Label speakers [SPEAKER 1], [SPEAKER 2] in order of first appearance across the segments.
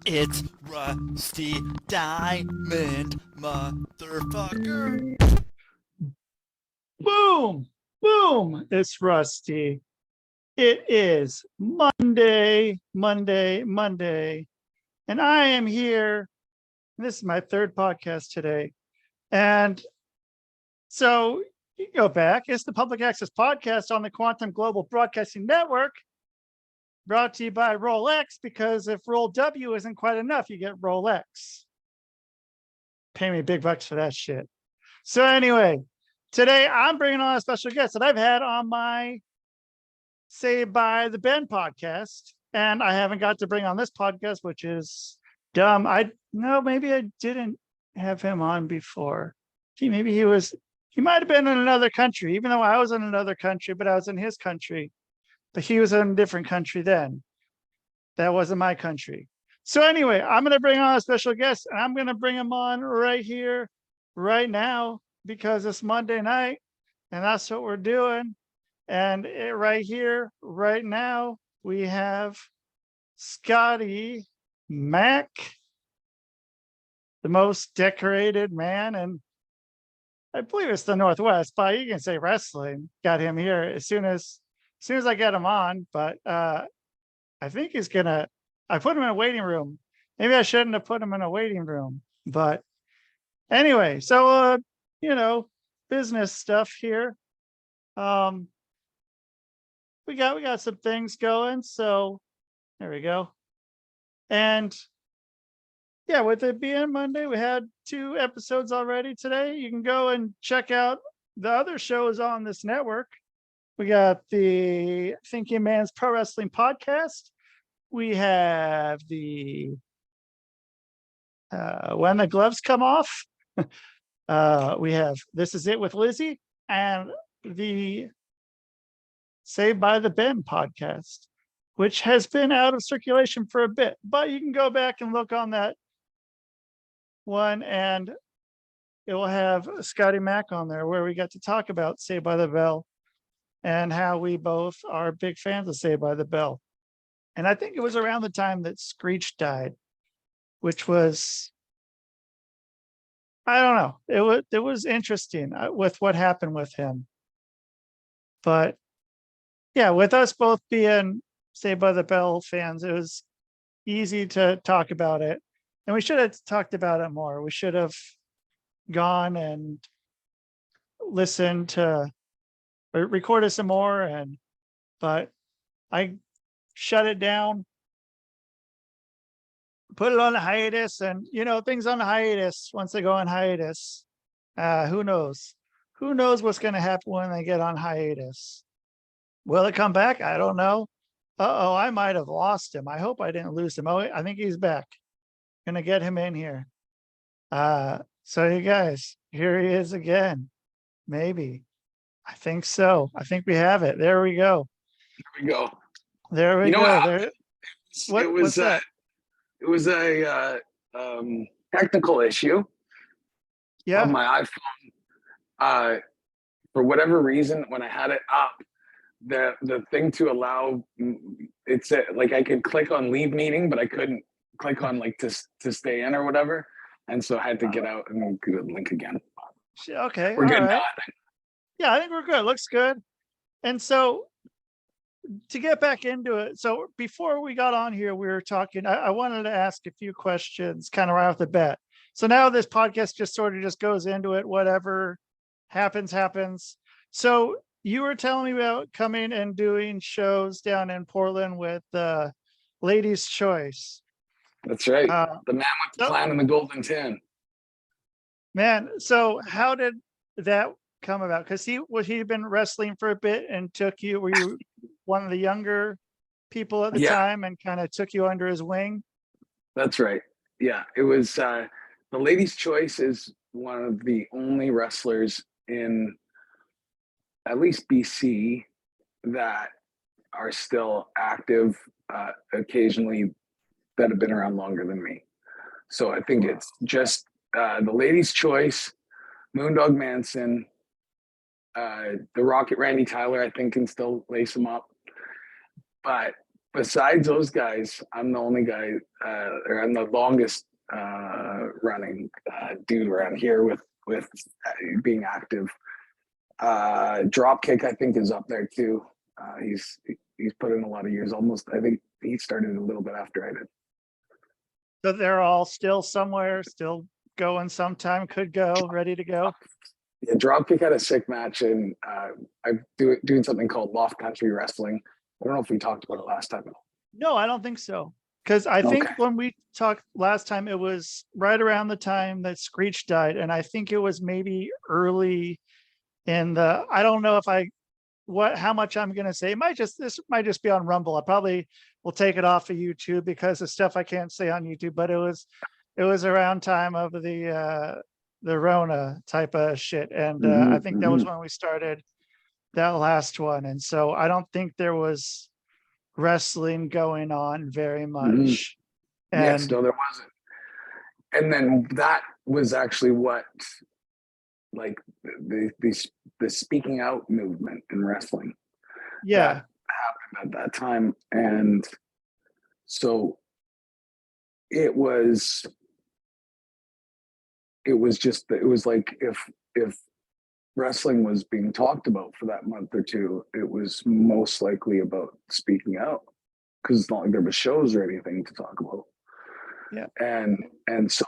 [SPEAKER 1] It's Rusty Diamond, motherfucker.
[SPEAKER 2] Boom, boom. It's Rusty. It is Monday, Monday, Monday. And I am here. This is my third podcast today. And so you can go back. It's the Public Access Podcast on the Quantum Global Broadcasting Network, brought to you by Rolex, because if Roll W isn't quite enough, you get Rolex. Pay me big bucks for that shit. So anyway, today I'm bringing on a special guest that I've had on my Saved by the Ben podcast, and I haven't got to bring on this podcast, which is dumb. Maybe I didn't have him on before. He might have been in another country, even though I was in another country, but I was in his country. But he was in a different country then. That wasn't my country. So anyway, I'm going to bring on a special guest, and I'm going to bring him on right here, right now, because it's Monday night, and that's what we're doing. And right here, right now, we have Scotty Mac, the most decorated man, and I believe it's the Northwest, but you can say wrestling. Got him here as soon as I get him on. But I think I put him in a waiting room. Maybe I shouldn't have put him in a waiting room. But anyway, so business stuff here. We got some things going, so there we go. And yeah, with it being Monday, we had 2 episodes already today. You can go and check out the other shows on this network. We got the Thinking Man's Pro Wrestling Podcast. We have the When the Gloves Come Off. We have This Is It with Lizzie, and the Saved by the Ben podcast, which has been out of circulation for a bit, but you can go back and look on that one, and it will have Scotty Mac on there, where we got to talk about Saved by the Bell and how we both are big fans of Saved by the Bell. And I think it was around the time that Screech died, which was, I don't know, it was interesting with what happened with him. But yeah, with us both being Saved by the Bell fans, it was easy to talk about it. And we should have talked about it more. We should have gone and listened to or recorded some more. But I shut it down, put it on a hiatus, and things on a hiatus, once they go on hiatus, who knows? Who knows what's going to happen when they get on hiatus? Will it come back? I don't know. I might have lost him. I hope I didn't lose him. Oh, I think he's back. Gonna get him in here. So you guys, here he is again. Maybe. I think so. I think we have it. There we go.
[SPEAKER 3] There we go.
[SPEAKER 2] There we go. There.
[SPEAKER 3] What's that? It was a technical issue on my iPhone. For whatever reason, when I had it up, the thing to allow it's like I could click on leave meeting, but I couldn't click on like to stay in or whatever, and so I had to get out and go to the link again.
[SPEAKER 2] Okay,
[SPEAKER 3] we're good
[SPEAKER 2] right.
[SPEAKER 3] now.
[SPEAKER 2] Yeah, I think we're good. Looks good. And so to get back into it, so before we got on here, we were talking. I wanted to ask a few questions, kind of right off the bat. So now this podcast just sort of just goes into it. Whatever happens. So you were telling me about coming and doing shows down in Portland with Ladies' Choice.
[SPEAKER 3] That's right. The man with the plan and the golden tin.
[SPEAKER 2] Man, so how did that come about? Because he'd been wrestling for a bit and took you. Were you one of the younger people at the time and kind of took you under his wing?
[SPEAKER 3] That's right. Yeah, it was the Ladies' Choice is one of the only wrestlers in at least BC that are still active occasionally, that have been around longer than me. So I think it's just the Ladies' Choice, Moondog Manson, the Rocket Randy Tyler, I think, can still lace him up. But besides those guys, I'm the only guy, or I'm the longest running dude around here with being active. Dropkick, I think, is up there too. He's put in a lot of years. Almost, I think he started a little bit after I did.
[SPEAKER 2] So they're all still somewhere, still going sometime, could go, ready to go.
[SPEAKER 3] Yeah, Dropkick had a sick match, and I'm doing something called Loft Country Wrestling. I don't know if we talked about it last time.
[SPEAKER 2] No, I don't think so. Because I think when we talked last time, it was right around the time that Screech died. And I think it was maybe early in the, I don't know if how much I'm going to say. This might just be on Rumble. I probably will take it off of YouTube because of stuff I can't say on YouTube, but it was around time of the Rona type of shit. And I think that was when we started that last one. And so I don't think there was wrestling going on very much. And
[SPEAKER 3] yes, no, there wasn't. And then that was actually what, like, the speaking out movement in wrestling.
[SPEAKER 2] Yeah,
[SPEAKER 3] happened at that time. And so it was like if wrestling was being talked about for that month or two, it was most likely about speaking out, because it's not like there was shows or anything to talk about.
[SPEAKER 2] Yeah.
[SPEAKER 3] And so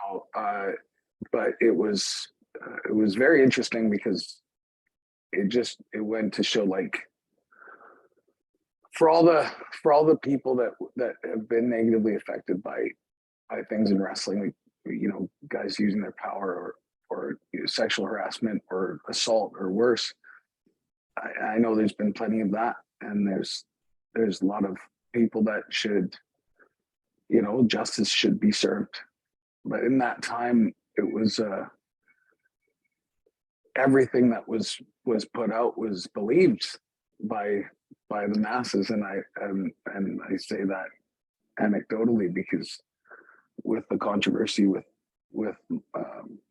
[SPEAKER 3] but it was very interesting, because it went to show, like, for all the people that have been negatively affected by things in wrestling, like, guys using their power or sexual harassment or assault or worse. I know there's been plenty of that, and there's a lot of people that should, justice should be served. But in that time, it was everything that was put out was believed by the masses, and I say that anecdotally, because with the controversy with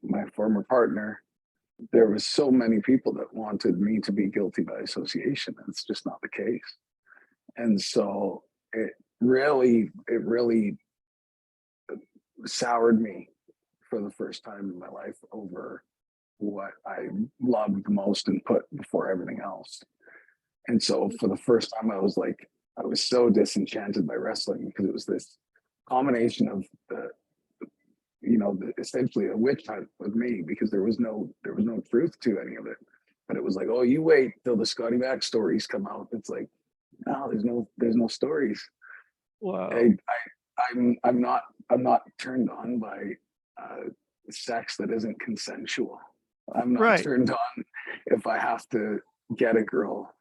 [SPEAKER 3] my former partner, there was so many people that wanted me to be guilty by association. It's just not the case. And so it really soured me for the first time in my life over what I loved most and put before everything else. And so for the first time, I was so disenchanted by wrestling, because it was this combination of essentially a witch hunt with me, because there was no truth to any of it. But it was like, oh, you wait till the Scotty Mac stories come out. It's like, no, there's no stories.
[SPEAKER 2] Wow.
[SPEAKER 3] I'm not turned on by sex that isn't consensual. I'm not turned on if I have to get a girl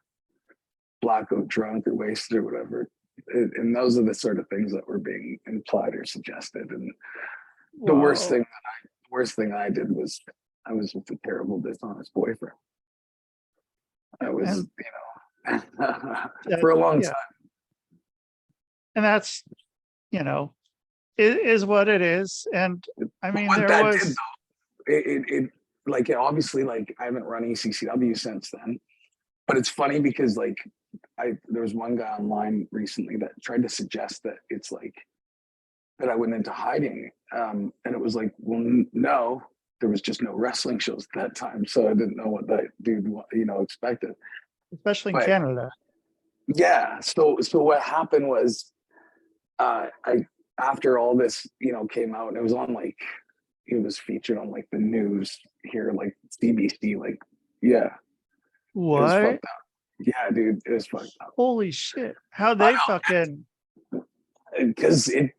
[SPEAKER 3] blackout drunk or wasted or whatever. And those are the sort of things that were being implied or suggested. And the worst thing I did was I was with a terrible, dishonest boyfriend. I was, for a long time.
[SPEAKER 2] And that's, it is what it is. And I mean,
[SPEAKER 3] obviously, like, I haven't run ECCW since then, but it's funny because, like, there was one guy online recently that tried to suggest that it's like that I went into hiding, and it was like, well, no, there was just no wrestling shows at that time, so I didn't know what that dude expected,
[SPEAKER 2] especially in Canada.
[SPEAKER 3] Yeah. So what happened was, after all this came out, and it was on, like, it was featured on, like, the news here, like CBC, like, yeah.
[SPEAKER 2] What?
[SPEAKER 3] It was fucked up. Yeah, dude, it was fucked up.
[SPEAKER 2] Holy shit! How they fucking?
[SPEAKER 3] Because it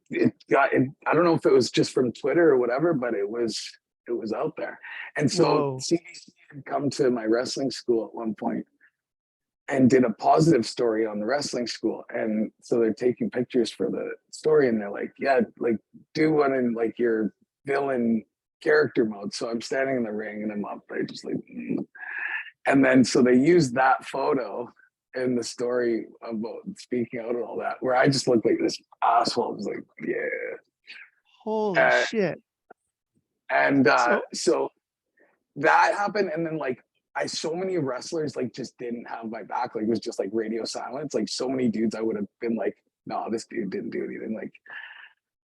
[SPEAKER 3] got. I don't know if it was just from Twitter or whatever, but it was out there. And so CBC had come to my wrestling school at one point and did a positive story on the wrestling school. And so they're taking pictures for the story, and they're like, yeah, like, do one in, like, your villain character mode. So I'm standing in the ring and I'm up there just like, and then so they used that photo in the story about speaking out and all that, where I just looked like this asshole. I was like, yeah.
[SPEAKER 2] Holy shit.
[SPEAKER 3] And so that happened. And then, like, so many wrestlers, like, just didn't have my back. Like, it was just like radio silence. Like, so many dudes I would have been like no, this dude didn't do anything. Like,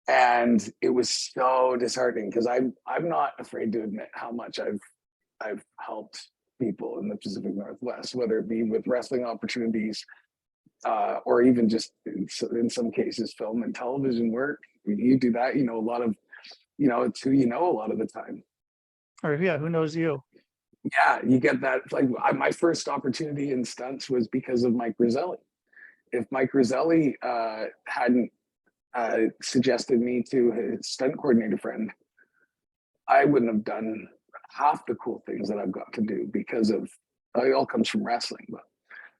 [SPEAKER 3] and it was so disheartening because I'm not afraid to admit how much I've helped people in the Pacific Northwest, whether it be with wrestling opportunities, or even just in some cases film and television work. When you do that, you know, a lot of, you know, it's who you know a lot of the time.
[SPEAKER 2] Or yeah, who knows you?
[SPEAKER 3] Yeah, you get that. Like my first opportunity in stunts was because of Mike Roselli. If Mike Roselli hadn't suggested me to his stunt coordinator friend, I wouldn't have done half the cool things that I've got to do because of it all comes from wrestling. But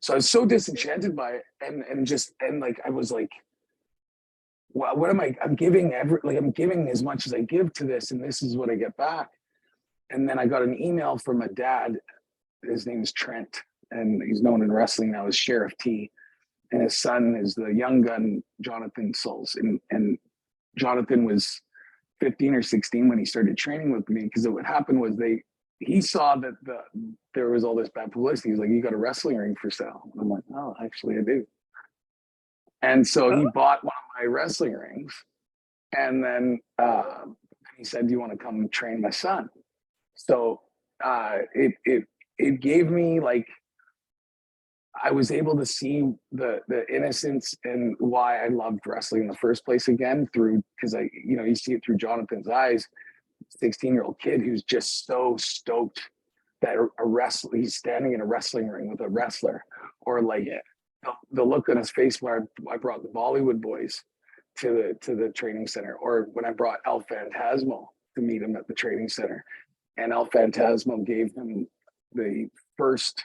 [SPEAKER 3] so I was so disenchanted by it, and like I was like, well, what am I? I'm giving I'm giving as much as I give to this, and this is what I get back. And then I got an email from a dad. His name is Trent, and he's known in wrestling now as Sheriff T. And his son is the young gun Jonathan Souls, and Jonathan was 15 or 16 when he started training with me, because what happened was he saw that there was all this bad publicity. He's like, you got a wrestling ring for sale? And I'm like, oh, actually I do. And so he bought one of my wrestling rings, and then he said, do you want to come train my son? So it gave me, like, I was able to see the innocence and why I loved wrestling in the first place again, through, because you see it through Jonathan's eyes, 16-year-old kid who's just so stoked that he's standing in a wrestling ring with a wrestler, or like the look on his face where I brought the Bollywood boys to the training center, or when I brought El Phantasmo to meet him at the training center, and El Phantasmo gave him the first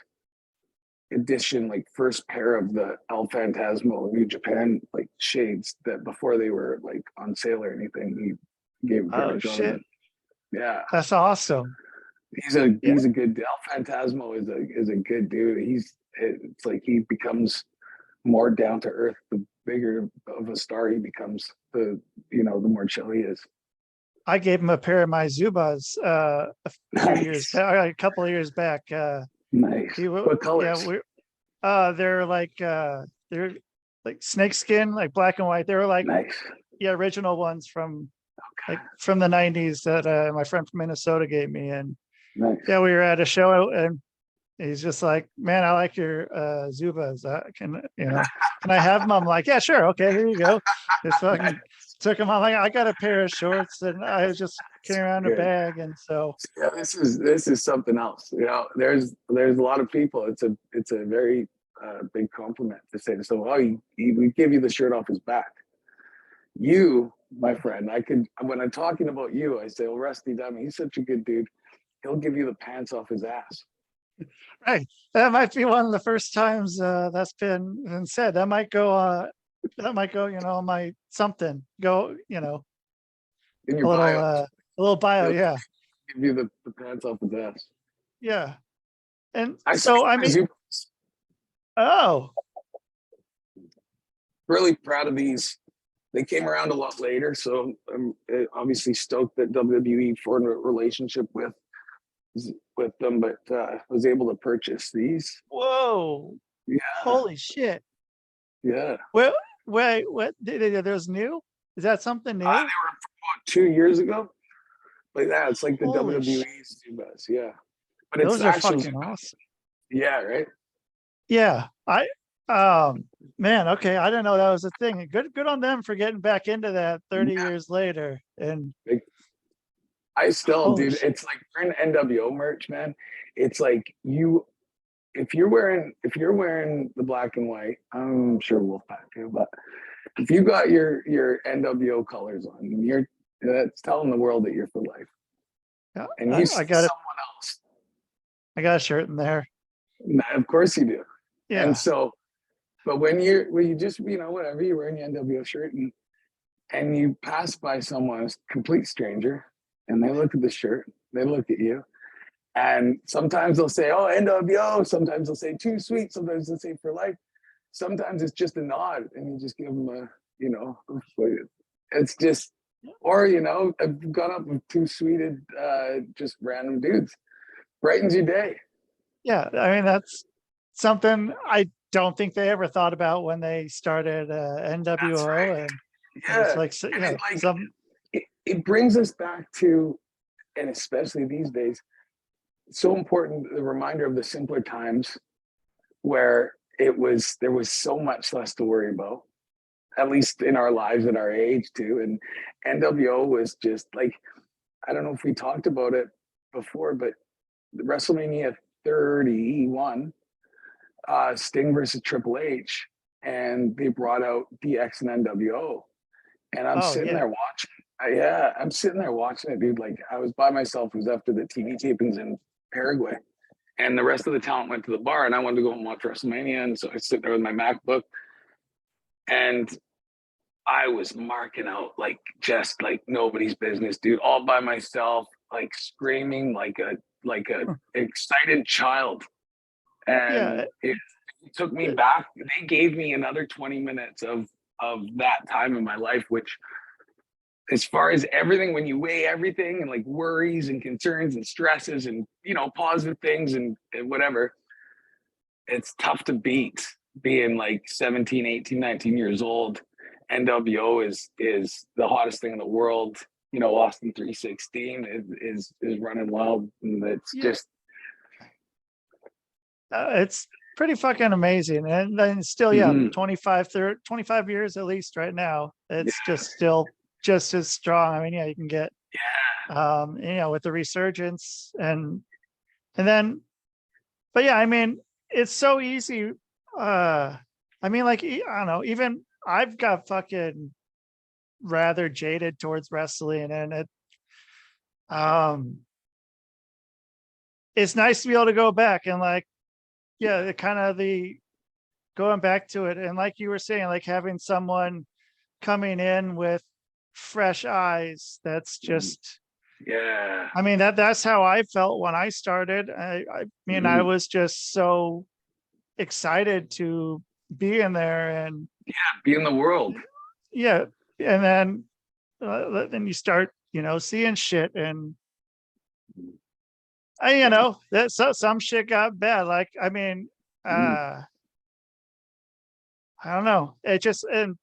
[SPEAKER 3] edition, like first pair of the El Phantasmo New Japan like shades that before they were like on sale or anything. He gave
[SPEAKER 2] Oh shit!
[SPEAKER 3] Yeah,
[SPEAKER 2] that's awesome.
[SPEAKER 3] He's a good El Phantasmo is a good dude. It's like he becomes more down to earth the bigger of a star he becomes, the more chill he is.
[SPEAKER 2] I gave him a pair of my Zubas a couple of years back.
[SPEAKER 3] Nice. What colors?
[SPEAKER 2] Yeah, they're like snake skin, like black and white. They were like
[SPEAKER 3] nice.
[SPEAKER 2] Yeah, original ones from from the 90s that my friend from Minnesota gave me. And
[SPEAKER 3] nice.
[SPEAKER 2] Yeah, we were at a show and he's just like, man, I like your Zubas. Can I have them? I'm like, yeah, sure. Okay, here you go. Just fucking took them. I'm like, I got a pair of shorts, and I was just carrying around a bag. And so
[SPEAKER 3] yeah, this is something else. There's a lot of people. It's a very big compliment to say to someone, oh, we give you the shirt off his back. You, my friend, when I'm talking about you, I say, oh, Rusty Dummy, he's such a good dude. He'll give you the pants off his ass.
[SPEAKER 2] Right. That might be one of the first times that's been said. That might go, my something go,
[SPEAKER 3] in your
[SPEAKER 2] a little bio. Yeah.
[SPEAKER 3] Give you the pants off his ass.
[SPEAKER 2] Yeah. And
[SPEAKER 3] oh, really proud of these. They came around a lot later, so I'm obviously stoked that WWE formed a relationship with them, but was able to purchase these.
[SPEAKER 2] Whoa!
[SPEAKER 3] Yeah!
[SPEAKER 2] Holy shit!
[SPEAKER 3] Yeah.
[SPEAKER 2] Well, wait, what? There's new? Is that something new?
[SPEAKER 3] They were about 2 years ago. Like that, it's like the WWE's Zubas. Yeah, but
[SPEAKER 2] those are fucking awesome.
[SPEAKER 3] Yeah, right.
[SPEAKER 2] Yeah, man, okay, I didn't know that was a thing. Good on them for getting back into that 30 years later. And
[SPEAKER 3] I still, dude, it's like wearing NWO merch, man. It's like if you're wearing the black and white, I'm sure Wolfpack too, but if you got your NWO colors on, that's telling the world that you're for life.
[SPEAKER 2] Yeah,
[SPEAKER 3] and you see someone else.
[SPEAKER 2] I got a shirt in there.
[SPEAKER 3] Of course you do.
[SPEAKER 2] Yeah.
[SPEAKER 3] And so, but when you just, whatever, you're wearing your NWO shirt and you pass by someone, a complete stranger, and they look at the shirt, they look at you, and sometimes they'll say, oh, NWO, sometimes they'll say too sweet, sometimes they'll say for life, sometimes it's just a nod, and you just give them it's just, or, I've gone up with two sweeted, just random dudes, brightens your day.
[SPEAKER 2] Yeah, I mean, that's something I don't think they ever thought about when they started NWO.
[SPEAKER 3] Right.
[SPEAKER 2] And it's
[SPEAKER 3] Yeah.
[SPEAKER 2] like,
[SPEAKER 3] And it, like,
[SPEAKER 2] some,
[SPEAKER 3] it brings us back to, and especially these days, so important, the reminder of the simpler times where there was so much less to worry about, at least in our lives at our age too. And NWO was just like, I don't know if we talked about it before, but WrestleMania 31, Sting versus Triple H, and they brought out DX and NWO. And I'm sitting there watching. I'm sitting there watching it, dude. Like, I was by myself. It was after the TV tapings in Paraguay. And the rest of the talent went to the bar, and I wanted to go and watch WrestleMania. And so I sit there with my MacBook, and I was marking out like just like nobody's business, dude, all by myself, like screaming like a excited child. And it took me back. They gave me another 20 minutes of that time in my life, which, as far as everything, when you weigh everything and like worries and concerns and stresses and, you know, positive things and whatever, it's tough to beat being like 17, 18, 19 years old. NWO is the hottest thing in the world. You know, Austin 316 is running wild. And it's just,
[SPEAKER 2] it's pretty fucking amazing. And then still, 25 years at least right now. It's just still just as strong. I mean, you can get, with the resurgence and then, but yeah, I mean, it's so easy. I mean, like, I don't know, even I've got fucking rather jaded towards wrestling, and it's nice to be able to go back and like, the kind of the going back to it. And like you were saying, like having someone coming in with fresh eyes, that's just, I mean, that's how I felt when I started. I mean, I was just so excited to be in there and
[SPEAKER 3] be in the world.
[SPEAKER 2] And then you start, seeing shit, and that some shit got bad. Like, I mean, I don't know. It just, and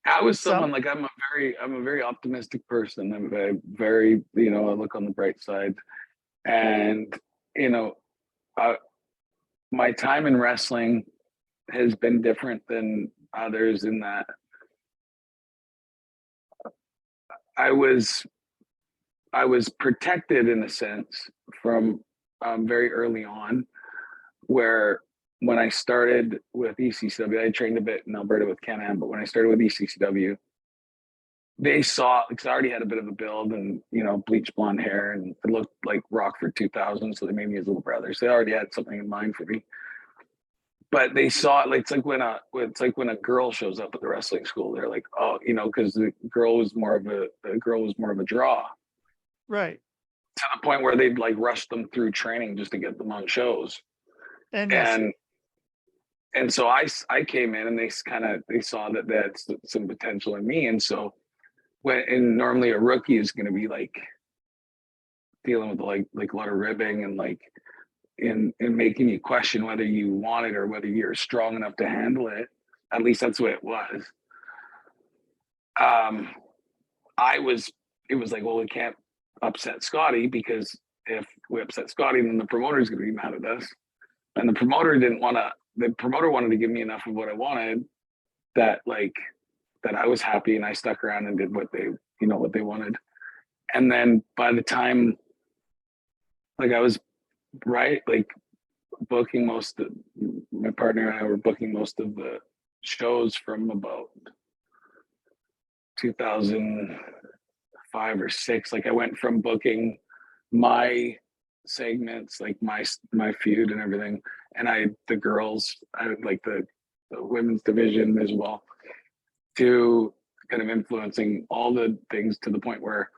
[SPEAKER 3] I was someone like, I'm a very optimistic person. I'm very, I look on the bright side, and my time in wrestling has been different than others in that I was protected in a sense from very early on, where when I started with ECCW, I trained a bit in Alberta with Can-Am, but when I started with ECCW, they saw, because I already had a bit of a build and, bleached blonde hair, and it looked like Rockford 2000, so they made me his little brother. So they already had something in mind for me. But they saw it, like, it's like when a girl shows up at the wrestling school, they're like, oh, because the girl was more of a draw.
[SPEAKER 2] Right.
[SPEAKER 3] To the point where they'd like rush them through training just to get them on shows. And so I came in, and they saw that that's some potential in me. And so normally a rookie is going to be like dealing with like a lot of ribbing and like in making you question whether you want it or whether you're strong enough to handle it. At least that's what it was. It was like, well, we can't upset Scotty, because if we upset Scotty, then the promoter's going to be mad at us. And the promoter wanted to give me enough of what I wanted, that I was happy, and I stuck around and did what they wanted. And then by the time, like, I was booking my partner and I were booking most of the shows from about 2005 or 6. Like, I went from booking my segments, like my feud and everything, and the girls, I would like the women's division as well, to kind of influencing all the things, to the point where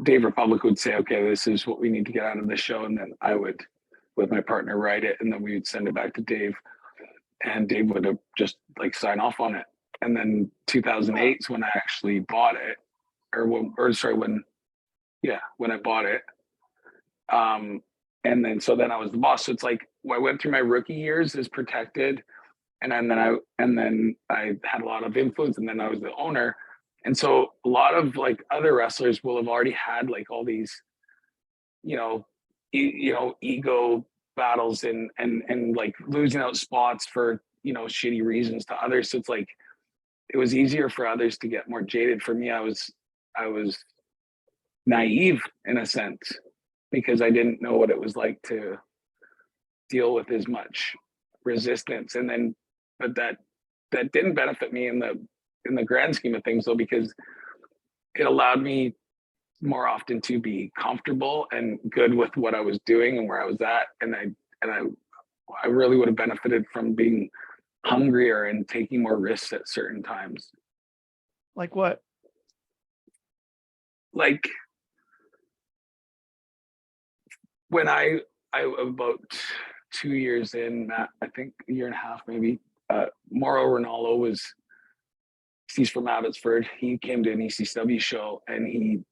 [SPEAKER 3] Dave Republic would say, okay, this is what we need to get out of the show, and then I would, with my partner, write it, and then we would send it back to Dave, and Dave would just like sign off on it. And then 2008 is when I actually bought it, when I bought it. so then I was the boss. So it's like I went through my rookie years as protected, and then I had a lot of influence, and then I was the owner. And so a lot of like other wrestlers will have already had like all these, ego battles and like losing out spots for, shitty reasons to others. So it's like it was easier for others to get more jaded. For me, I was naive in a sense because I didn't know what it was like to deal with as much resistance. And then, but that didn't benefit me in the grand scheme of things though, because it allowed me more often to be comfortable and good with what I was doing and where I was at. And I really would have benefited from being hungrier and taking more risks at certain times.
[SPEAKER 2] Like what?
[SPEAKER 3] Like when I about 2 years in, I think a year and a half maybe, Mauro Ronaldo he's from Abbotsford. He came to an ECCW show and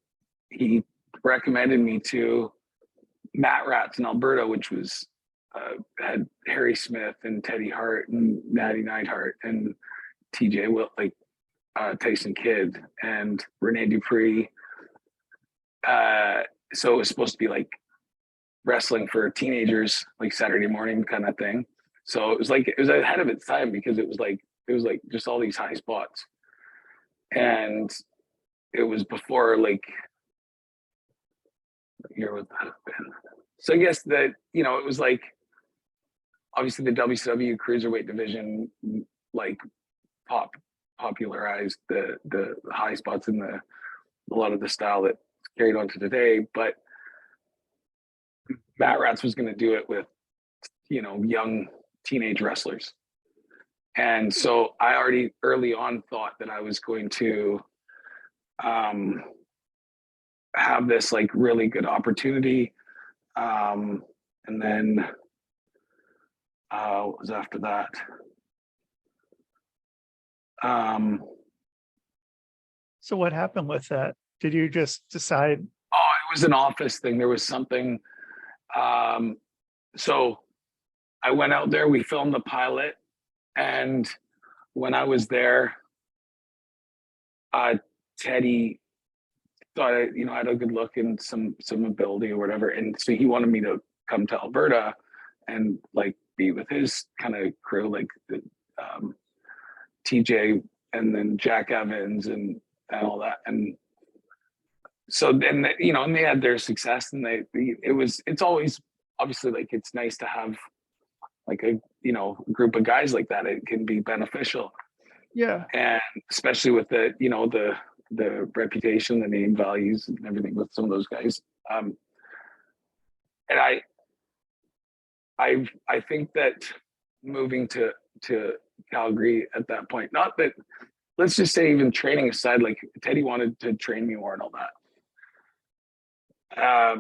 [SPEAKER 3] he recommended me to Matt Rats in Alberta, which was had Harry Smith and Teddy Hart and Natty Neidhart and TJ Tyson Kidd and Rene Dupree. So it was supposed to be like wrestling for teenagers, like Saturday morning kind of thing. So it was ahead of its time because it was like just all these high spots. And it was before like year would that have been. So I guess that, it was like obviously the WCW cruiserweight division like popularized the high spots in a lot of the style that's carried on to today. But Matt Rats was going to do it with, young teenage wrestlers. And so I already early on thought that I was going to have this like really good opportunity. And then what was after that?
[SPEAKER 2] So what happened with that? Did you just decide?
[SPEAKER 3] Oh, it was an office thing. There was something. So I went out there, we filmed the pilot. And when I was there, Teddy thought I had a good look and some ability or whatever. And so he wanted me to come to Alberta and like be with his kind of crew, like the TJ and then Jack Evans and all that. And so then, and they had their success and it's always obviously like, it's nice to have like a, group of guys like that. It can be beneficial.
[SPEAKER 2] Yeah. And
[SPEAKER 3] especially with the reputation, the name values and everything with some of those guys. And I think that moving to Calgary at that point, not that, let's just say even training aside, like Teddy wanted to train me more and all that.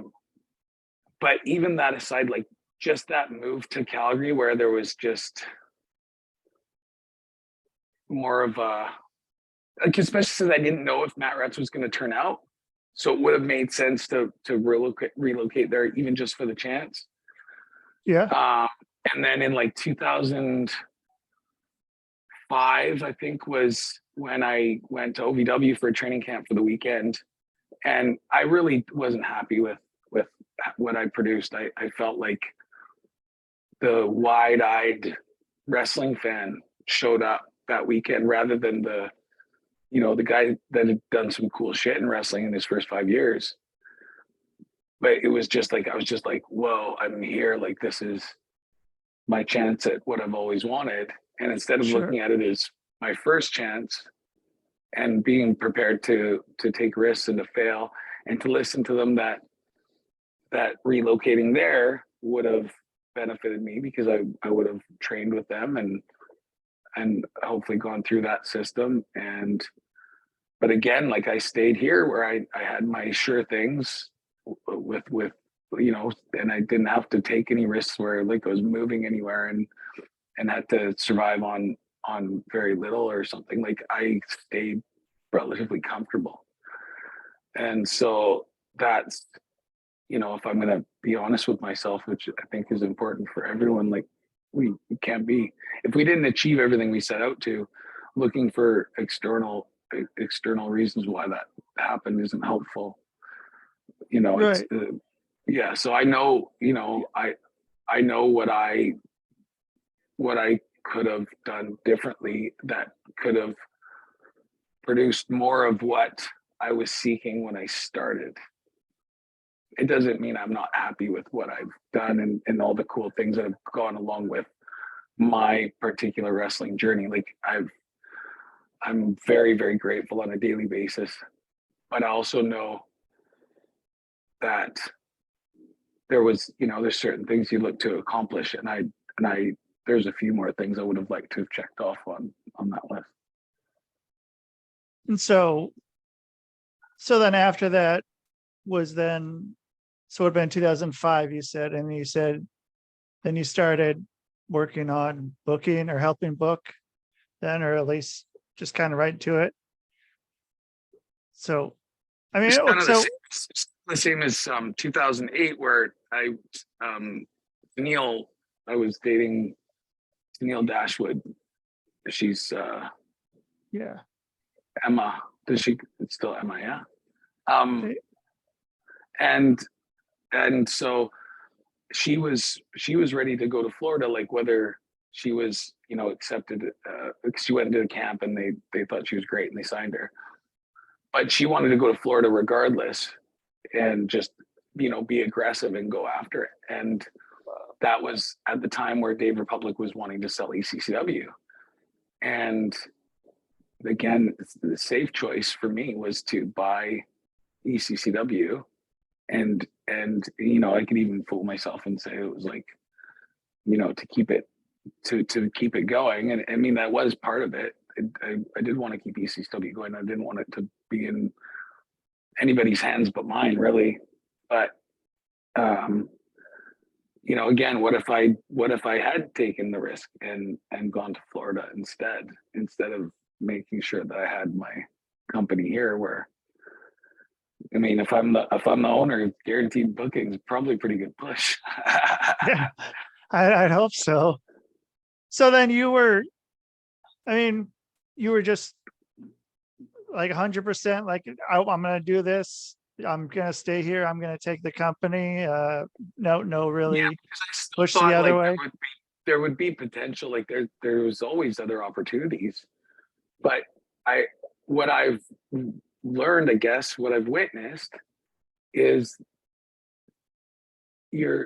[SPEAKER 3] But even that aside, like just that move to Calgary where there was just more of a, like, especially since I didn't know if Matt Rats was going to turn out. So it would have made sense to relocate there even just for the chance.
[SPEAKER 2] Yeah.
[SPEAKER 3] And then in like 2005, I think was when I went to OVW for a training camp for the weekend. And I really wasn't happy with what I produced. I felt like the wide-eyed wrestling fan showed up that weekend rather than the guy that had done some cool shit in wrestling in his first 5 years. But it was just like, I was just like, whoa, I'm here. Like, this is my chance at what I've always wanted. And instead of looking at it as my first chance and being prepared to take risks and to fail and to listen to them, that relocating there would have benefited me because I would have trained with them and hopefully gone through that system. But again, like I stayed here where I had my sure things with and I didn't have to take any risks where like I was moving anywhere and had to survive on very little or something. Like I stayed relatively comfortable. And so that's if I'm going to be honest with myself, which I think is important for everyone, like we can't be, if we didn't achieve everything we set out to, looking for external reasons why that happened isn't helpful.
[SPEAKER 2] Right.
[SPEAKER 3] It's yeah. So I know, I know what I could have done differently that could have produced more of what I was seeking when I started. It doesn't mean I'm not happy with what I've done and all the cool things that have gone along with my particular wrestling journey. Like I'm very, very grateful on a daily basis, but I also know that there's certain things you look to accomplish, and there's a few more things I would have liked to have checked off on that list.
[SPEAKER 2] And so then after that was then, so it would have been 2005, you said, and you said, then you started working on booking or helping book then, or at least just kind of right into it. So, I mean,
[SPEAKER 3] It's kind of
[SPEAKER 2] so
[SPEAKER 3] the same as 2008, where I was dating Tennille Dashwood. She's
[SPEAKER 2] yeah.
[SPEAKER 3] Emma. It's still Emma, yeah. And so she was ready to go to Florida, like whether she was, accepted, she went into the camp and they thought she was great and they signed her. But she wanted to go to Florida regardless and just, be aggressive and go after it. And that was at the time where Dave Republic was wanting to sell ECCW. And again, the safe choice for me was to buy ECCW. And I could even fool myself and say it was like, to keep it going. And I mean, that was part of it. I did want to keep ECCW going. I didn't want it to be in anybody's hands but mine, really. But again, what if I had taken the risk and gone to Florida instead of making sure that I had my company here, where I mean, if I'm the owner, guaranteed bookings, probably a pretty good push.
[SPEAKER 2] Yeah, I'd hope so. So then you were just like 100%, like, I'm going to do this. I'm going to stay here. I'm going to take the company. No, really push the other way.
[SPEAKER 3] There would be potential. Like there was always other opportunities, but what I've learned, I guess, what I've witnessed is I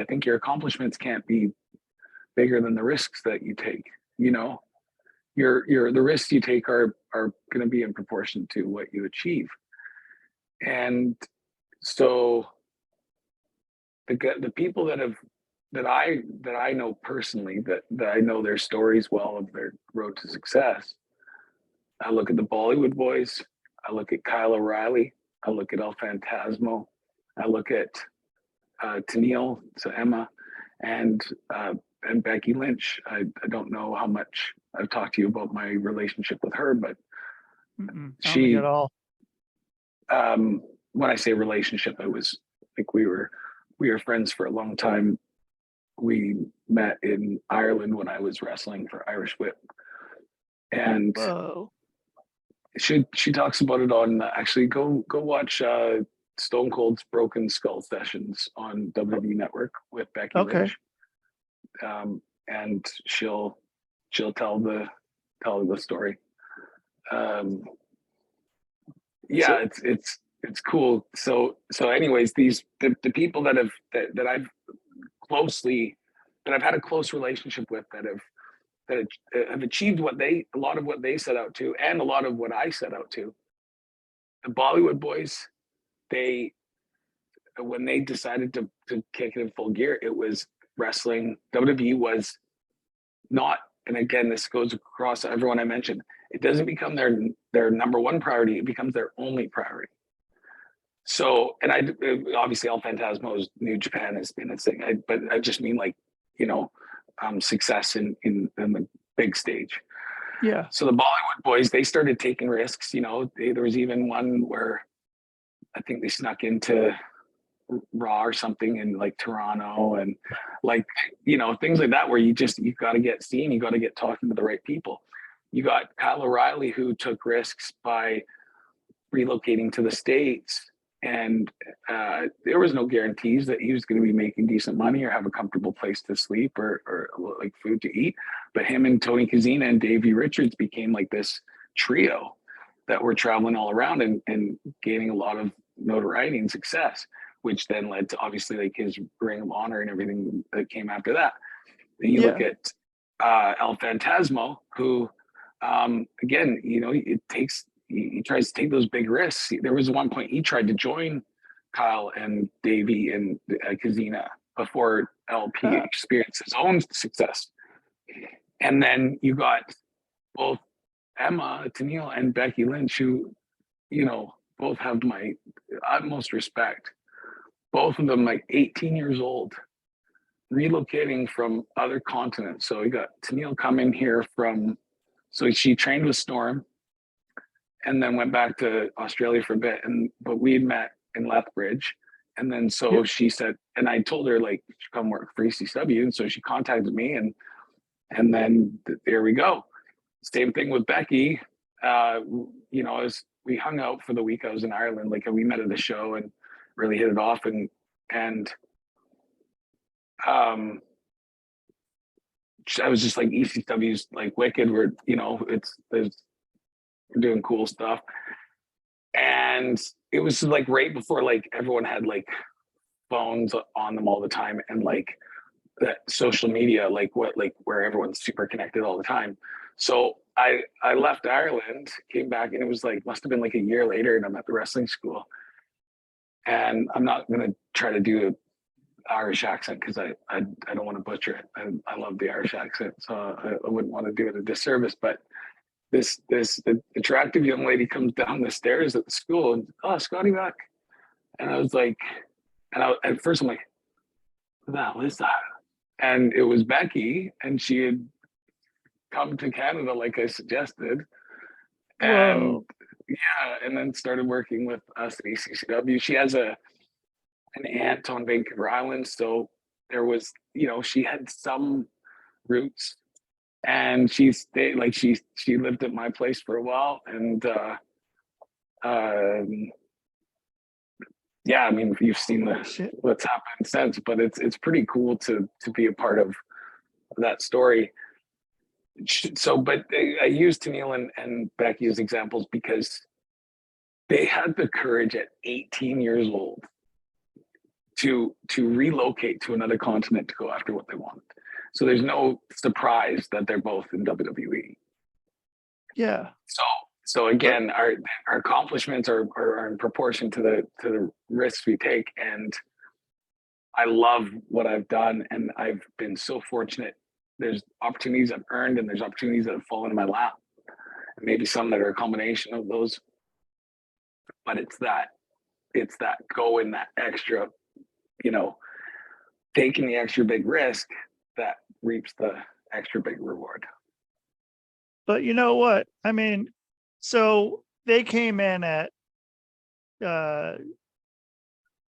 [SPEAKER 3] think your accomplishments can't be bigger than the risks that you take. The risks you take are going to be in proportion to what you achieve. And so the people that I know personally, that I know their stories well of their road to success, I look at the Bollywood boys, I look at KyleOReilly, I look at El Phantasmo, I look at Tennille, so Emma, and Becky Lynch. I don't know how much I've talked to you about my relationship with her, but she,
[SPEAKER 2] at all.
[SPEAKER 3] when I say relationship, it was like we were friends for a long time. We met in Ireland when I was wrestling for Irish Whip, and
[SPEAKER 2] whoa.
[SPEAKER 3] She talks about it on actually go watch Stone Cold's Broken Skull sessions on WWE Network with Becky Lynch. And she'll tell the story. It's cool. So anyways, the people that I've had a close relationship with, that have achieved a lot of what they set out to, and a lot of what I set out to. The Bollywood boys, when they decided to kick it in full gear, it was wrestling. WWE was not, and again, this goes across everyone I mentioned, it doesn't become their number one priority, it becomes their only priority. So, and obviously El Phantasmo's New Japan has been a thing, but I just mean like, success in the big stage.
[SPEAKER 2] Yeah.
[SPEAKER 3] So the Bollywood boys, they started taking risks. There was even one where I think they snuck into Raw or something in like Toronto, and like, you know, things like that where you got to get seen, you got to get talking to the right people. You got KyleOReilly, who took risks by relocating to the States, and there was no guarantees that he was going to be making decent money or have a comfortable place to sleep or like food to eat. But him and Tony Kazina and Davey Richards became like this trio that were traveling all around and gaining a lot of notoriety and success, which then led to obviously like his Ring of Honor and everything that came after that. Then you look at El Phantasmo, who again, you know, he tries to take those big risks. There was one point he tried to join Kyle and Davey and Kazina before LP experienced his own success. And then you got both Emma Tennille and Becky Lynch, who, you know, both have my utmost respect. Both of them like 18 years old, relocating from other continents. So we got Tennille coming here so she trained with Storm and then went back to Australia for a bit. But we had met in Lethbridge. And then so she said, and I told her like, she come work for ECCW. And so she contacted me and then there we go. Same thing with Becky. You know, as we hung out for the week I was in Ireland, like we met at a show and really hit it off. And I was just like, ECW's like wicked. We're, you know, we're doing cool stuff. And it was like right before like everyone had like phones on them all the time and like that social media, like where everyone's super connected all the time. So I left Ireland, came back, and it was like, must have been like a year later, and I'm at the wrestling school. And I'm not going to try to do an Irish accent because I don't want to butcher it. I love the Irish accent, so I wouldn't want to do it a disservice. But this attractive young lady comes down the stairs at the school and, oh, Scotty Mac. And I was like, at first I'm like, what is that? And it was Becky, and she had come to Canada like I suggested. And and then started working with us at ECCW. She has an aunt on Vancouver Island, so there was, you know, she had some roots, and she stayed, like she lived at my place for a while, and yeah, I mean, you've seen what's happened since, but it's pretty cool to be a part of that story. So, but I used Tennille and Becky as examples because they had the courage at 18 years old to relocate to another continent to go after what they wanted. So there's no surprise that they're both in WWE.
[SPEAKER 2] Yeah.
[SPEAKER 3] So again, our accomplishments are in proportion to the risks we take, and I love what I've done, and I've been so fortunate. There's opportunities I've earned, and there's opportunities that have fallen in my lap, and maybe some that are a combination of those. But it's that going that extra, you know, taking the extra big risk that reaps the extra big reward.
[SPEAKER 2] But you know what? I mean, so they came in at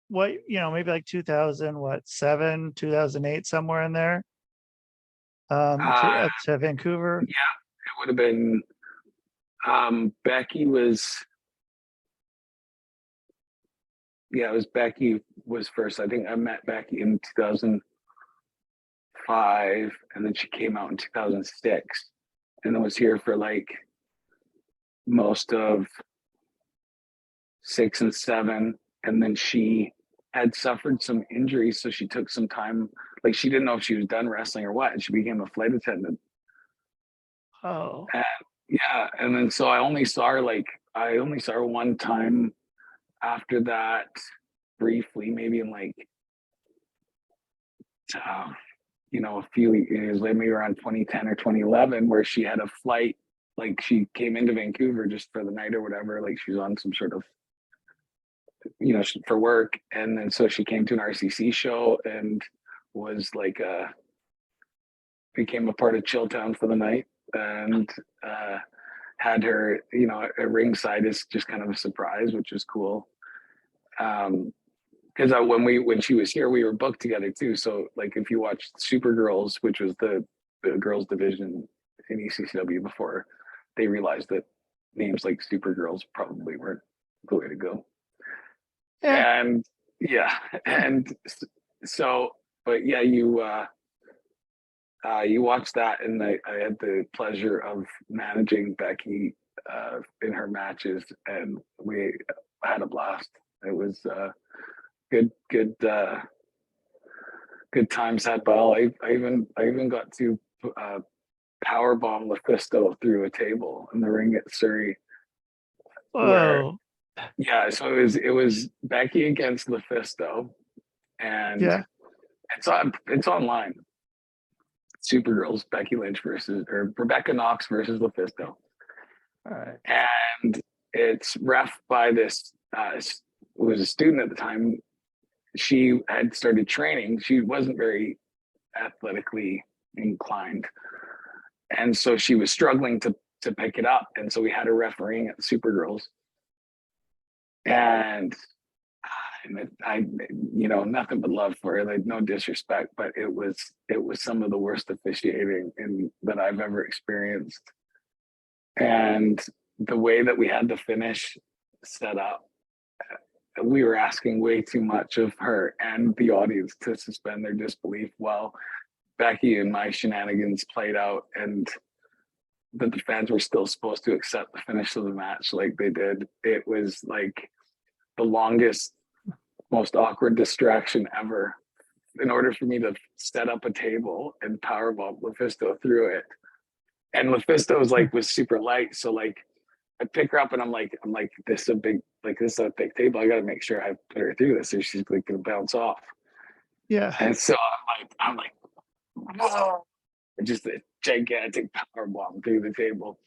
[SPEAKER 2] what, you know, maybe like 2007, 2008, somewhere in there. To Vancouver.
[SPEAKER 3] Yeah, it would have been Becky was Becky was first. I think I met Becky in 2005, and then she came out in 2006, and then was here for like most of 6 and 7, and then she had suffered some injuries, so she took some time. Like she didn't know if she was done wrestling or what, and she became a flight attendant.
[SPEAKER 2] Oh.
[SPEAKER 3] And, yeah, and then so I only saw her one time after that, briefly, maybe in like you know, a few years later, maybe around 2010 or 2011, where she had a flight, like she came into Vancouver just for the night or whatever, like she was on some sort of, you know, for work. And then so she came to an RCC show and was like became a part of Chilltown for the night, and had her, you know, at ringside as just kind of a surprise, which was cool. because when she was here, we were booked together too. So like if you watched Supergirls, which was the girls division in ECCW before they realized that names like Supergirls probably weren't the way to go.
[SPEAKER 2] Yeah.
[SPEAKER 3] And yeah, and so, but yeah, you watched that, and I had the pleasure of managing Becky in her matches, and we had a blast. It was good times had by all. I even got to power bomb Lufisto through a table in the ring at Surrey.
[SPEAKER 2] Whoa.
[SPEAKER 3] Yeah, so it was Becky against Lufisto, and
[SPEAKER 2] Yeah.
[SPEAKER 3] it's online. Supergirls, Becky Lynch versus or Rebecca Knox versus Lufisto.
[SPEAKER 2] All right.
[SPEAKER 3] And it's ref by this who was a student at the time. She had started training. She wasn't very athletically inclined, and so she was struggling to pick it up. And so we had her refereeing at Supergirls, and I nothing but love for her, like no disrespect, but it was some of the worst officiating that I've ever experienced. And the way that we had the finish set up, we were asking way too much of her and the audience to suspend their disbelief while Becky and my shenanigans played out, and that the fans were still supposed to accept the finish of the match like they did. It was like the longest, most awkward distraction ever in order for me to set up a table and powerbomb Lufisto through it. And Lufisto was super light. So like I pick her up and I'm like, this is a thick table. I got to make sure I put her through this or she's like going to bounce off.
[SPEAKER 2] Yeah.
[SPEAKER 3] And so I'm like, whoa, just a gigantic power bomb through the table.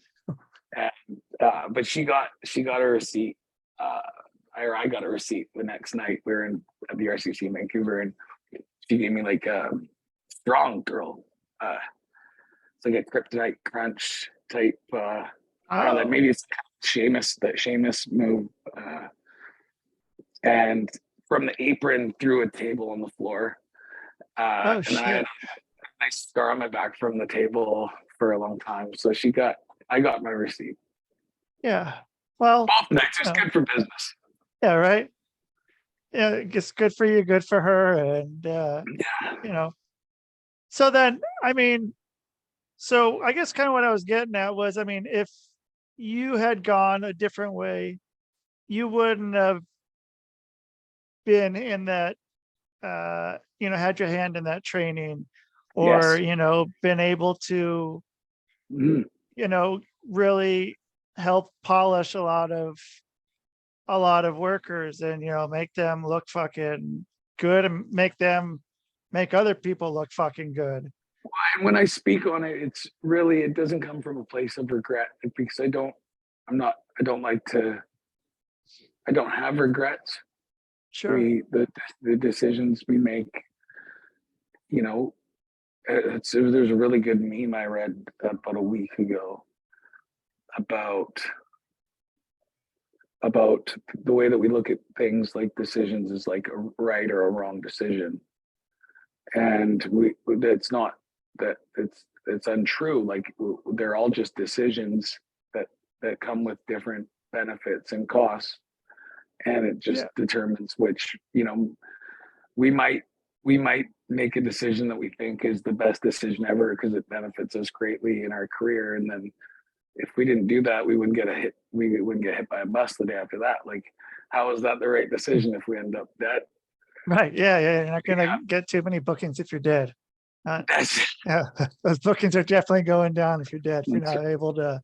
[SPEAKER 3] And, but she got a receipt. Or I got a receipt the next night. We were at the RCC in Vancouver, and she gave me like a strong girl. It's like a kryptonite crunch type. I don't know, maybe it's that Sheamus move. And from the apron through a table on the floor. And
[SPEAKER 2] shit.
[SPEAKER 3] I had a nice scar on my back from the table for a long time. So I got my receipt.
[SPEAKER 2] Yeah. Well,
[SPEAKER 3] both nights. It's good for business.
[SPEAKER 2] Yeah, right. Yeah, it's good for you, good for her. And so then so I guess kind of what I was getting at was, if you had gone a different way, you wouldn't have been in that had your hand in that training, or
[SPEAKER 3] Yes.
[SPEAKER 2] Been able to really help polish a lot of workers and make them look fucking good and make other people look fucking good.
[SPEAKER 3] And when I speak on it, it doesn't come from a place of regret, because I don't have regrets.
[SPEAKER 2] Sure.
[SPEAKER 3] The decisions we make, there's a really good meme I read about a week ago about the way that we look at things like decisions is like a right or a wrong decision. And that's not that it's untrue. Like they're all just decisions that come with different benefits and costs. And it just determines which, we might make a decision that we think is the best decision ever because it benefits us greatly in our career. And then if we didn't do that, we wouldn't get hit by a bus the day after that. Like, how is that the right decision if we end up dead?
[SPEAKER 2] Right. Yeah. You're not going to get too many bookings if you're dead. Those bookings are definitely going down if you're dead. If you're not able to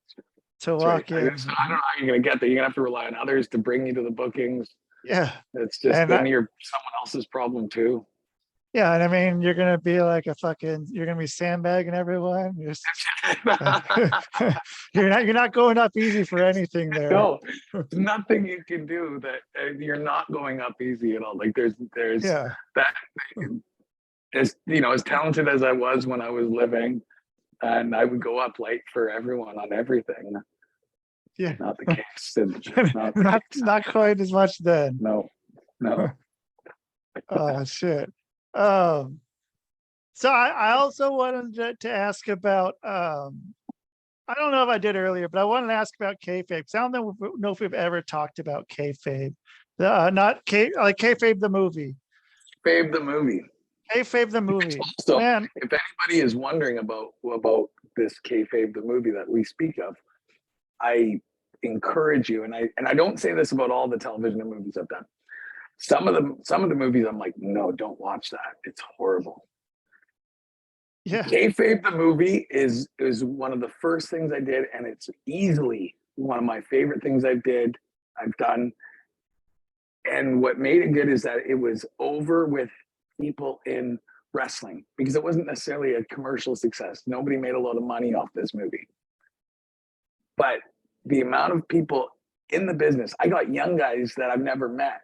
[SPEAKER 2] walk in.
[SPEAKER 3] I don't know how you're going to get there. You're going to have to rely on others to bring you to the bookings.
[SPEAKER 2] Yeah.
[SPEAKER 3] It's just then you're someone else's problem too.
[SPEAKER 2] Yeah, and you're gonna be like you're gonna be sandbagging everyone. You're not going up easy for anything there.
[SPEAKER 3] No, nothing you can do that you're not going up easy at all. Like there's that. As as talented as I was when I was living, and I would go up late for everyone on everything.
[SPEAKER 2] Yeah,
[SPEAKER 3] not the case.
[SPEAKER 2] Not quite as much then.
[SPEAKER 3] No. No.
[SPEAKER 2] Oh shit. Um, so I also wanted to ask about I don't know if I did earlier, but I wanted to ask about kayfabe. 'Cause I don't know if we've ever talked about kayfabe. Not like kayfabe the movie.
[SPEAKER 3] Babe, the movie.
[SPEAKER 2] Kayfabe the movie.
[SPEAKER 3] So,
[SPEAKER 2] Man,
[SPEAKER 3] if anybody is wondering about this Kayfabe, the movie that we speak of, I encourage you, and I don't say this about all the television and movies I've done. Some of the movies I'm like, no, don't watch that. It's horrible.
[SPEAKER 2] yeah.
[SPEAKER 3] Kayfabe, the movie, is one of the first things I did, and it's easily one of my favorite things I've done. And what made it good is that it was over with people in wrestling because it wasn't necessarily a commercial success. Nobody made a lot of money off this movie. But the amount of people in the business, I got young guys that I've never met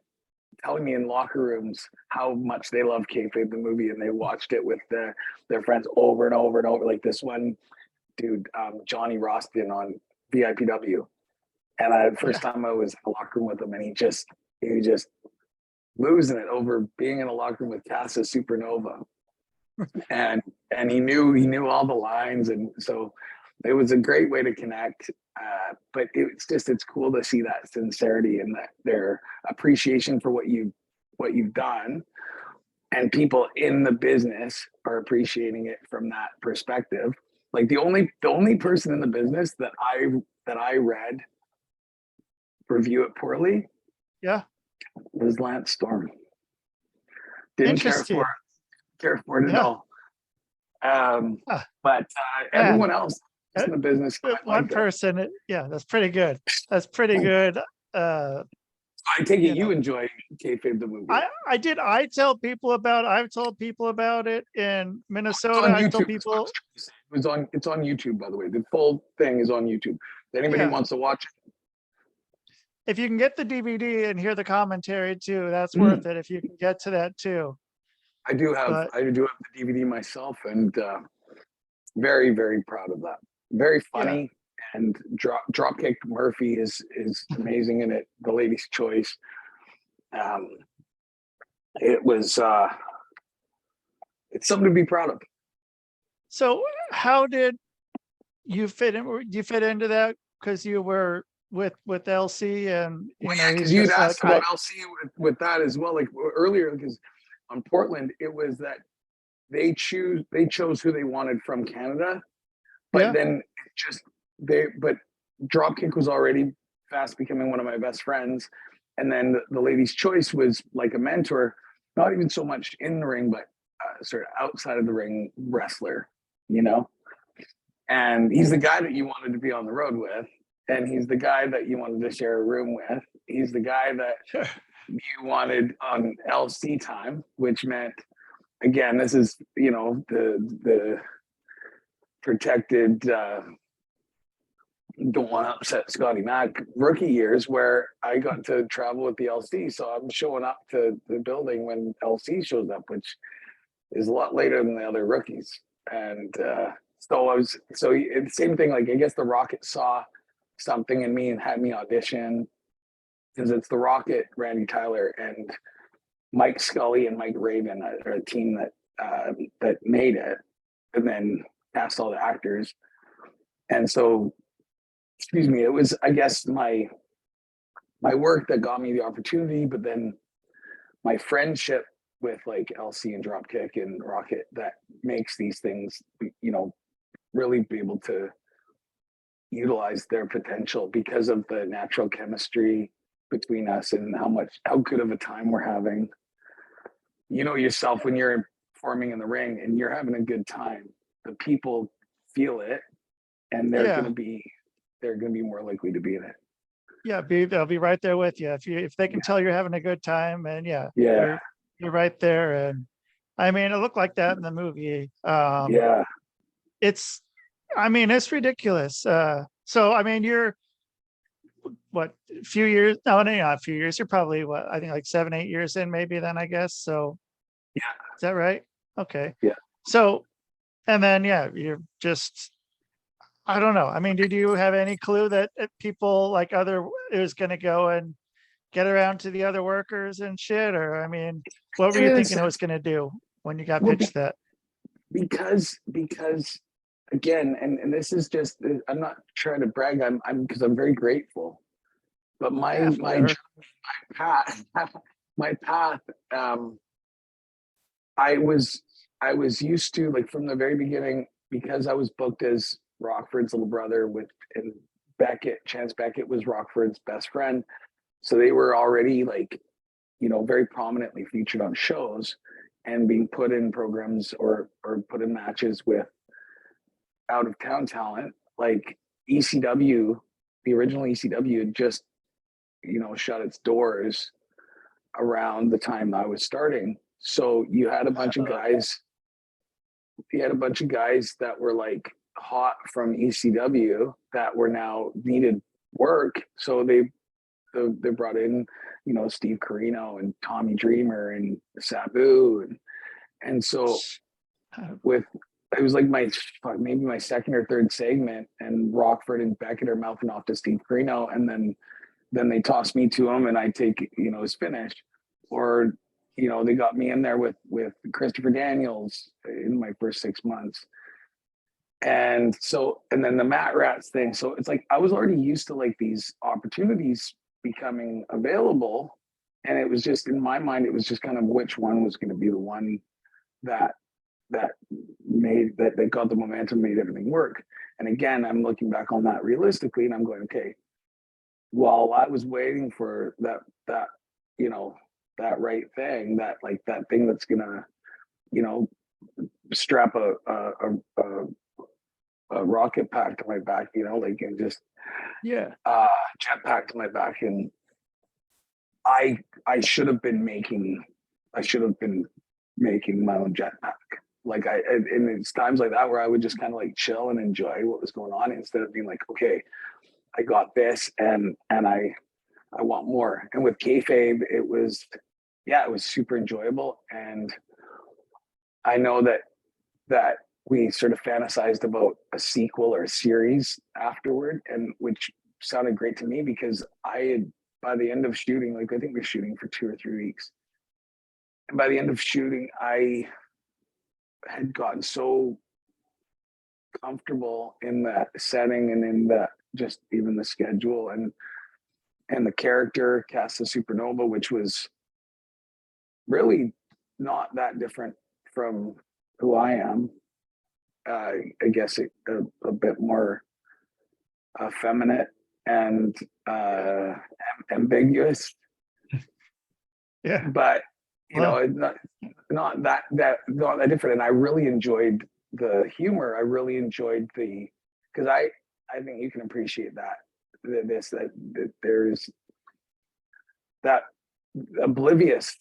[SPEAKER 3] telling me in locker rooms how much they love Kayfabe the movie, and they watched it with their friends over and over and over. Like this one dude, Johnny Roston on VIPW. And first time I was in a locker room with him, and he just losing it over being in a locker room with Casa Super Nova. and he knew all the lines, and so it was a great way to connect. But it's cool to see that sincerity and that their appreciation for what you've done, and people in the business are appreciating it from that perspective. Like the only person in the business that I read review it poorly,
[SPEAKER 2] Yeah,
[SPEAKER 3] was Lance Storm. Didn't care for it at all. But everyone else in the business,
[SPEAKER 2] one person, yeah, that's pretty good. That's pretty good.
[SPEAKER 3] I take it you enjoy Kayfabe the movie.
[SPEAKER 2] I did. I've told people about it in Minnesota. I told people
[SPEAKER 3] it's on YouTube, by the way. The full thing is on YouTube. If anybody wants to watch it.
[SPEAKER 2] If you can get the DVD and hear the commentary too, that's worth it. If you can get to that too.
[SPEAKER 3] I do have the DVD myself, and very, very proud of that. Very funny, and Dropkick Murphy is amazing in it. The Lady's Choice. It was it's something to be proud of.
[SPEAKER 2] So how did you fit in? Do you fit into that because you were with LC, and he's
[SPEAKER 3] you'd asked about LC with that as well, like earlier, because on Portland it was that they chose who they wanted from Canada, but then but Dropkick was already fast becoming one of my best friends, and then the Lady's Choice was like a mentor, not even so much in the ring, but sort of outside of the ring wrestler, and he's the guy that you wanted to be on the road with. And he's the guy that you wanted to share a room with. He's the guy that you wanted on LC time, which meant, again, this is, the protected, don't want to upset Scotty Mac rookie years where I got to travel with the LC. So I'm showing up to the building when LC shows up, which is a lot later than the other rookies. And so it's the same thing. Like, I guess the Rocket saw something in me and had me audition, because it's the Rocket, Randy Tyler, and Mike Scully and Mike Raven are a team that made it, and then cast all the actors. And so, it was, I guess, my work that got me the opportunity, but then my friendship with like LC and Dropkick and Rocket that makes these things, really be able to utilize their potential because of the natural chemistry between us and how good of a time we're having. Yourself, when you're performing in the ring and you're having a good time, the people feel it, and they're going to be more likely to be in it.
[SPEAKER 2] Yeah, they'll be right there with you if they can tell you're having a good time, and you're right there. And I mean, it looked like that in the movie. It's ridiculous. So I mean, you're what, a few years? No, not a few years. You're probably I think like 7-8 years in, maybe then, I guess. So is that right? Okay.
[SPEAKER 3] Yeah.
[SPEAKER 2] So, and then you're just, I don't know. I mean, did you have any clue that people it was going to go and get around to the other workers and shit? Or, I mean, what were you thinking it was going to do when you got pitched that?
[SPEAKER 3] Because again, and this is just, I'm not trying to brag, I'm because I'm very grateful. But my path, my path, I was used to, like, from the very beginning, because I was booked as Rockford's little brother and Chance Beckett was Rockford's best friend. So they were already, like, very prominently featured on shows and being put in programs or put in matches with out of town talent. Like ECW, the original ECW just, shut its doors around the time I was starting. So you had a bunch of guys that were like hot from ECW that were now needed work. So they brought in, Steve Carino and Tommy Dreamer and Sabu. And so it was like maybe my second or third segment, and Rockford and Beckett are mouthing off to Steve Carino. And then they toss me to him and I take, his finish. Or, they got me in there with Christopher Daniels in my first 6 months. And then the Matt Rats thing. So it's like, I was already used to like these opportunities becoming available. And it was just, in my mind, it was just kind of which one was going to be the one that got the momentum, made everything work. And again, I'm looking back on that realistically and I'm going, okay, while I was waiting for that right thing, that thing that's gonna, strap a rocket pack to my back, and just jetpack to my back, and I should have been making my own jetpack. Like and it's times like that where I would just kind of like chill and enjoy what was going on instead of being like, okay, I got this and I want more. And with Kayfabe, it was super enjoyable. And I know that we sort of fantasized about a sequel or a series afterward, and which sounded great to me because I had, by the end of shooting, like I think we were shooting for 2 or 3 weeks. And by the end of shooting, I had gotten so comfortable in that setting and in that, just even the schedule and the character Casa Super Nova, which was really not that different from who I am. I guess a bit more effeminate and ambiguous.
[SPEAKER 2] Yeah,
[SPEAKER 3] but not that different. And I really enjoyed the humor. I really enjoyed because I think you can appreciate that there's that oblivious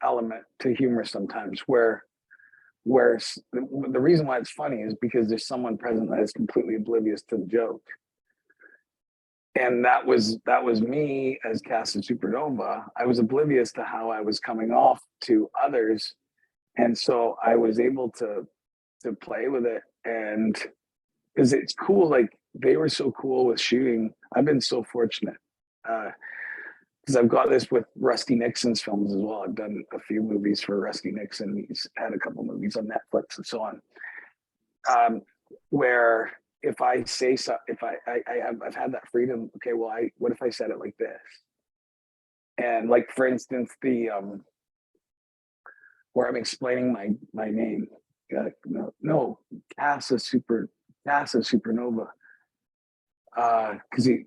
[SPEAKER 3] element to humor sometimes where the reason why it's funny is because there's someone present that is completely oblivious to the joke. And that was me as Casa Supernova. I was oblivious to how I was coming off to others. And so I was able to play with it. And because it's cool, like they were so cool with shooting. I've been so fortunate because I've got this with Rusty Nixon's films as well. I've done a few movies for Rusty Nixon. He's had a couple movies on Netflix and so on. Where if I say so, I've had that freedom. Okay, well, what if I said it like this? And like, for instance, where I'm explaining my name. No, Casa Supernova. Because he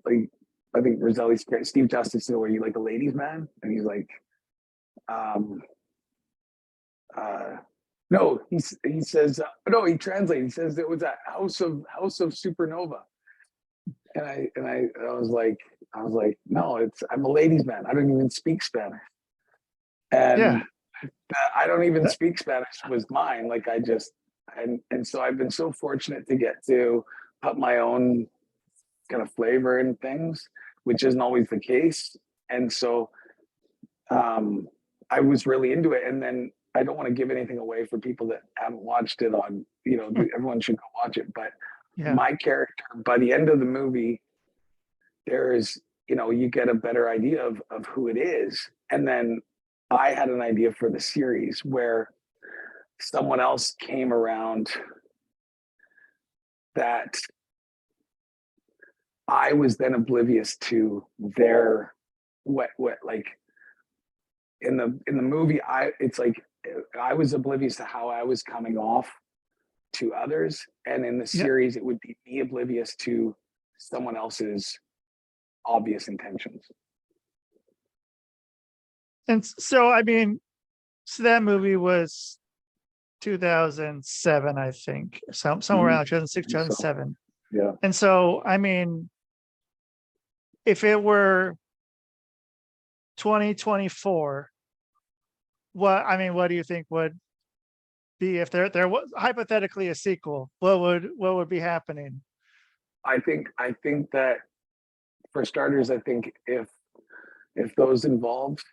[SPEAKER 3] like, I think Roselli's Steve Justice said, "Were you like a ladies' man?" And he's like, no, he says, no, he translates. He says it was a house of Supernova. And I was like, no, I'm a ladies' man. I don't even speak Spanish. And I don't even speak Spanish was mine. Like I just, and so I've been so fortunate to get to put my own kind of flavor in things, which isn't always the case. And so I was really into it. And then I don't want to give anything away for people that haven't watched it on, everyone should go watch it. But my character, by the end of the movie, there is you get a better idea of who it is. And then I had an idea for the series where someone else came around that I was then oblivious to their what like in the movie, it's like I was oblivious to how I was coming off to others, and in the series it would be me oblivious to someone else's obvious intentions.
[SPEAKER 2] And so I mean, so that movie was 2007, I think, somewhere around 2006, 2007.
[SPEAKER 3] Yeah.
[SPEAKER 2] And so I mean, if it were 2024, what do you think would be if there was hypothetically a sequel? What would be happening?
[SPEAKER 3] I think that for starters, I think if those involved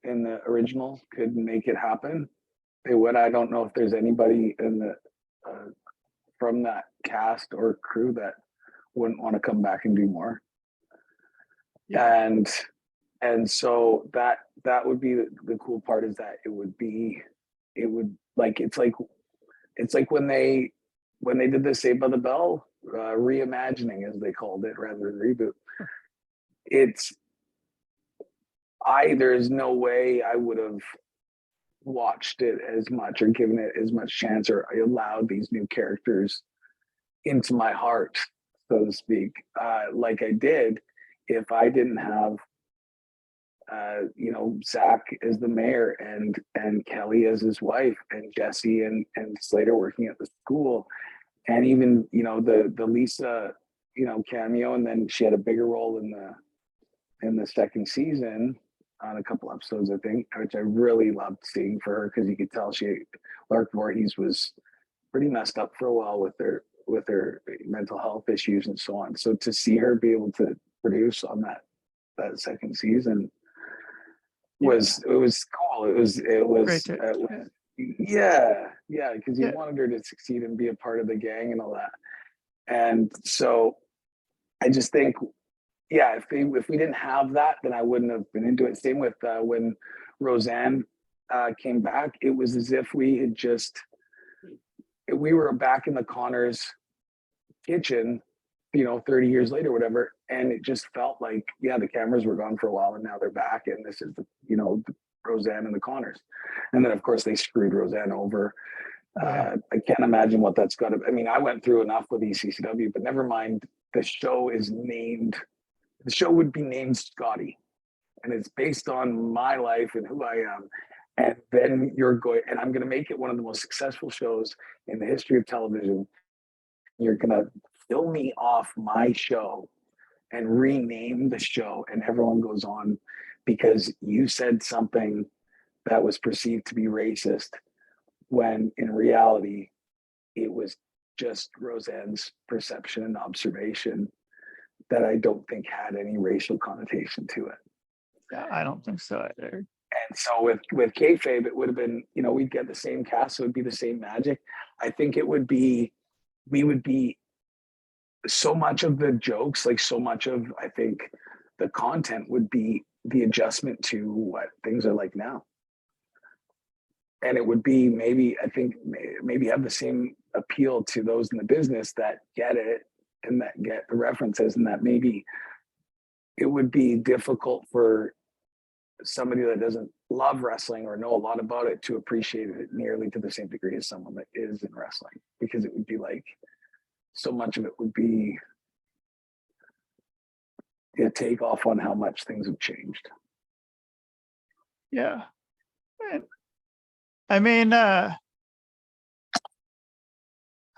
[SPEAKER 3] in the original could make it happen, they would. I don't know if there's anybody in the from that cast or crew that wouldn't want to come back and do more. Yeah. And so that would be the cool part, is that it would like it's like when they did the Saved by the Bell reimagining, as they called it, rather than reboot. There's no way I would have watched it as much or given it as much chance or allowed these new characters into my heart, so to speak, like I did, if I didn't have Zach as the mayor and Kelly as his wife and Jesse and Slater working at the school, and even the Lisa cameo, and then she had a bigger role in the second season on a couple episodes, I think, which I really loved seeing for her, because you could tell Lark Voorhees was pretty messed up for a while with her mental health issues and so on. So to see her be able to produce on that second season was cool. It was because you wanted her to succeed and be a part of the gang and all that. And so I just think, if we didn't have that, then I wouldn't have been into it. Same with when Roseanne came back. It was as if we were back in the Connors kitchen, 30 years later, whatever. And it just felt like, the cameras were gone for a while and now they're back. And this is the Roseanne and the Connors. And then of course they screwed Roseanne over. I can't imagine what that's got to, I went through enough with ECCW, but never mind. The show would be named Scotty, and it's based on my life and who I am. And then I'm going to make it one of the most successful shows in the history of television. You're going to fill me off my show and rename the show, and everyone goes on because you said something that was perceived to be racist, when in reality it was just Roseanne's perception and observation that I don't think had any racial connotation to it.
[SPEAKER 2] Yeah, I don't think so either.
[SPEAKER 3] And so with Kayfabe, it would have been, we'd get the same cast, so it would be the same magic. I think we would be so much of the jokes, like so much of, I think, the content would be the adjustment to what things are like now. And it would be maybe have the same appeal to those in the business that get it and that get the references, and that maybe it would be difficult for somebody that doesn't love wrestling or know a lot about it to appreciate it nearly to the same degree as someone that is in wrestling, because it would be like so much of it would be a take off on how much things have changed.
[SPEAKER 2] Yeah.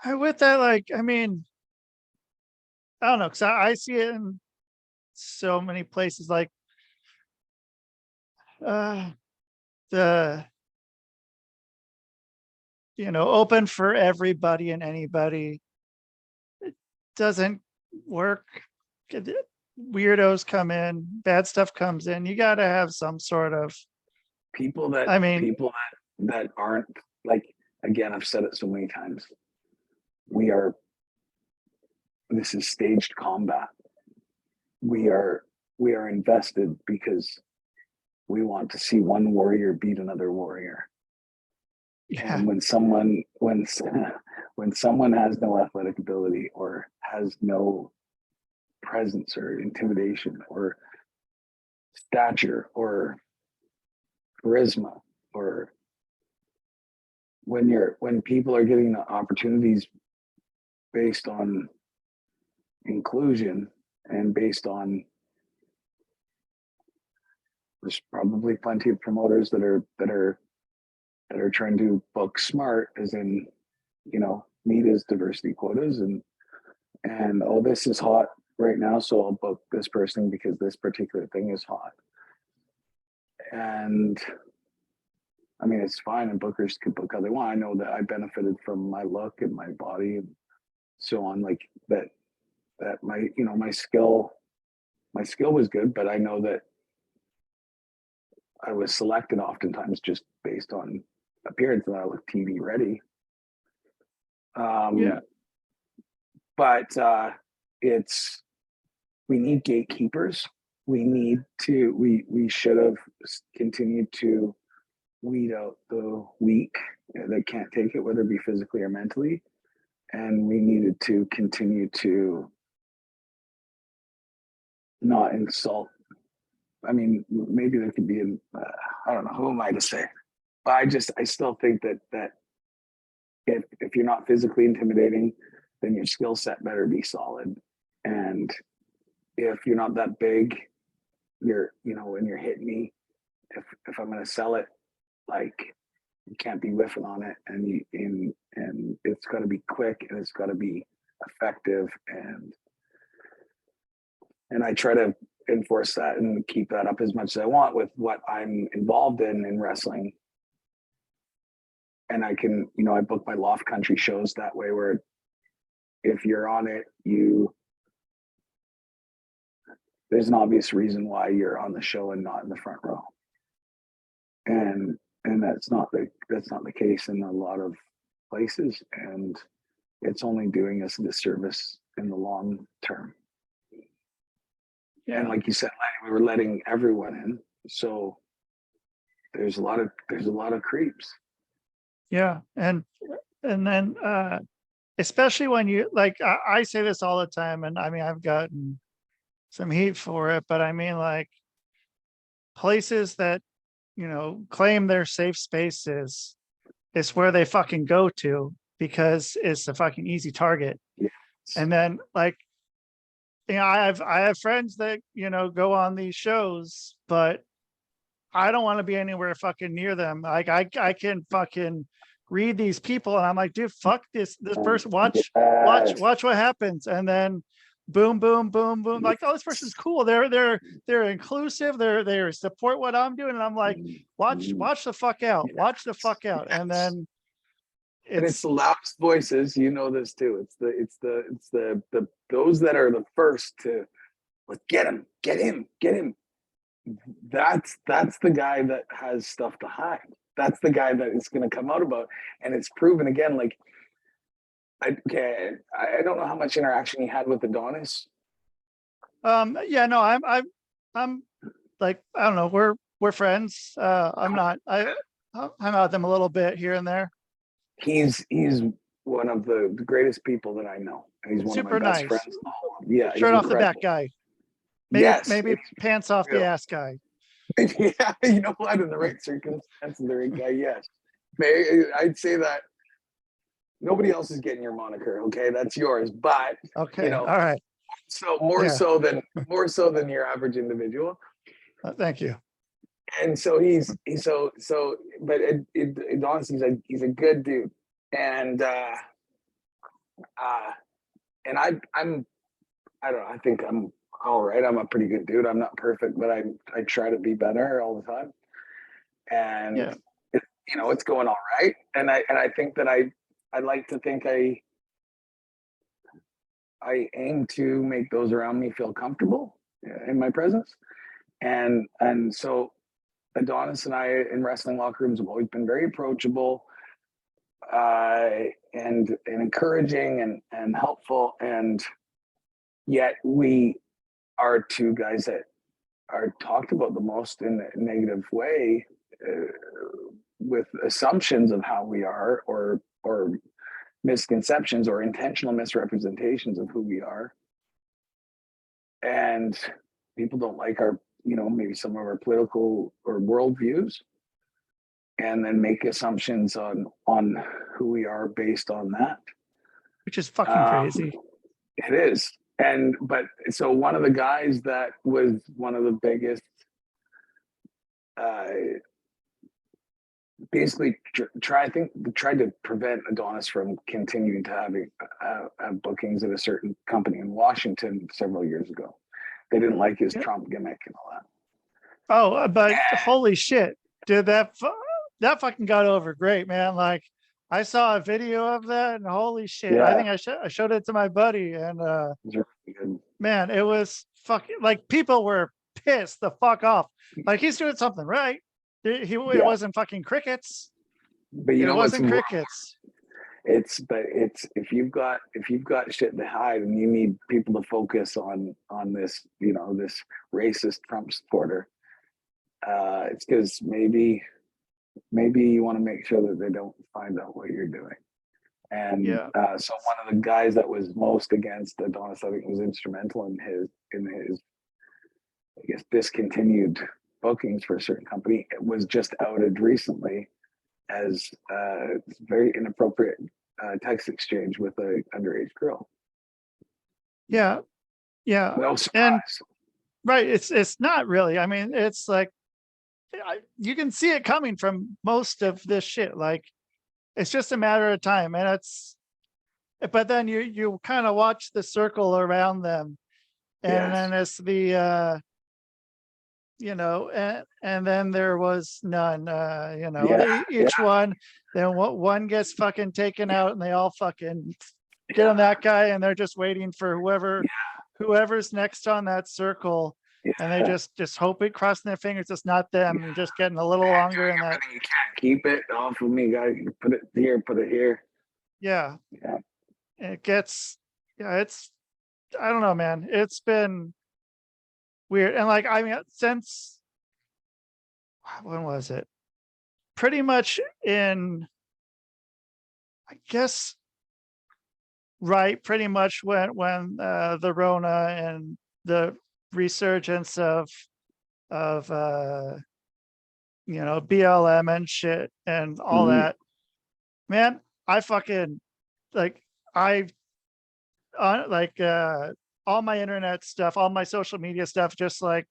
[SPEAKER 2] With that, I don't know, because I see it in so many places, like the open for everybody and anybody. It doesn't work. Weirdos come in, bad stuff comes in. You got to have some sort of
[SPEAKER 3] people that aren't, like, again, I've said it so many times, this is staged combat. We are we are invested because we want to see one warrior beat another warrior.
[SPEAKER 2] Yeah.
[SPEAKER 3] And when someone has no athletic ability or has no presence or intimidation or stature or charisma, or when people are getting the opportunities based on inclusion and based on, there's probably plenty of promoters that are trying to book smart, as in, meet as diversity quotas and oh, this is hot right now, so I'll book this person because this particular thing is hot. And I mean, it's fine, and bookers can book how they want. I know that I benefited from my look and my body and so on, like that my skill was good, but I know that I was selected oftentimes just based on appearance, and I look TV ready. But we need gatekeepers. We should have continued to weed out the weak that can't take it, whether it be physically or mentally. And we needed to continue to not insult. I mean, maybe there could be I don't know, who am I to say? But I still think that if you're not physically intimidating, then your skill set better be solid. And if you're not that big, when you're hitting me, if I'm going to sell it, like, you can't be whiffing on it, and it's got to be quick, and it's got to be effective, and I try to enforce that and keep that up as much as I want with what I'm involved in wrestling. And I can, I book my Loft Country shows that way, where if you're on it, there's an obvious reason why you're on the show and not in the front row. And that's not the case in a lot of places, and it's only doing us a disservice in the long term. Yeah. And like you said, we were letting everyone in, so there's a lot of creeps.
[SPEAKER 2] Yeah, and then especially when you, like, I say this all the time, and I mean, I've gotten some heat for it, but I mean, like, places that claim they're safe spaces, it's where they fucking go to because it's a fucking easy target.
[SPEAKER 3] Yes.
[SPEAKER 2] And then, like, I have friends that go on these shows, but I don't want to be anywhere fucking near them. Like, I can fucking read these people, and I'm like, dude, fuck this person. Watch what happens. And then boom, boom, boom, boom. Like, oh, this person's cool. They're inclusive. They support what I'm doing. And I'm like, watch the fuck out. Watch the fuck out. And then
[SPEAKER 3] it's the loudest voices. You know this too. It's the those that are the first to, like, get him. That's the guy that has stuff to hide. That's the guy that is going to come out about. And it's proven again, like, I don't know how much interaction he had with Adonis.
[SPEAKER 2] Yeah, no, I'm like, I don't know. We're friends. I'm not. I hang out with them a little bit here and there.
[SPEAKER 3] He's one of the greatest people that I know. He's one
[SPEAKER 2] super
[SPEAKER 3] of my best
[SPEAKER 2] nice
[SPEAKER 3] friends. Yeah,
[SPEAKER 2] straight off the back guy. Maybe pants off the ass guy.
[SPEAKER 3] Yeah, you know what? In the right circumstances, the right guy. Yes, I'd say that. Nobody else is getting your moniker, okay? That's yours. But
[SPEAKER 2] okay, all right.
[SPEAKER 3] So more so than your average individual.
[SPEAKER 2] Thank you.
[SPEAKER 3] And so but Adonis, he's a good dude, and I don't know. I think I'm all right. I'm a pretty good dude. I'm not perfect, but I try to be better all the time. And
[SPEAKER 2] yeah.
[SPEAKER 3] It's going all right. And I think that I'd like to think I aim to make those around me feel comfortable in my presence. And so Adonis and I in wrestling locker rooms have always been very approachable, and encouraging and helpful. And yet we are two guys that are talked about the most in a negative way, with assumptions of how we are, or misconceptions or intentional misrepresentations of who we are. And people don't like our, maybe some of our political or world views, and then make assumptions on who we are based on that.
[SPEAKER 2] Which is fucking crazy.
[SPEAKER 3] It is. But so one of the guys that was one of the biggest, basically tried to prevent Adonis from continuing to have bookings at a certain company in Washington several years ago. They didn't like his Trump gimmick and all that.
[SPEAKER 2] Oh, but holy shit, dude, that fucking got over great, man. Like, I saw a video of that, and holy shit, I think I showed it to my buddy, and man, it was fucking, like, people were pissed the fuck off. Like, he's doing something right. It wasn't fucking crickets.
[SPEAKER 3] But it wasn't crickets. It's if you've got shit to hide and you need people to focus on this, this racist Trump supporter, it's because maybe you want to make sure that they don't find out what you're doing. And so one of the guys that was most against Adonis, I think, was instrumental in his I guess discontinued bookings for a certain company. It was just outed recently as very inappropriate text exchange with a underage girl.
[SPEAKER 2] Yeah.
[SPEAKER 3] No surprise.
[SPEAKER 2] And right, it's not really. I mean, it's like, you can see it coming from most of this shit. Like, it's just a matter of time, and but then you kind of watch the circle around them, and then it's the and then there was none. Each one, then one gets fucking taken out, and they all fucking get on that guy, and they're just waiting for whoever's next on that circle. Yeah. And they just hope it, crossing their fingers it's not them. You're just getting a little longer in that.
[SPEAKER 3] You can't keep it off of me, guys. You put it here.
[SPEAKER 2] Yeah. It gets, it's, I don't know, man. It's been weird. And like, I mean, since, when was it? Pretty much in, I guess, right, pretty much when the Rona and the resurgence of BLM and shit and all that, man, I fucking all my internet stuff, all my social media stuff, just like,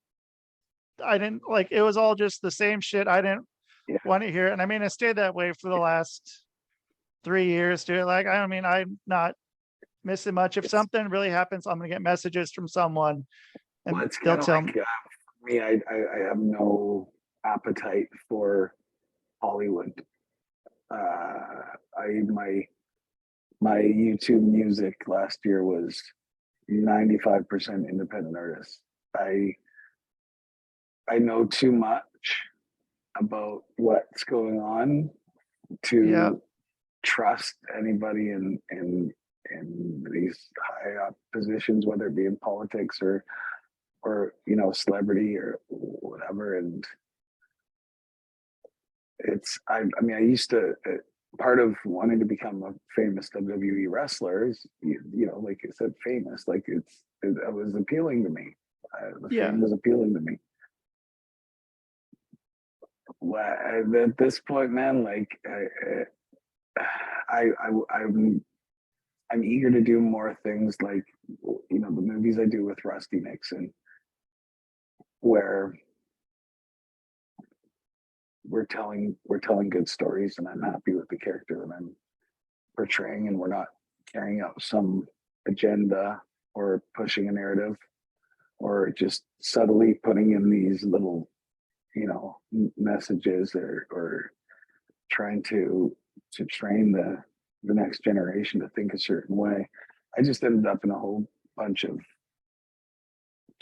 [SPEAKER 2] I didn't like, it was all just the same shit. I didn't want to hear it. And I mean, it stayed that way for the last 3 years, dude. Like, I mean, I'm not missing much. If something really happens, I'm gonna get messages from someone. And they'll tell me.
[SPEAKER 3] For me, I have no appetite for Hollywood. My YouTube music last year was 95% independent artists. I know too much about what's going on to trust anybody in these high up positions, whether it be in politics or celebrity or whatever. And I used to, part of wanting to become a famous WWE wrestler is, like I said, famous, like it was appealing to me. The fame was appealing to me. At this point, man, like I'm eager to do more things like, the movies I do with Rusty Nixon, where we're telling good stories, and I'm happy with the character that I'm portraying, and we're not carrying out some agenda or pushing a narrative or just subtly putting in these little messages or trying to train the next generation to think a certain way. I just ended up in a whole bunch of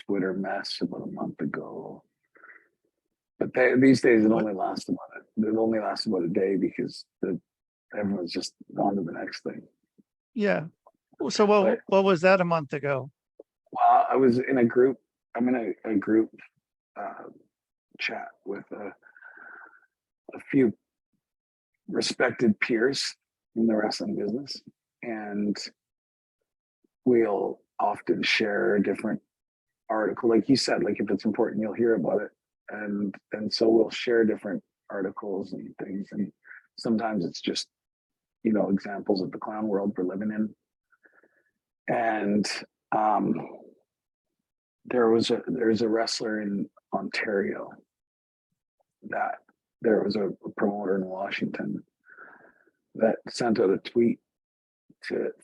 [SPEAKER 3] Twitter mess about a month ago, but these days it only lasts about a day because everyone's just on to the next thing.
[SPEAKER 2] Yeah. So what was that a month ago?
[SPEAKER 3] Well, I was in a group. I'm in a group chat with a few respected peers in the wrestling business, and we'll often share a different article. Like you said, like if it's important, you'll hear about it. And so we'll share different articles and things. And sometimes it's just, examples of the clown world we're living in. And there's a wrestler in Ontario that there was a promoter in Washington that sent out a tweet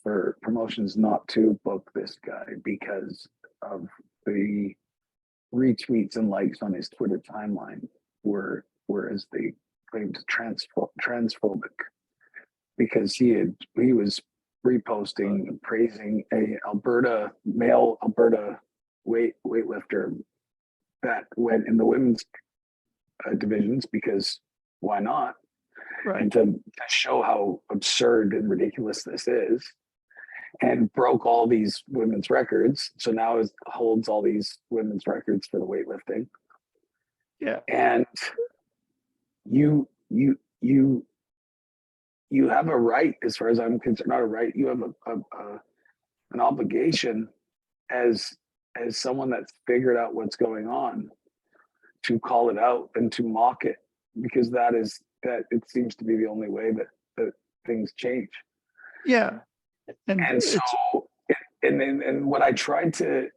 [SPEAKER 3] for promotions not to book this guy because of the retweets and likes on his Twitter timeline were as they claimed transphobic, because he was reposting and praising a male Alberta weightlifter that went in the women's divisions, because why not?
[SPEAKER 2] Right.
[SPEAKER 3] And to show how absurd and ridiculous this is, and broke all these women's records. So now it holds all these women's records for the weightlifting.
[SPEAKER 2] Yeah.
[SPEAKER 3] And you have a right, as far as I'm concerned, not a right, you have an obligation as someone that's figured out what's going on to call it out and to mock it, because that it seems to be the only way that things change.
[SPEAKER 2] Yeah.
[SPEAKER 3] And so and what I tried to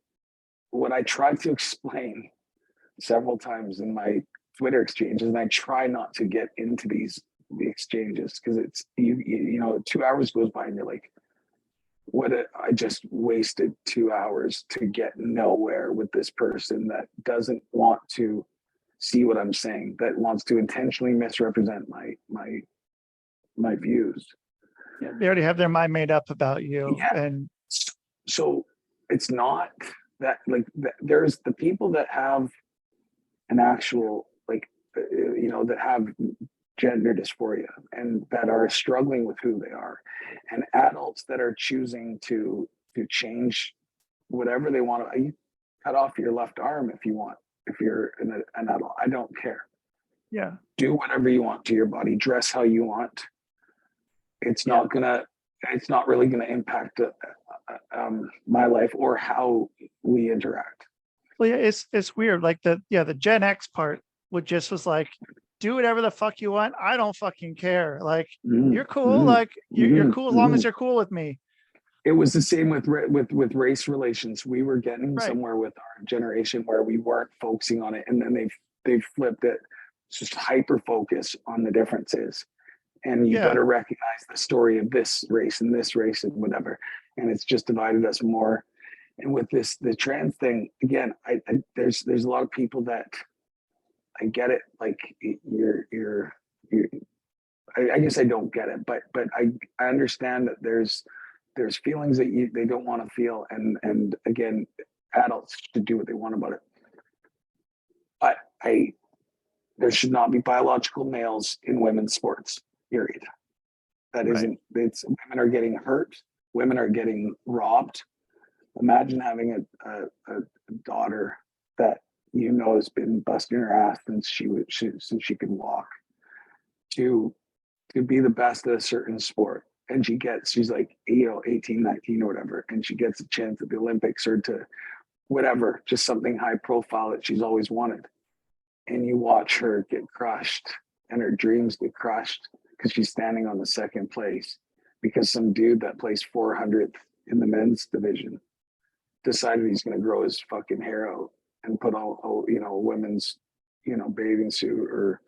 [SPEAKER 3] explain several times in my Twitter exchanges, and I try not to get into the exchanges, because it's you know 2 hours goes by and you're like, I just wasted 2 hours to get nowhere with this person that doesn't want to see what I'm saying, that wants to intentionally misrepresent my views.
[SPEAKER 2] Yeah, they already have their mind made up about you.
[SPEAKER 3] Yeah.
[SPEAKER 2] And
[SPEAKER 3] so it's not that, like, there's the people that have an actual, like, that have gender dysphoria and that are struggling with who they are, and adults that are choosing to change whatever they want to. You cut off your left arm if you want, if you're an adult. I don't care.
[SPEAKER 2] Yeah.
[SPEAKER 3] Do whatever you want to your body, dress how you want. It's not really gonna impact my life or how we interact.
[SPEAKER 2] Well, yeah, it's weird. Like the Gen X part was like, do whatever the fuck you want. I don't fucking care. Like, you're cool. Like you're cool as long as you're cool with me.
[SPEAKER 3] It was the same with race relations. We were getting somewhere with our generation where we weren't focusing on it, and then they've flipped it. It's just hyper focus on the differences. And you better recognize the story of this race and whatever. And it's just divided us more. And with the trans thing, again, there's a lot of people that, I get it. Like I guess I don't get it, but I understand that there's feelings that they don't want to feel. And again, adults should do what they want about it. But there should not be biological males in women's sports. Period. That isn't. It's women are getting hurt. Women are getting robbed. Imagine having a daughter that has been busting her ass since since she could walk, to be the best at a certain sport, and she's like 18, 19 or whatever, and she gets a chance at the Olympics or to whatever, just something high profile that she's always wanted, and you watch her get crushed and her dreams get crushed because she's standing on the second place because some dude that placed 400th in the men's division decided he's going to grow his fucking hair out and put all women's bathing suit or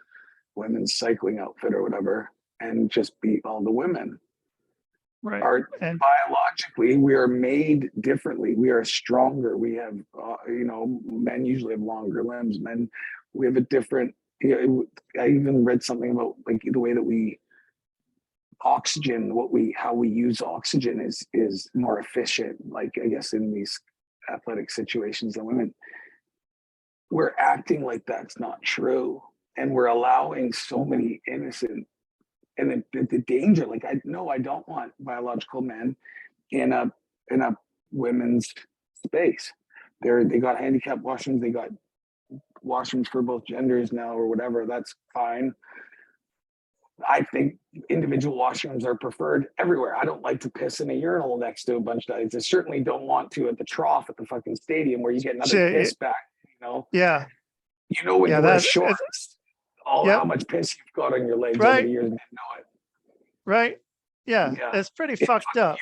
[SPEAKER 3] women's cycling outfit or whatever and just beat all the women.
[SPEAKER 2] Right.
[SPEAKER 3] And biologically, we are made differently. We are stronger. We have men usually have longer limbs. Men, we have a different. I even read something about like the way that we oxygen, how we use oxygen is more efficient. Like I guess in these athletic situations than women. We're acting like that's not true, and we're allowing so many innocent. And the danger, like I don't want biological men in a women's space. They got handicap washrooms. They got washrooms for both genders now or whatever, that's fine. I think individual washrooms are preferred everywhere. I don't like to piss in a urinal next to a bunch of guys. I certainly don't want to at the trough at the fucking stadium where you get another piss back, you know?
[SPEAKER 2] Yeah.
[SPEAKER 3] You know, when you wear shorts, how much piss you've got on your legs over the years and didn't know it.
[SPEAKER 2] Right. Yeah. It's pretty fucked up.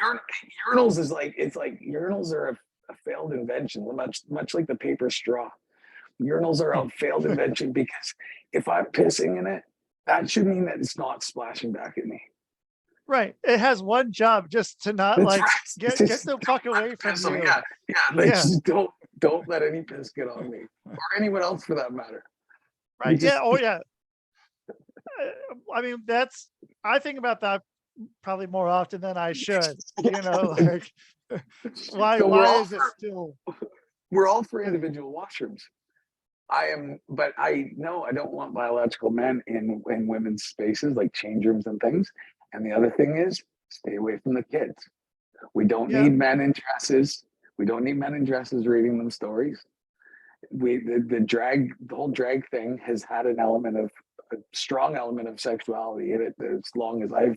[SPEAKER 3] Urinals is like, it's like urinals are a failed invention, much like the paper straw. Urinals are a failed invention because if I'm pissing in it, that should mean that it's not splashing back at me.
[SPEAKER 2] Right. It has one job, just to not get the fuck away from you.
[SPEAKER 3] Just don't let any piss get on me or anyone else for that matter.
[SPEAKER 2] Right. I mean, I think about that probably more often than I should. You know, like why is it still?
[SPEAKER 3] We're all for individual washrooms. But I don't want biological men in women's spaces like change rooms and things. And the other thing is, stay away from the kids. We don't need men in dresses. We don't need men in dresses reading them stories. The whole drag thing has had a strong element of sexuality in it as long as I've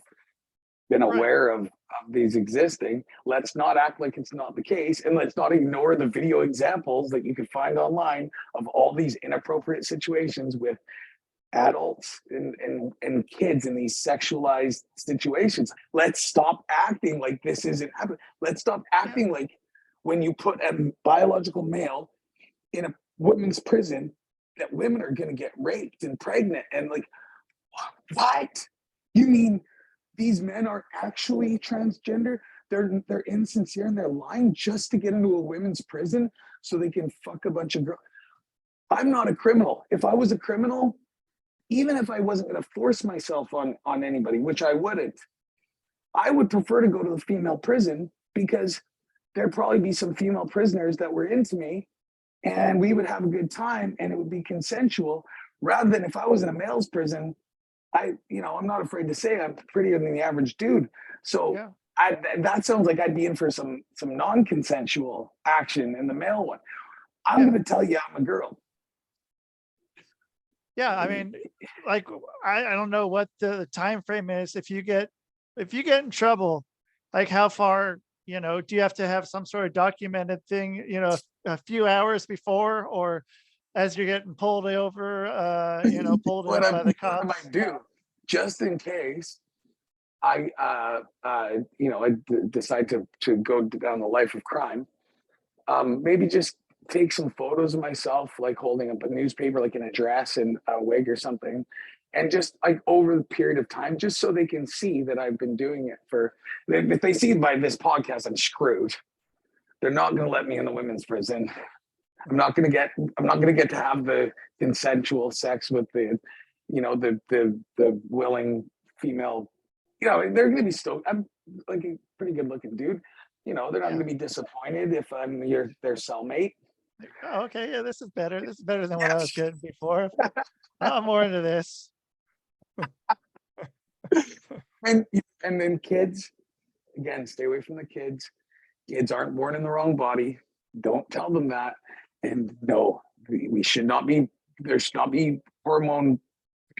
[SPEAKER 3] been aware of these existing. Let's not act like it's not the case, and let's not ignore the video examples that you can find online of all these inappropriate situations with adults and kids in these sexualized situations. Let's stop acting like this isn't happening. Let's stop acting like when you put a biological male in a women's prison that women are going to get raped and pregnant and like, what? You mean these men are actually transgender? They're insincere and they're lying just to get into a women's prison so they can fuck a bunch of girls. I'm not a criminal. If I was a criminal, even if I wasn't going to force myself on anybody, which I wouldn't, I would prefer to go to the female prison because there'd probably be some female prisoners that were into me and we would have a good time and it would be consensual, rather than if I was in a male's prison. I'm not afraid to say I'm prettier than the average dude. So that sounds like I'd be in for some non-consensual action in the male one. I'm going to tell you I'm a girl.
[SPEAKER 2] Yeah, I mean, like I don't know what the time frame is. If you get in trouble, like how far, do you have to have some sort of documented thing, a few hours before, or as you're getting pulled over, pulled in by the cops?
[SPEAKER 3] What I might do, just in case I decide to go down the life of crime, maybe just take some photos of myself, like holding up a newspaper, like in a dress and a wig or something, and just like over the period of time, just so they can see that I've been doing it for. If they see by this podcast, I'm screwed. They're not going to let me in the women's prison. I'm not going to get to have the consensual sex with the willing female. They're going to be stoked. I'm like a pretty good looking dude. They're not going to be disappointed if I'm their cellmate.
[SPEAKER 2] Oh, okay, yeah, this is better. This is better than what I was getting before. I'm more into this.
[SPEAKER 3] and then kids, again, stay away from the kids. Kids aren't born in the wrong body. Don't tell them that. And no, we should not be. There should not be hormone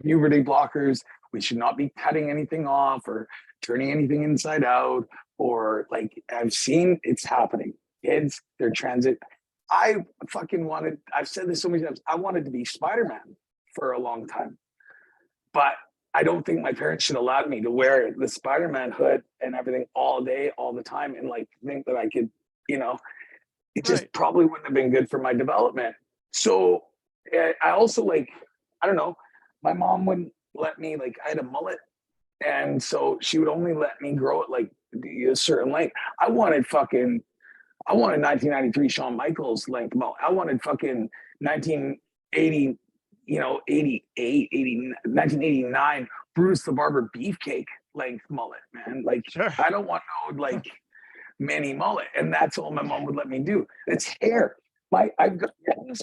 [SPEAKER 3] puberty blockers. We should not be cutting anything off or turning anything inside out. Or like I've seen it's happening. Kids, they're transit. I've said this so many times, I wanted to be Spider-Man for a long time. But I don't think my parents should allow me to wear the Spider-Man hood and everything all day, all the time, and like think that I could, it just probably wouldn't have been good for my development. So I also I don't know, my mom wouldn't let me, I had a mullet. And so she would only let me grow it like a certain length. I wanted 1993 Shawn Michaels length mullet. I wanted fucking 1980, 1989 Bruce the Barber Beefcake length mullet, man. I don't want no mini mullet. And that's all my mom would let me do. It's hair. I've got earrings.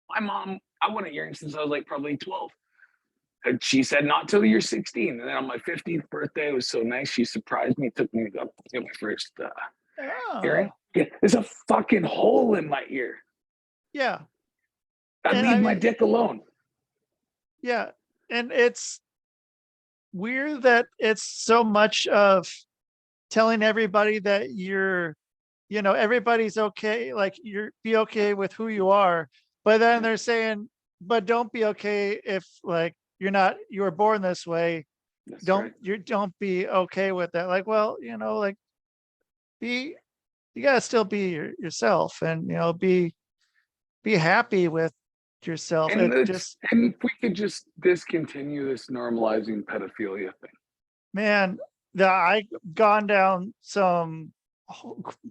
[SPEAKER 3] My mom, I wanted earrings since I was probably 12. And she said, not till you're 16. And then on my 50th birthday, it was so nice. She surprised me, took me up to get my first earring. Yeah, there's a fucking hole in my ear.
[SPEAKER 2] Yeah.
[SPEAKER 3] I'd leave my dick alone.
[SPEAKER 2] Yeah. And it's weird that it's so much of telling everybody that everybody's okay, like be okay with who you are. But then they're saying, but don't be okay if like you were born this way.
[SPEAKER 3] That's
[SPEAKER 2] Don't
[SPEAKER 3] right.
[SPEAKER 2] don't be okay with that. Like, well, like you gotta still be yourself, and be happy with yourself.
[SPEAKER 3] And
[SPEAKER 2] It
[SPEAKER 3] it's,
[SPEAKER 2] just,
[SPEAKER 3] and if we could just discontinue this normalizing pedophilia thing.
[SPEAKER 2] man, I gone down some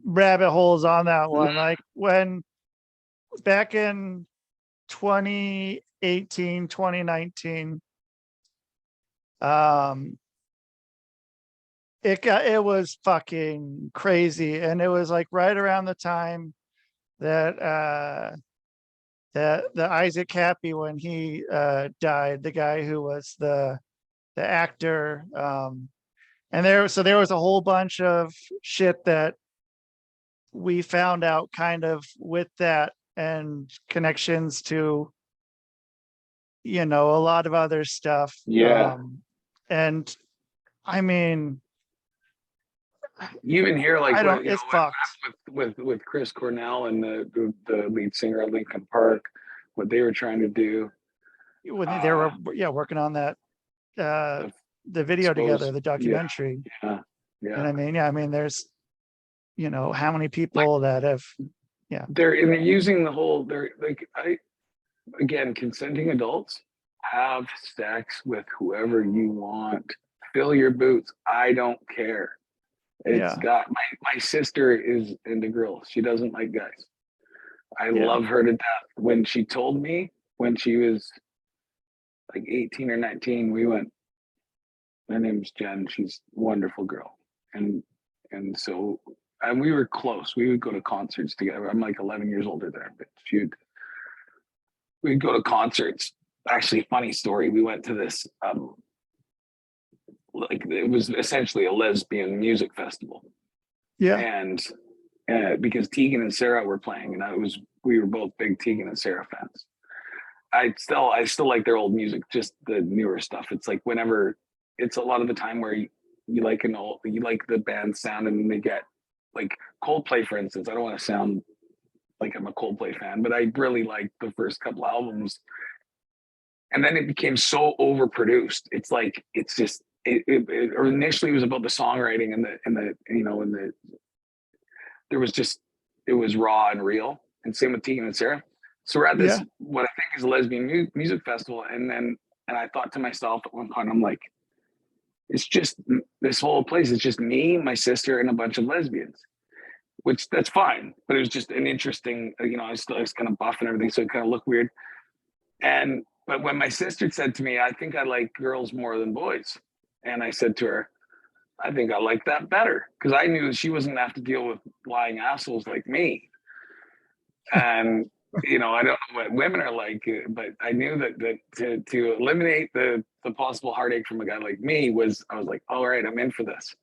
[SPEAKER 2] rabbit holes on that one. Like when back in 2018, 2019, it was fucking crazy. And it was like right around the time that the Isaac Happy, when he died, the guy who was the actor. And there was a whole bunch of shit that we found out kind of with that, and connections to a lot of other stuff.
[SPEAKER 3] Yeah.
[SPEAKER 2] And I mean,
[SPEAKER 3] You even hear like
[SPEAKER 2] I
[SPEAKER 3] what
[SPEAKER 2] don't, it's fucked.
[SPEAKER 3] with Chris Cornell and the lead singer of Linkin Park, what they were trying to do
[SPEAKER 2] When they were working on that the video together, the documentary.
[SPEAKER 3] Yeah.
[SPEAKER 2] And I mean there's how many people
[SPEAKER 3] like,
[SPEAKER 2] that have
[SPEAKER 3] they're using the whole, they're like, again, consenting adults, have sex with whoever you want, fill your boots, I don't care. It's got my sister is into girls, she doesn't like guys. I love her to death. When she told me, when she was like 18 or 19, we went, my name's Jen, she's a wonderful girl. And so, and we were close, we would go to concerts together. I'm like 11 years older than her, but we'd go to concerts. Actually, funny story, we went to this like it was essentially a lesbian music festival. And because Tegan and Sarah were playing, and we were both big Tegan and Sarah fans. I still like their old music, just the newer stuff. It's like whenever, it's a lot of the time where you like the band sound, and they get like Coldplay, for instance. I don't want to sound like I'm a Coldplay fan, but I really liked the first couple albums. And then it became so overproduced. It's like, it's just, or initially it was about the songwriting and there was just, it was raw and real. And same with Tegan and Sarah. So we're at this, what I think is a lesbian music festival. And I thought to myself at one point, I'm like, it's just, this whole place is just me, my sister, and a bunch of lesbians, which that's fine. But it was just an interesting, I was kind of buff and everything. So it kind of looked weird. But when my sister said to me, I think I like girls more than boys. And I said to her, I think I like that better, because I knew she wasn't going to have to deal with lying assholes like me. And, I don't know what women are like, but I knew that to eliminate the possible heartache from a guy like me I was like, all right, I'm in for this.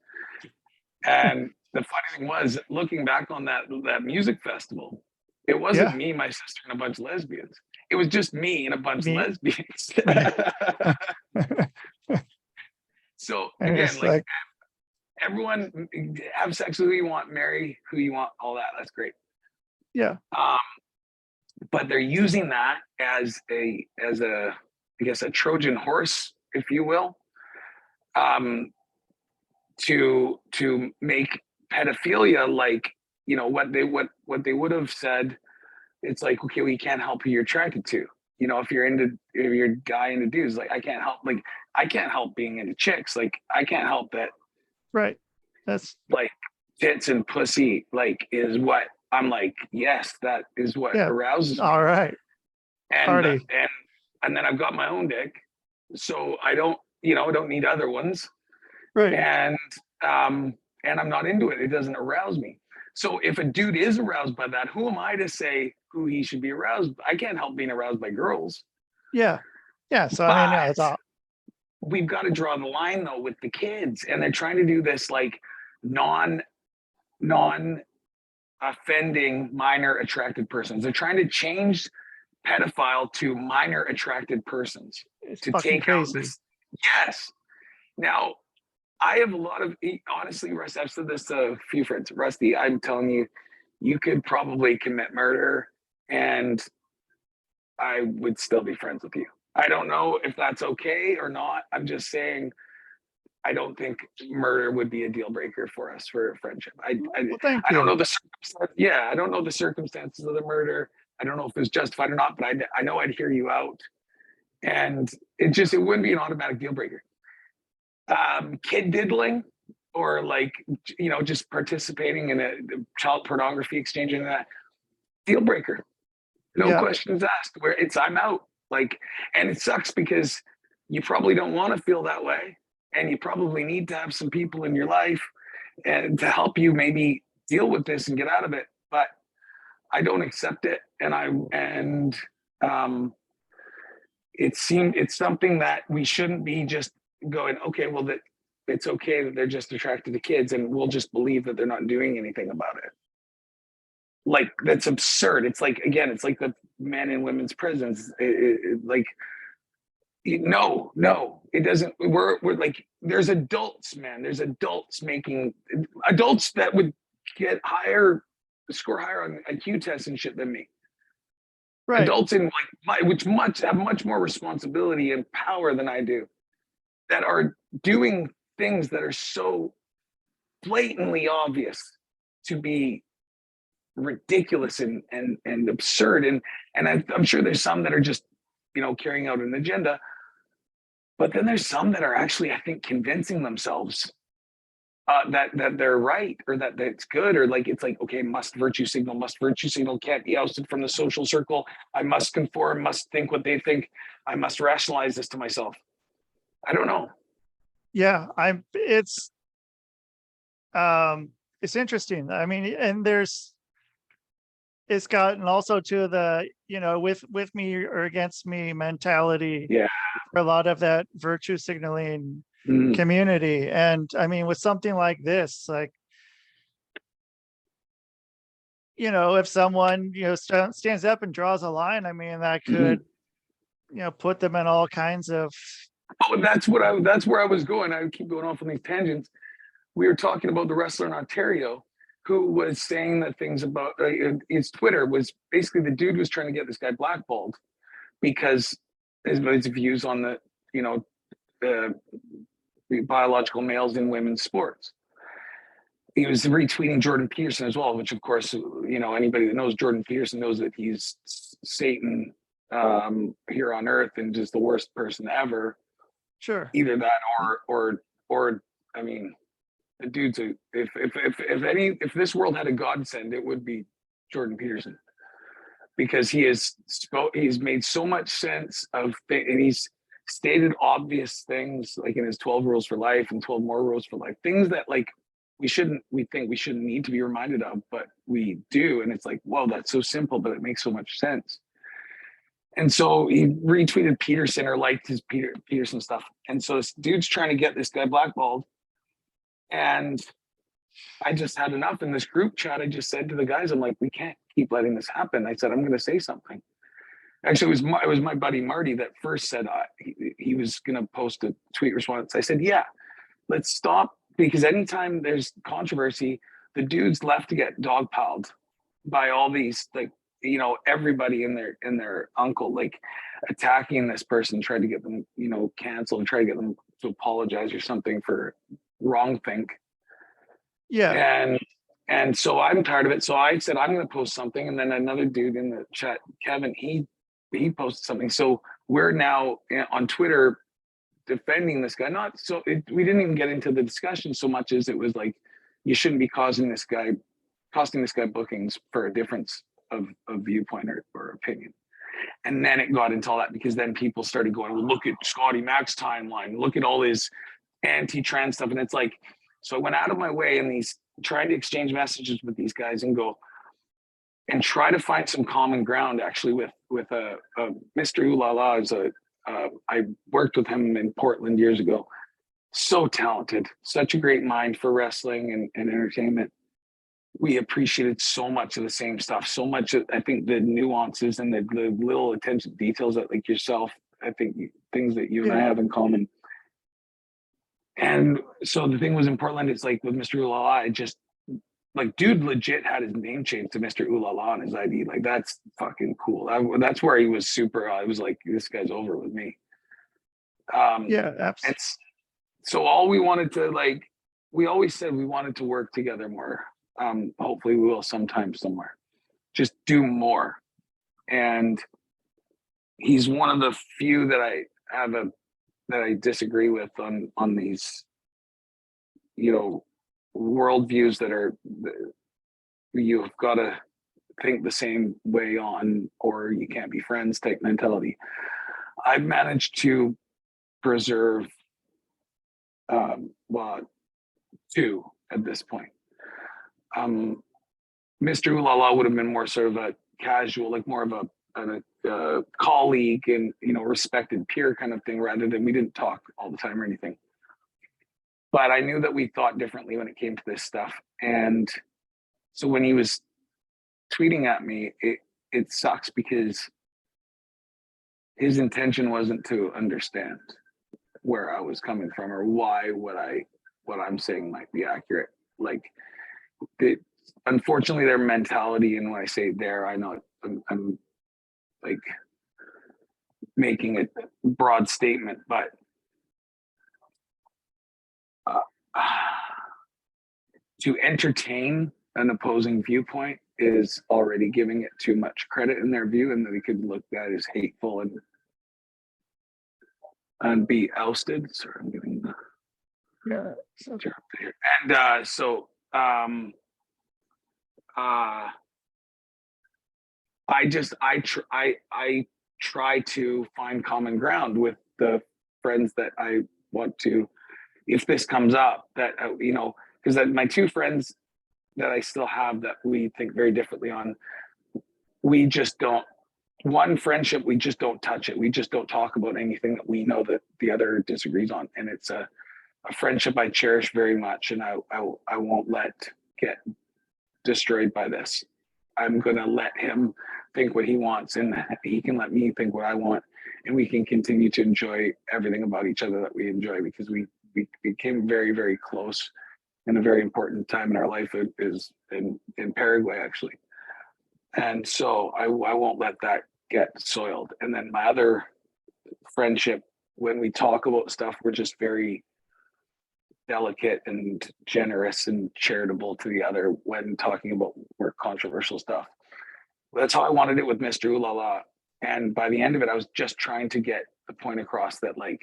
[SPEAKER 3] And the funny thing was, looking back on that music festival, it wasn't me, my sister, and a bunch of lesbians. It was just me and a bunch of lesbians. So again, like everyone, have sex with who you want, marry who you want, all that. That's great.
[SPEAKER 2] Yeah.
[SPEAKER 3] But they're using that as I guess a Trojan horse, if you will, to make pedophilia like, what they would have said. It's like, okay, well, you can't help who you're attracted to. If you're a guy into dudes, like I can't help being into chicks. Like I can't help that.
[SPEAKER 2] Right. That's
[SPEAKER 3] like tits and pussy, like is what I'm like, yes, that is what arouses me.
[SPEAKER 2] All right.
[SPEAKER 3] And then I've got my own dick, so I don't need other ones.
[SPEAKER 2] Right.
[SPEAKER 3] And I'm not into it. It doesn't arouse me. So if a dude is aroused by that, who am I to say who he should be aroused? I can't help being aroused by girls.
[SPEAKER 2] Yeah. So I mean, it's all.
[SPEAKER 3] We've got to draw the line though with the kids, and they're trying to do this like non offending minor attracted persons. They're trying to change pedophile to minor attracted persons
[SPEAKER 2] It's
[SPEAKER 3] to
[SPEAKER 2] fucking
[SPEAKER 3] take out
[SPEAKER 2] crazy.
[SPEAKER 3] this. Yes. Now, I have a lot of, honestly, Rusty, I've said this to a few friends. Rusty, I'm telling you, you could probably commit murder and I would still be friends with you. I don't know if that's okay or not. I'm just saying, I don't think murder would be a deal breaker for us for a friendship.
[SPEAKER 2] Well, thank
[SPEAKER 3] I don't
[SPEAKER 2] you.
[SPEAKER 3] know the circumstances. Yeah, I don't know the circumstances of the murder. I don't know if it was justified or not, but I know I'd hear you out. And it wouldn't be an automatic deal breaker. Kid diddling or like, just participating in a child pornography exchange and that, deal breaker. No
[SPEAKER 2] Yeah.
[SPEAKER 3] questions asked. Where I'm out. Like, and it sucks because you probably don't want to feel that way. And you probably need to have some people in your life and to help you maybe deal with this and get out of it. But I don't accept it. It's something that we shouldn't be just going, okay, well, that it's okay that they're just attracted to kids and we'll just believe that they're not doing anything about it. Like, that's absurd. It's like, again, it's like the men in women's prisons. No, it doesn't. We're like, there's adults, man. There's adults that would score higher on IQ tests and shit than me.
[SPEAKER 2] Right.
[SPEAKER 3] Adults in which have much more responsibility and power than I do, that are doing things that are so blatantly obvious to be ridiculous and absurd. And I'm sure there's some that are just, carrying out an agenda. But then there's some that are actually, I think, convincing themselves that they're right or that it's good, or like, it's like, okay, must virtue signal, can't be ousted from the social circle. I must conform, must think what they think. I must rationalize this to myself. I don't know. Yeah,
[SPEAKER 2] it's interesting. I mean, and it's gotten also to the, with me or against me mentality.
[SPEAKER 3] Yeah.
[SPEAKER 2] For a lot of that virtue signaling community. And I mean, with something like this, like, if someone, stands up and draws a line, I mean, that could, put them in all kinds of.
[SPEAKER 3] Oh, that's where I was going. I keep going off on these tangents. We were talking about the wrestler in Ontario who was saying that things about his Twitter was basically, the dude was trying to get this guy blackballed because his views on the, the biological males in women's sports. He was retweeting Jordan Peterson as well, which of course, anybody that knows Jordan Peterson knows that he's Satan here on earth and just the worst person ever.
[SPEAKER 2] Sure.
[SPEAKER 3] Either that or I mean, the dude's if this world had a godsend, it would be Jordan Peterson, because he's made so much sense of and he's stated obvious things, like in his 12 rules for life and 12 more rules for life, things that like we think we shouldn't need to be reminded of, but we do. And it's like, whoa, that's so simple, but it makes so much sense. And so he retweeted Peterson or liked his Peterson stuff. And so this dude's trying to get this guy blackballed. And I just had enough. In this group chat, I just said to the guys, I'm like, we can't keep letting this happen. I said, I'm going to say something. Actually, it was my buddy Marty that first said he was going to post a tweet response. I said, yeah, let's stop, because anytime there's controversy, the dude's left to get dogpiled by all these, like, everybody and their uncle, like, attacking this person, trying to get them, canceled, and try to get them to apologize or something for wrong think.
[SPEAKER 2] Yeah.
[SPEAKER 3] And so I'm tired of it. So I said, I'm going to post something. And then another dude in the chat, Kevin, he posted something. So we're now on Twitter defending this guy. We didn't even get into the discussion so much as it was like, you shouldn't be costing this guy bookings for a difference of viewpoint or opinion. And then it got into all that, because then people started going, well, look at Scotty Mac's timeline, look at all his anti-trans stuff. And it's like, so I went out of my way in trying to exchange messages with these guys and go and try to find some common ground, actually, with a Mr. Ulala. I worked with him in Portland years ago. So talented, such a great mind for wrestling and entertainment. we appreciated so much of the same stuff, so much of, I think, the nuances and the little attention to details that, like yourself, I think things that you and I have in common. And so the thing was in Portland, it's like with Mr. Ooh La La, I just, like, dude legit had his name changed to Mr. Ooh La La on his ID. Like, that's fucking cool. That's where he was super, I was like, this guy's over with me.
[SPEAKER 2] Yeah, absolutely.
[SPEAKER 3] And so all we wanted to, like, we always said we wanted to work together more. Hopefully we will sometime somewhere. Just do more. And he's one of the few that I have that I disagree with on these, you know, worldviews that are, you've got to think the same way on, or you can't be friends type mentality. I've managed to preserve two at this point. Mr. Ooh La La would have been more sort of a casual, like more of a colleague and, you know, respected peer kind of thing, rather than, we didn't talk all the time or anything. But I knew that we thought differently when it came to this stuff. And so when he was tweeting at me, it sucks because his intention wasn't to understand where I was coming from or why what I'm saying might be accurate. Like, unfortunately, their mentality, and when I say there, I know I'm like making a broad statement, but to entertain an opposing viewpoint is already giving it too much credit in their view, and that we could look at as hateful and be ousted. Sorry, I'm getting the here. And so I try to find common ground with the friends that I want to, if this comes up, that you know, because my two friends that I still have that we think very differently on, we just don't, one friendship, we just don't touch it. We just don't talk about anything that we know that the other disagrees on. And it's a friendship I cherish very much, and I won't let get destroyed by this. I'm going to let him think what he wants, and he can let me think what I want, and we can continue to enjoy everything about each other that we enjoy, because we became very, very close in a very important time in our life. It is in Paraguay, actually. And so I won't let that get soiled. And then my other friendship, when we talk about stuff, we're just very delicate and generous and charitable to the other when talking about more controversial stuff. That's how I wanted it with Mr. Ooh La La. And by the end of it, I was just trying to get the point across that, like,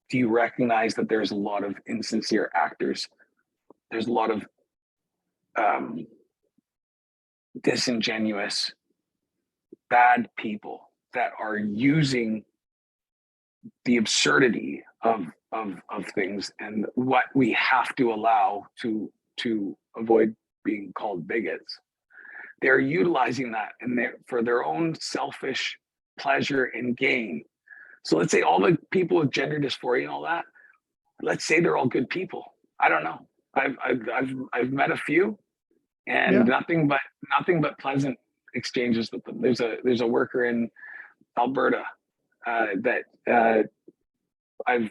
[SPEAKER 3] do you recognize that there's a lot of insincere actors? There's a lot of disingenuous, bad people that are using the absurdity of things and what we have to allow to avoid being called bigots. They're utilizing that for their own selfish pleasure and gain. So let's say all the people with gender dysphoria and all that, let's say they're all good people. I don't know. I've met a few, and nothing but pleasant exchanges with them. There's a worker in Alberta that I've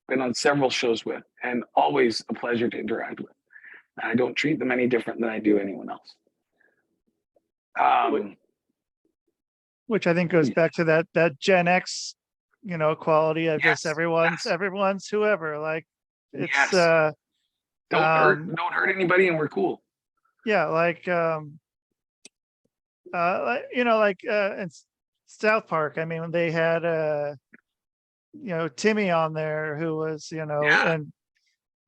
[SPEAKER 3] been on several shows with, and always a pleasure to interact with. And I don't treat them any different than I do anyone else.
[SPEAKER 2] Which I think goes back to that Gen X, you know, quality of just everyone's whoever. Like, it's
[SPEAKER 3] don't hurt anybody, and we're cool.
[SPEAKER 2] Yeah, like you know, like in South Park, I mean, they had you know, Timmy on there, who was, you know,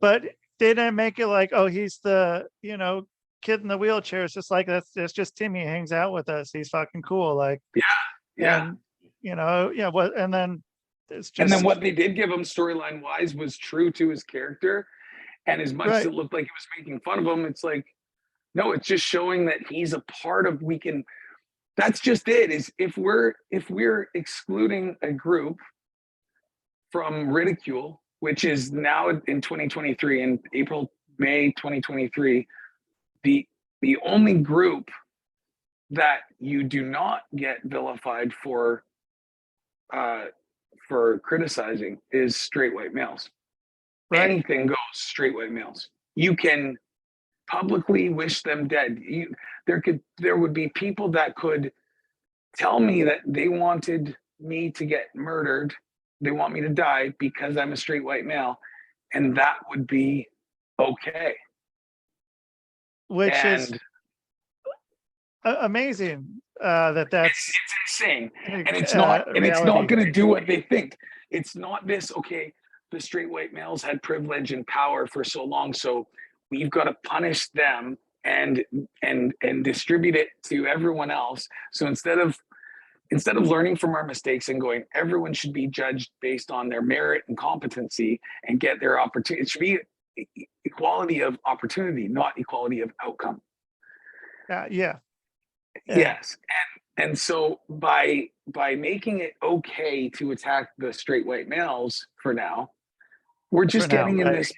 [SPEAKER 2] but they didn't make it like, oh, he's the, you know, kid in the wheelchair. It's just like, that's just Timmy. He hangs out with us. He's fucking cool. Like, and, you know, and then it's just,
[SPEAKER 3] and then what they did give him storyline wise was true to his character. And as much as it looked like it was making fun of him, it's like, no, it's just showing that he's a part of, that's just it, is if we're excluding a group from ridicule, which is now in 2023, in May 2023, the only group that you do not get vilified for criticizing is straight white males. Right. Anything goes, straight white males. You can publicly wish them dead. There would be people that could tell me that they wanted me to get murdered. They want me to die because I'm a straight white male, and that would be okay.
[SPEAKER 2] Which is amazing. That's
[SPEAKER 3] it's insane, and it's not going to do what they think. It's not this. Okay, the straight white males had privilege and power for so long, so we've got to punish them and distribute it to everyone else. So instead of learning from our mistakes and going, everyone should be judged based on their merit and competency and get their opportunity. It should be equality of opportunity, not equality of outcome.
[SPEAKER 2] Yeah.
[SPEAKER 3] Yes, and so by making it okay to attack the straight white males for now, we're just getting in this.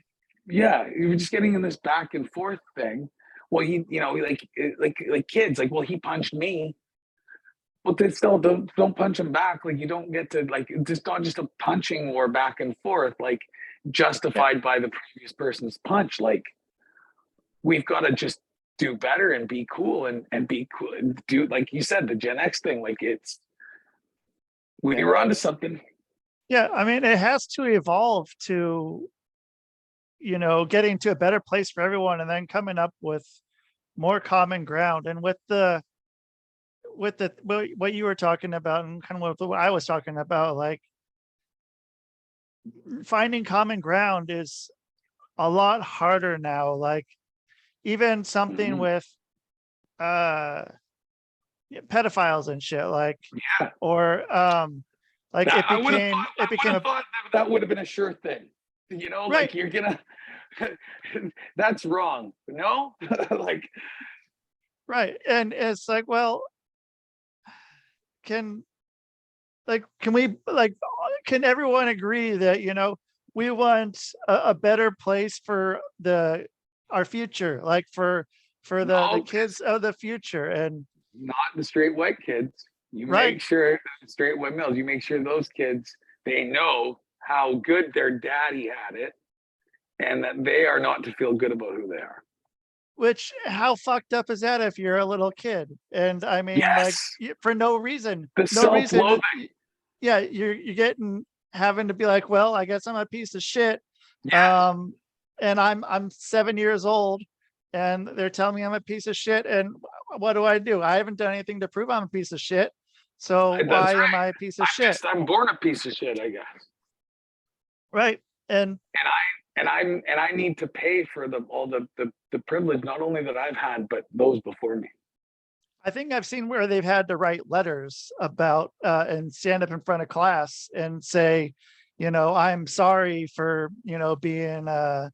[SPEAKER 3] Yeah, you're just getting in this back and forth thing. Well, like kids, like, well, he punched me. Well, they still don't punch him back. Like, you don't get to, like, just not just a punching war back and forth, like justified by the previous person's punch. Like, we've got to just do better and be cool and be cool and do, like you said, the Gen X thing. Like, we were onto something.
[SPEAKER 2] Yeah, I mean, it has to evolve to, getting to a better place for everyone, and then coming up with more common ground. And with what you were talking about, and kind of what I was talking about, like, finding common ground is a lot harder now. Like, even something with pedophiles and shit, like, or like, it became
[SPEAKER 3] that would have been a sure thing, right. Like, you're gonna that's wrong, no. Like,
[SPEAKER 2] right. And it's like, well, can everyone agree that we want a better place for our future, like for the kids of the future, and
[SPEAKER 3] not the straight white kids. You make sure straight white males, you make sure those kids, they know how good their daddy had it, and that they are not to feel good about who they are.
[SPEAKER 2] Which, how fucked up is that if you're a little kid? And I mean, like, for no reason, yeah, you're having to be like, well, I guess I'm a piece of shit. And I'm 7 years old, and they're telling me I'm a piece of shit. And what do? I haven't done anything to prove I'm a piece of shit. So why am I a piece of shit?
[SPEAKER 3] I'm born a piece of shit, I guess.
[SPEAKER 2] Right. And
[SPEAKER 3] I need to pay for all the privilege, not only that I've had, but those before me.
[SPEAKER 2] I think I've seen where they've had to write letters about and stand up in front of class and say, I'm sorry for being a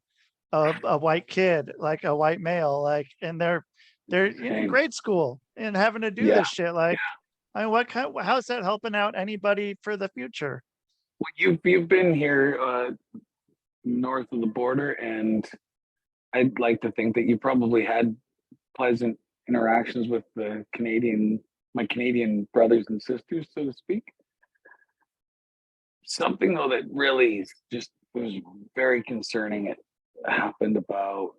[SPEAKER 2] white kid, like a white male, like, and they're in grade school and having to do this shit. Like, I mean, how's that helping out anybody for the future?
[SPEAKER 3] Well, you've been here north of the border, and I'd like to think that you probably had pleasant interactions with my Canadian brothers and sisters, so to speak. Something though that really just was very concerning. It happened about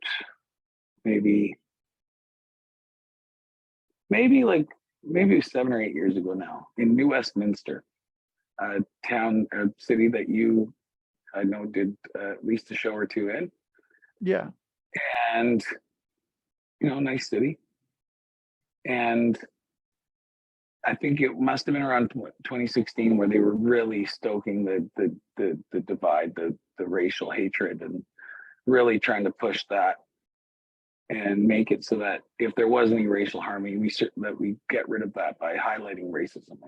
[SPEAKER 3] maybe 7 or 8 years ago now, in New Westminster, a city that I know did at least a show or two in.
[SPEAKER 2] Yeah.
[SPEAKER 3] And nice city. And I think it must have been around 2016 where they were really stoking the divide, the racial hatred, and really trying to push that and make it so that if there was any racial harmony, we get rid of that by highlighting racism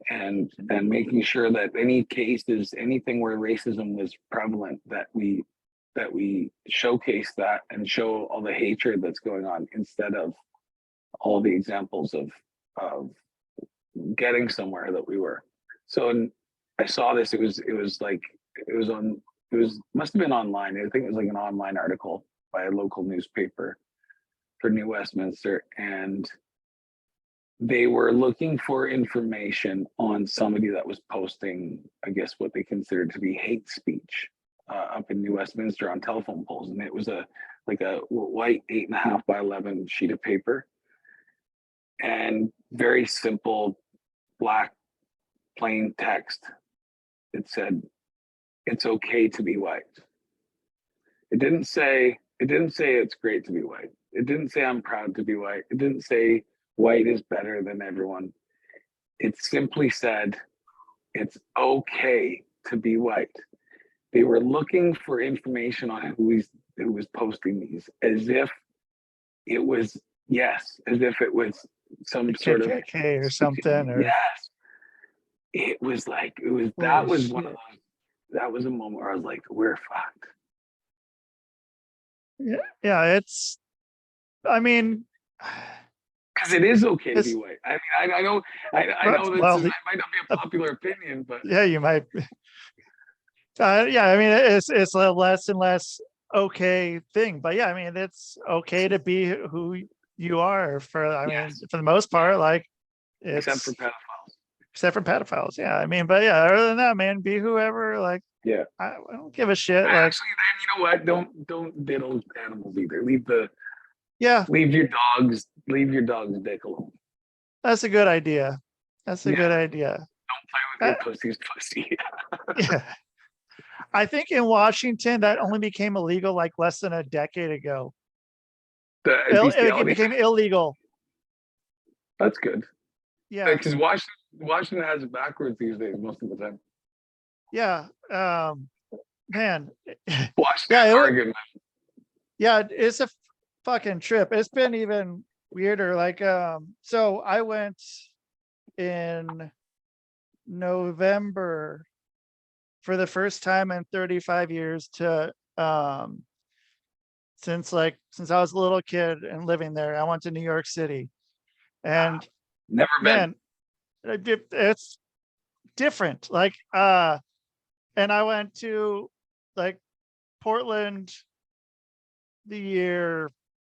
[SPEAKER 3] and making sure that any cases, anything where racism was prevalent, that we showcase that and show all the hatred that's going on, instead of all the examples of getting somewhere that we were. So I saw this, must have been online. I think it was like an online article by a local newspaper. for New Westminster, and they were looking for information on somebody that was posting, I guess, what they considered to be hate speech up in New Westminster on telephone poles. And it was a white 8.5 by 11 sheet of paper, and very simple black plain text. It said, "It's okay to be white." It didn't say it's great to be white. It didn't say I'm proud to be white. It didn't say white is better than everyone. It simply said it's okay to be white. They were looking for information on who was posting these, as if it was some
[SPEAKER 2] The
[SPEAKER 3] sort of
[SPEAKER 2] KKK or something. Or
[SPEAKER 3] yes. It was like that was one of those. That was a moment where I was like, we're fucked.
[SPEAKER 2] Yeah, it's. I mean,
[SPEAKER 3] because it is okay to be white. I mean, I know that might not be a popular opinion, but
[SPEAKER 2] yeah, you might. Yeah, I mean, it's a less and less okay thing, but yeah, I mean, it's okay to be who you are for. I mean, for the most part, like, it's except for pedophiles. Yeah, I mean, but yeah, other than that, man, be whoever. Like,
[SPEAKER 3] yeah,
[SPEAKER 2] I don't give a shit.
[SPEAKER 3] But
[SPEAKER 2] like,
[SPEAKER 3] actually, then you know what? Don't diddle animals either. Leave your dog's dick alone.
[SPEAKER 2] That's a good idea. That's a good idea.
[SPEAKER 3] Don't play with your pussy's pussy.
[SPEAKER 2] Yeah. I think in Washington that only became illegal like less than a decade ago. It became illegal.
[SPEAKER 3] That's good.
[SPEAKER 2] Yeah.
[SPEAKER 3] Because Washington has it backwards these days most of the time.
[SPEAKER 2] Yeah. Man.
[SPEAKER 3] Washington, Oregon.
[SPEAKER 2] Yeah, it's a fucking trip. It's been even weirder. Like, so I went in November for the first time in 35 years to since I was a little kid and living there. I went to New York City, and
[SPEAKER 3] never been.
[SPEAKER 2] It's different. Like, and I went to like Portland the year,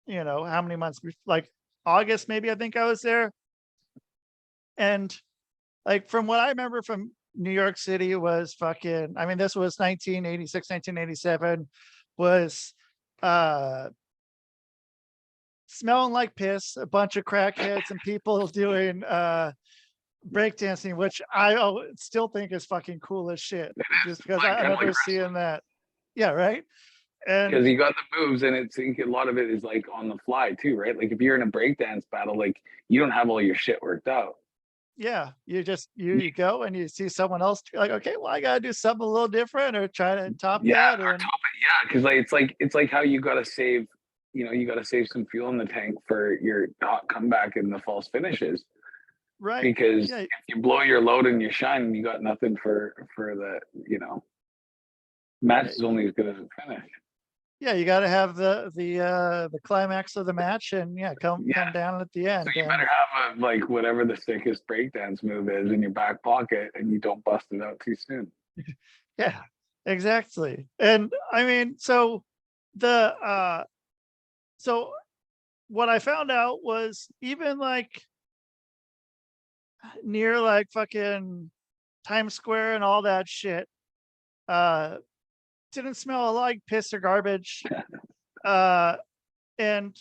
[SPEAKER 2] how many months, like August maybe, I think I was there. And like, from what I remember from New York City was fucking, I mean, this was 1986, 1987, was smelling like piss, a bunch of crackheads and people doing breakdancing, which I still think is fucking cool as shit, just because I remember seeing that. Yeah, right. And
[SPEAKER 3] because you got the moves, and a lot of it is like on the fly too, right? Like if you're in a breakdance battle, like you don't have all your shit worked out.
[SPEAKER 2] Yeah, you go and you see someone else, you're like, okay, well, I gotta do something a little different or try to top that.
[SPEAKER 3] Or top it, yeah, because like it's like how you gotta save, you gotta save some fuel in the tank for your hot comeback and the false finishes.
[SPEAKER 2] Right.
[SPEAKER 3] Because if you blow your load and you shine, you got nothing for the match is only as good as it finish.
[SPEAKER 2] Yeah, you got to have the climax of the match, and come down at the end.
[SPEAKER 3] So you better have like whatever the sickest breakdance move is in your back pocket, and you don't bust it out too soon.
[SPEAKER 2] Yeah, exactly. And I mean, so so what I found out was even like near like fucking Times Square and all that shit, didn't smell like piss or garbage. And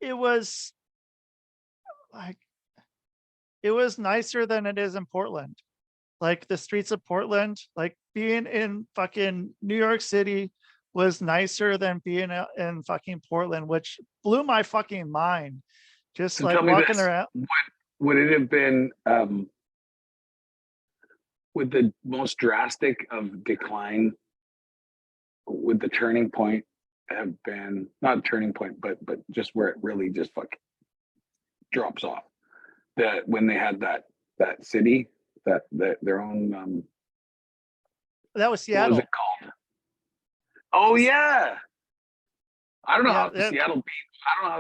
[SPEAKER 2] it was like, it was nicer than it is in Portland. Like the streets of Portland, like being in fucking New York City was nicer than being in fucking Portland, which blew my fucking mind. Just like walking around.
[SPEAKER 3] Would it have been would the most drastic of decline, would the turning point have been not turning point, but just where it really just fucking drops off? That when they had that city, that their own
[SPEAKER 2] that was Seattle.
[SPEAKER 3] What was it called? Oh yeah. I don't know how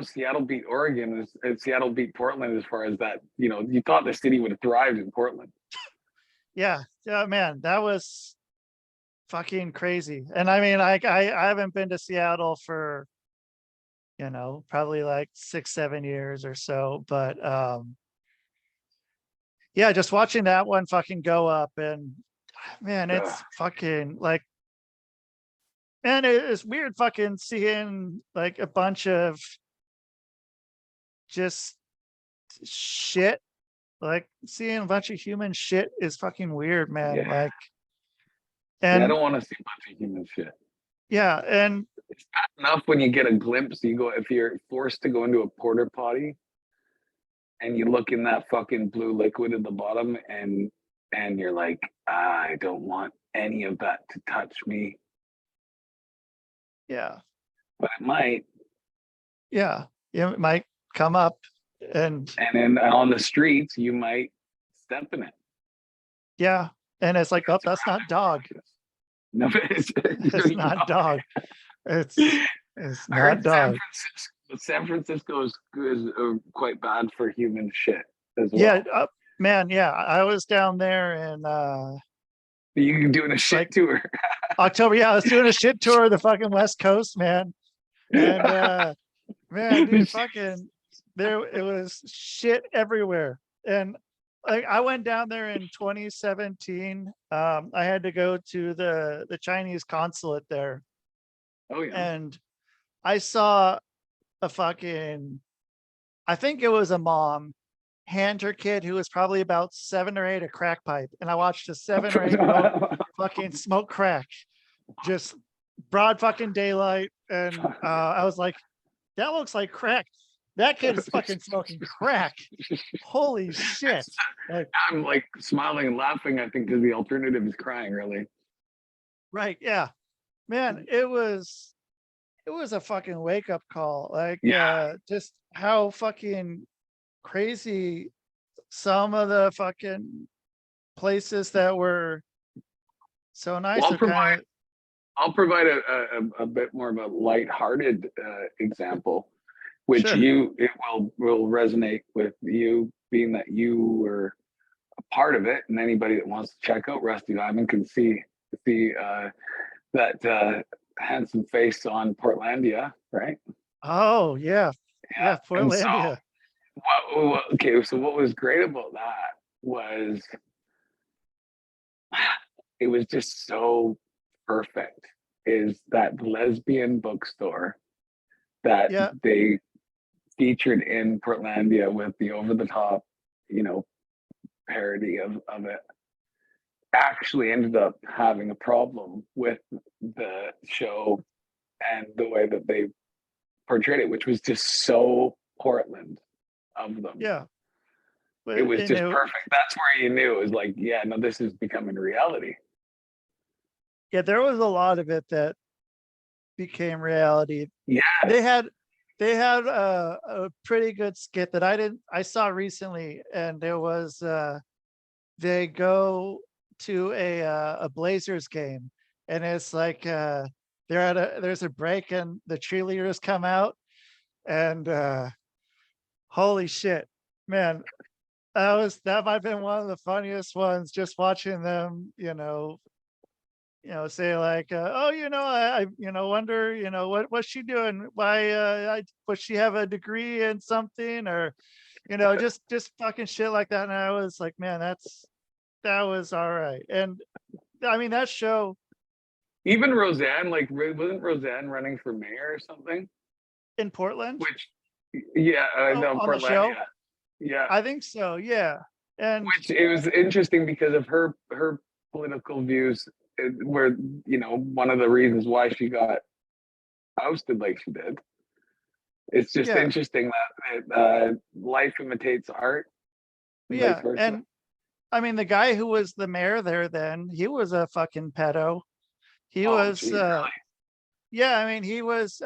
[SPEAKER 3] Seattle beat Oregon as Seattle beat Portland as far as that, you thought the city would have thrived in Portland.
[SPEAKER 2] Yeah, man, that was fucking crazy. And I mean, I haven't been to Seattle for probably like 6-7 years or so. But yeah, just watching that one fucking go up, and man, it's fucking like, man, it's weird fucking seeing like a bunch of just shit. Like seeing a bunch of human shit is fucking weird, man.
[SPEAKER 3] Yeah.
[SPEAKER 2] Like,
[SPEAKER 3] I
[SPEAKER 2] and
[SPEAKER 3] don't want to see a bunch of human shit.
[SPEAKER 2] yeah, and
[SPEAKER 3] It's bad enough when you get a glimpse. If you're forced to go into a porta potty and you look in that fucking blue liquid at the bottom, and you're like, I don't want any of that to touch me,
[SPEAKER 2] yeah,
[SPEAKER 3] but it might.
[SPEAKER 2] yeah, it might come up, and
[SPEAKER 3] then on the streets you might step in it.
[SPEAKER 2] yeah, and it's like, oh, that's not dog.
[SPEAKER 3] No, it's
[SPEAKER 2] not dog. It's
[SPEAKER 3] I heard
[SPEAKER 2] not dog.
[SPEAKER 3] San Francisco is quite bad for human shit as well.
[SPEAKER 2] Yeah, man. Yeah, I was down there in
[SPEAKER 3] you doing a shit tour.
[SPEAKER 2] October. Yeah, I was doing a shit tour of the fucking West Coast, man. And man, dude, fucking it was shit everywhere. And like, I went down there in 2017. I had to go to the Chinese consulate there.
[SPEAKER 3] Oh yeah.
[SPEAKER 2] And I saw a fucking, I think it was a mom, hand her kid who was probably about 7 or 8 a crack pipe, and I watched a 7 or 8-year-old fucking smoke crack, just broad fucking daylight, and I was like, that looks like crack. That kid is fucking smoking crack. Holy shit! Like,
[SPEAKER 3] I'm like smiling and laughing, I think, because the alternative is crying. Really.
[SPEAKER 2] Right? Yeah, man. It was a fucking wake up call. Like, just how fucking crazy some of the fucking places that were so nice.
[SPEAKER 3] Well, I'll provide a bit more of a lighthearted example, which
[SPEAKER 2] sure.
[SPEAKER 3] it will resonate with you, being that you were a part of it, and anybody that wants to check out Rusty Diamond can see that handsome face on Portlandia, right?
[SPEAKER 2] Oh yeah, yeah, Portlandia.
[SPEAKER 3] So what was great about that was it was just so perfect. Is that lesbian bookstore that they featured in Portlandia with the over the top, parody of it, actually ended up having a problem with the show and the way that they portrayed it, which was just so Portland of them.
[SPEAKER 2] Yeah.
[SPEAKER 3] It was just perfect. That's where you knew it was like, yeah, no, this is becoming reality.
[SPEAKER 2] Yeah, there was a lot of it that became reality.
[SPEAKER 3] Yeah.
[SPEAKER 2] They had a pretty good skit that I saw recently, and there was they go to a Blazers game, and it's like there's a break and the cheerleaders come out, and holy shit, man, that might have been one of the funniest ones, just watching them, say like, oh, I wonder, what's she doing? Why, would she have a degree in something, or, just fucking shit like that. And I was like, man, that was all right. And I mean, that show.
[SPEAKER 3] Even Roseanne, like, wasn't Roseanne running for mayor or something?
[SPEAKER 2] In Portland?
[SPEAKER 3] No,
[SPEAKER 2] on the show?
[SPEAKER 3] Yeah.
[SPEAKER 2] I think so, yeah. And
[SPEAKER 3] which it was interesting because of her political views, where one of the reasons why she got ousted like she did. It's just interesting that life imitates art.
[SPEAKER 2] Yeah, and I mean, the guy who was the mayor there then, he was a fucking pedo. He was
[SPEAKER 3] really?
[SPEAKER 2] Yeah, I mean, he was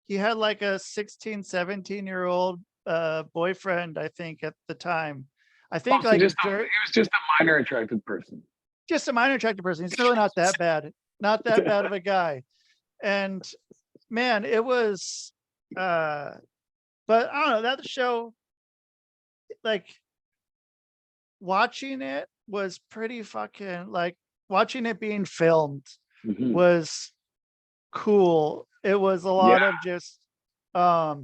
[SPEAKER 2] he had like a 16, 17-year-old boyfriend, I think, at the time. I think
[SPEAKER 3] he was just a minor attracted person.
[SPEAKER 2] Just a minor attracted person. He's really not that bad. Not that bad of a guy. And man, it was but I don't know, that show, like, watching it was pretty fucking, like, watching it being filmed was cool. It was a lot of just a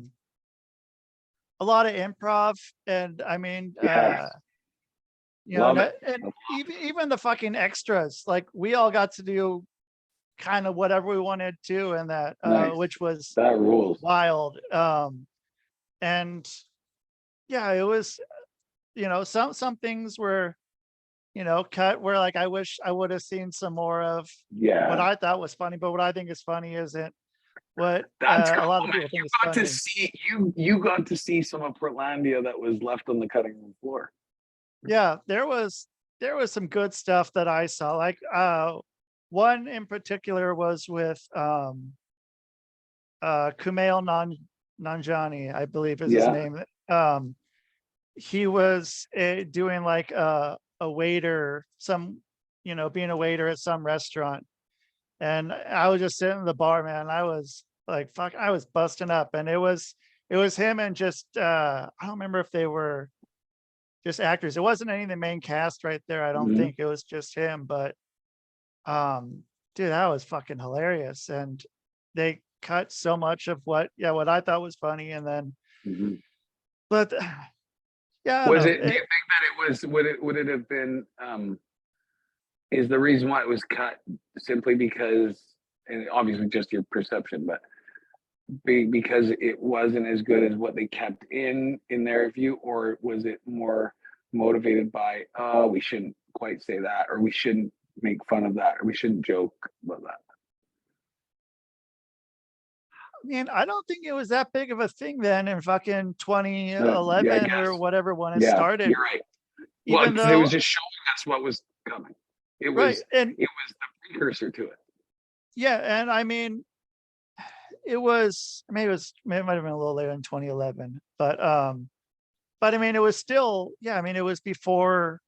[SPEAKER 2] lot of improv, and I mean,
[SPEAKER 3] Yes.
[SPEAKER 2] and
[SPEAKER 3] Love it.
[SPEAKER 2] even the fucking extras, like we all got to do kind of whatever we wanted to, and that
[SPEAKER 3] Nice.
[SPEAKER 2] which was
[SPEAKER 3] That rules.
[SPEAKER 2] wild. And yeah, it was, some things were, cut where like I wish I would have seen some more of what I thought was funny, but what I think is funny isn't what
[SPEAKER 3] That's
[SPEAKER 2] a
[SPEAKER 3] cool,
[SPEAKER 2] lot of
[SPEAKER 3] man.
[SPEAKER 2] people think
[SPEAKER 3] You
[SPEAKER 2] is
[SPEAKER 3] got
[SPEAKER 2] funny.
[SPEAKER 3] to see you got to see some of Portlandia that was left on the cutting room floor.
[SPEAKER 2] Yeah, there was some good stuff that I saw. Like one in particular was with Kumail Nanjiani, I believe is his
[SPEAKER 3] Yeah.
[SPEAKER 2] name. He was doing like a waiter, being a waiter at some restaurant. And I was just sitting in the bar, man. I was like, fuck, I was busting up. And it was him and just I don't remember if they were just actors. It wasn't any of the main cast right there. I don't
[SPEAKER 3] Mhm.
[SPEAKER 2] think it was just him, but dude, that was fucking hilarious. And they cut so much of what I thought was funny, and then
[SPEAKER 3] Mhm.
[SPEAKER 2] but yeah, I don't
[SPEAKER 3] Was
[SPEAKER 2] know.
[SPEAKER 3] it? Do you think that it was? Would it have been? Is the reason why it was cut simply because, and obviously just your perception, but because it wasn't as good as what they kept in their view, or was it more motivated by, oh, we shouldn't quite say that, or we shouldn't make fun of that, or we shouldn't joke about that?
[SPEAKER 2] I mean, I don't think it was that big of a thing then in fucking 2011
[SPEAKER 3] Yeah, I
[SPEAKER 2] or
[SPEAKER 3] guess.
[SPEAKER 2] whatever when it
[SPEAKER 3] Yeah,
[SPEAKER 2] started.
[SPEAKER 3] you're right. Well,
[SPEAKER 2] Even
[SPEAKER 3] because it was
[SPEAKER 2] though,
[SPEAKER 3] just showing us what was coming. It
[SPEAKER 2] right,
[SPEAKER 3] was
[SPEAKER 2] and
[SPEAKER 3] it was the precursor to it.
[SPEAKER 2] yeah, and I mean, it was maybe it might have been a little later in 2011, but I mean, it was still, yeah, I mean, it was before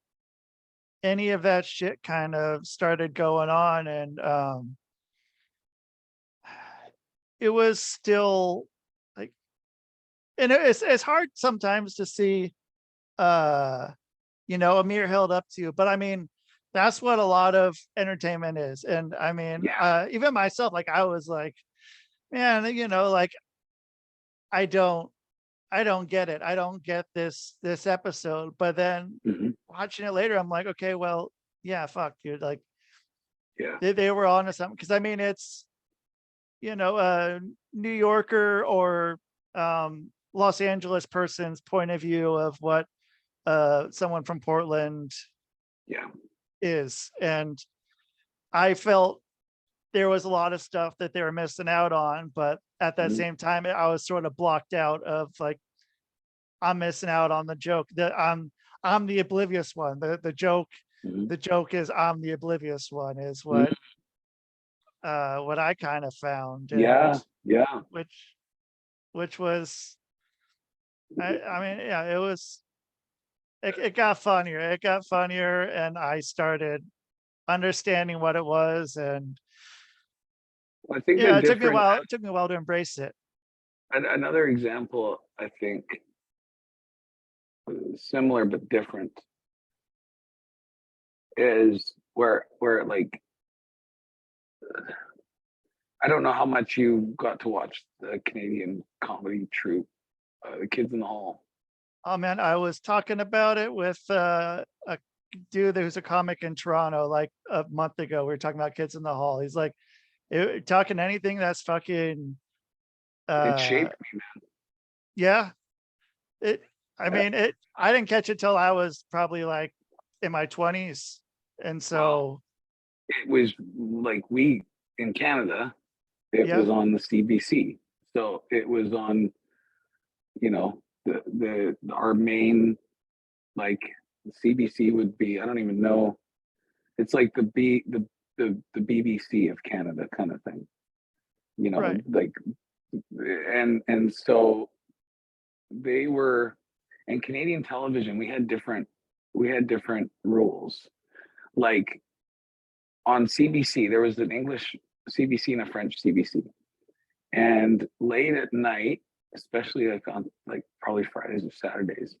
[SPEAKER 2] any of that shit kind of started going on, and it was still like, and it's hard sometimes to see Amir held up to, but I mean, that's what a lot of entertainment is. And I mean,
[SPEAKER 3] Yeah.
[SPEAKER 2] even myself, like I was like, man, like I don't I don't get it. I don't get this episode. But then
[SPEAKER 3] Mhm.
[SPEAKER 2] watching it later, I'm like, okay, well, yeah, fuck, dude. Like
[SPEAKER 3] Yeah.
[SPEAKER 2] they were on to something. Cause I mean, it's, a New Yorker or Los Angeles person's point of view of what someone from Portland
[SPEAKER 3] Yeah.
[SPEAKER 2] is. And I felt there was a lot of stuff that they were missing out on, but at that
[SPEAKER 3] Mhm.
[SPEAKER 2] same time, I was sort of blocked out of like, I'm missing out on the joke. That I'm the oblivious one.
[SPEAKER 3] Mhm.
[SPEAKER 2] The joke is I'm the oblivious one is
[SPEAKER 3] Mhm.
[SPEAKER 2] what I kind of found, and
[SPEAKER 3] Yeah. Yeah.
[SPEAKER 2] which was I mean, yeah, it got funnier. It got funnier, and I started understanding what it was, and
[SPEAKER 3] Well, I think a
[SPEAKER 2] yeah, it took me a
[SPEAKER 3] different
[SPEAKER 2] while. It took me a while to embrace it.
[SPEAKER 3] another example, I think, similar but different, is where like I don't know how much you got to watch the Canadian comedy troupe, the Kids in the Hall.
[SPEAKER 2] Oh man, I was talking about it with a dude who's a comic in Toronto like a month ago. We were talking about Kids in the Hall. He's like, talking anything that's fucking
[SPEAKER 3] It
[SPEAKER 2] uh
[SPEAKER 3] shaped me,
[SPEAKER 2] yeah. It I
[SPEAKER 3] man.
[SPEAKER 2] mean it I didn't catch it till I was probably like in my 20s. And
[SPEAKER 3] Well,
[SPEAKER 2] so
[SPEAKER 3] it was like we in Canada, it
[SPEAKER 2] yeah,
[SPEAKER 3] was on the CBC, so it was on, the our main, like, the CBC would be, I don't even know, it's like the BBC of Canada kind of thing,
[SPEAKER 2] right.
[SPEAKER 3] like, and so they were, and Canadian television, we had different rules. Like on CBC, there was an English CBC and a French CBC. And late at night, especially like on like probably Fridays or Saturdays,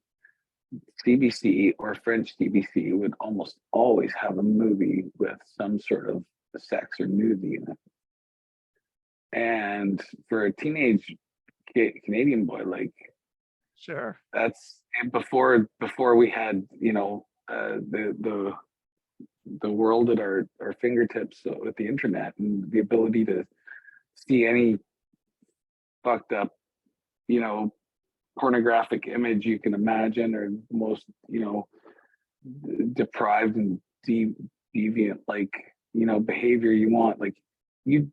[SPEAKER 3] CBC or French CBC would almost always have a movie with some sort of sex or nudity in it. And for a teenage Canadian boy. Like,
[SPEAKER 2] Sure.
[SPEAKER 3] that's before we had, the world at our fingertips with the internet and the ability to see any fucked up, pornographic image you can imagine, or most, deprived and deviant, like, behavior you want. Like, you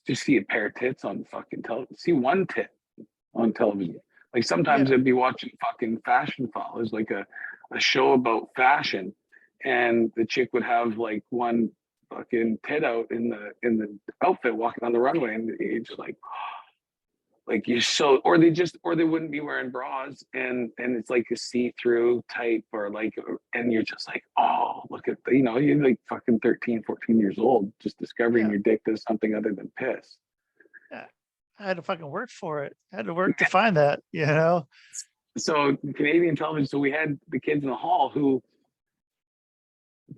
[SPEAKER 3] just see a pair of tits on fucking television, see one tit on television. Like, sometimes I'd be watching fucking Fashion Files, like a show about fashion, and the chick would have like one fucking tit out in the outfit walking on the runway, and it's just like you're so, or they wouldn't be wearing bras, and it's like a see-through type, or like, and you're just like, oh, look at you're like fucking 13, 14 years old, just discovering your dick does something other than piss.
[SPEAKER 2] Yeah. I had to fucking work for it. I had to work to find that,
[SPEAKER 3] So Canadian television, so we had the kids in the hall who,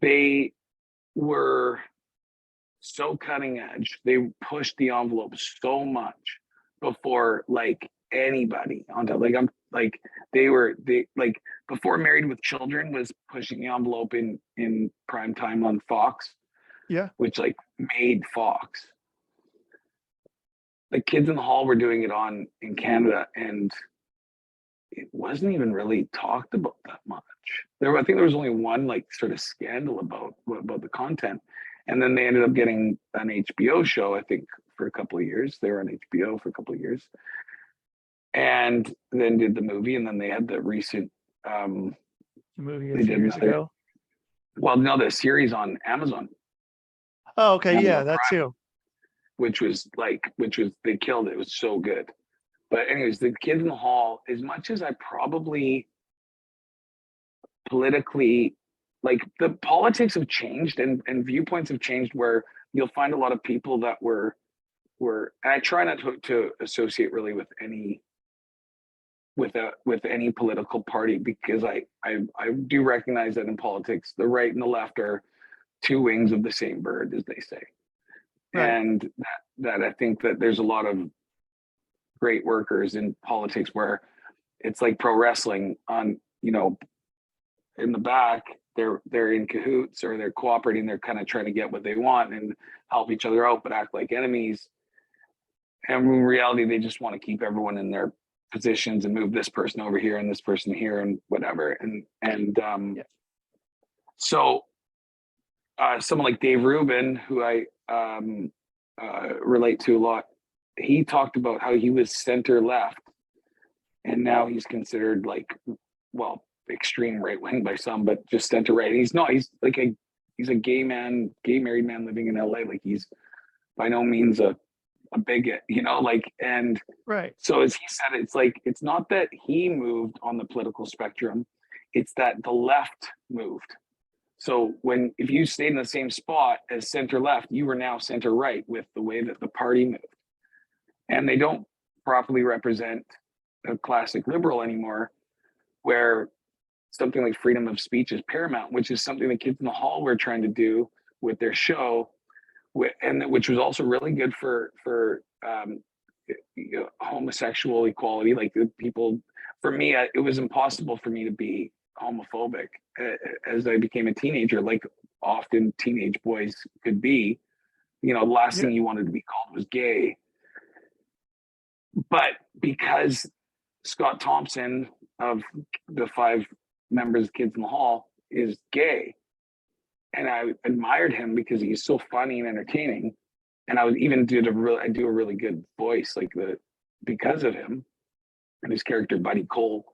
[SPEAKER 3] they were so cutting edge. They pushed the envelope so much before like anybody on top. Like, they like before Married with Children was pushing the envelope in prime time on Fox.
[SPEAKER 2] Yeah.
[SPEAKER 3] Which like made Fox. The kids in the hall were doing it in Canada, and it wasn't even really talked about that much. I think there was only one like sort of scandal about the content, and then they ended up getting an HBO show. I think for a couple of years they were on HBO for a couple of years, and then did the movie, and then they had the recent
[SPEAKER 2] movie a few years ago.
[SPEAKER 3] Well, no, the series on Amazon.
[SPEAKER 2] Oh, okay,
[SPEAKER 3] Amazon
[SPEAKER 2] that
[SPEAKER 3] Prime,
[SPEAKER 2] too.
[SPEAKER 3] Which was they killed it. It was so good. But anyways, the kids in the hall, as much as I probably politically, like, the politics have changed, and viewpoints have changed, where you'll find a lot of people that were, and I try not to associate really with any political party, because I do recognize that in politics, the right and the left are two wings of the same bird, as they say. Right. And that I think that there's a lot of great workers in politics where it's like pro wrestling on, in the back, they're in cahoots, or they're cooperating, they're kind of trying to get what they want and help each other out, but act like enemies. And in reality, they just want to keep everyone in their positions and move this person over here and this person here and whatever. So someone like Dave Rubin, who I relate to a lot, he talked about how he was center left, and now he's considered like, well, extreme right wing by some, but just center right. And he's not. He's like he's a gay married man living in LA. Like, he's by no means a bigot, and
[SPEAKER 2] right.
[SPEAKER 3] So as he said, it's like, it's not that he moved on the political spectrum, it's that the left moved. So if you stayed in the same spot as center left, you were now center right with the way that the party moved. And they don't properly represent a classic liberal anymore, where something like freedom of speech is paramount, which is something the kids in the hall were trying to do with their show, and which was also really good for homosexual equality. Like, the people, for me, it was impossible for me to be homophobic as I became a teenager, like often teenage boys could be. The last thing you wanted to be called was gay. But because Scott Thompson, of the 5 members of Kids in the Hall, is gay, and I admired him because he's so funny and entertaining, and I do a really good voice, because of him and his character Buddy Cole.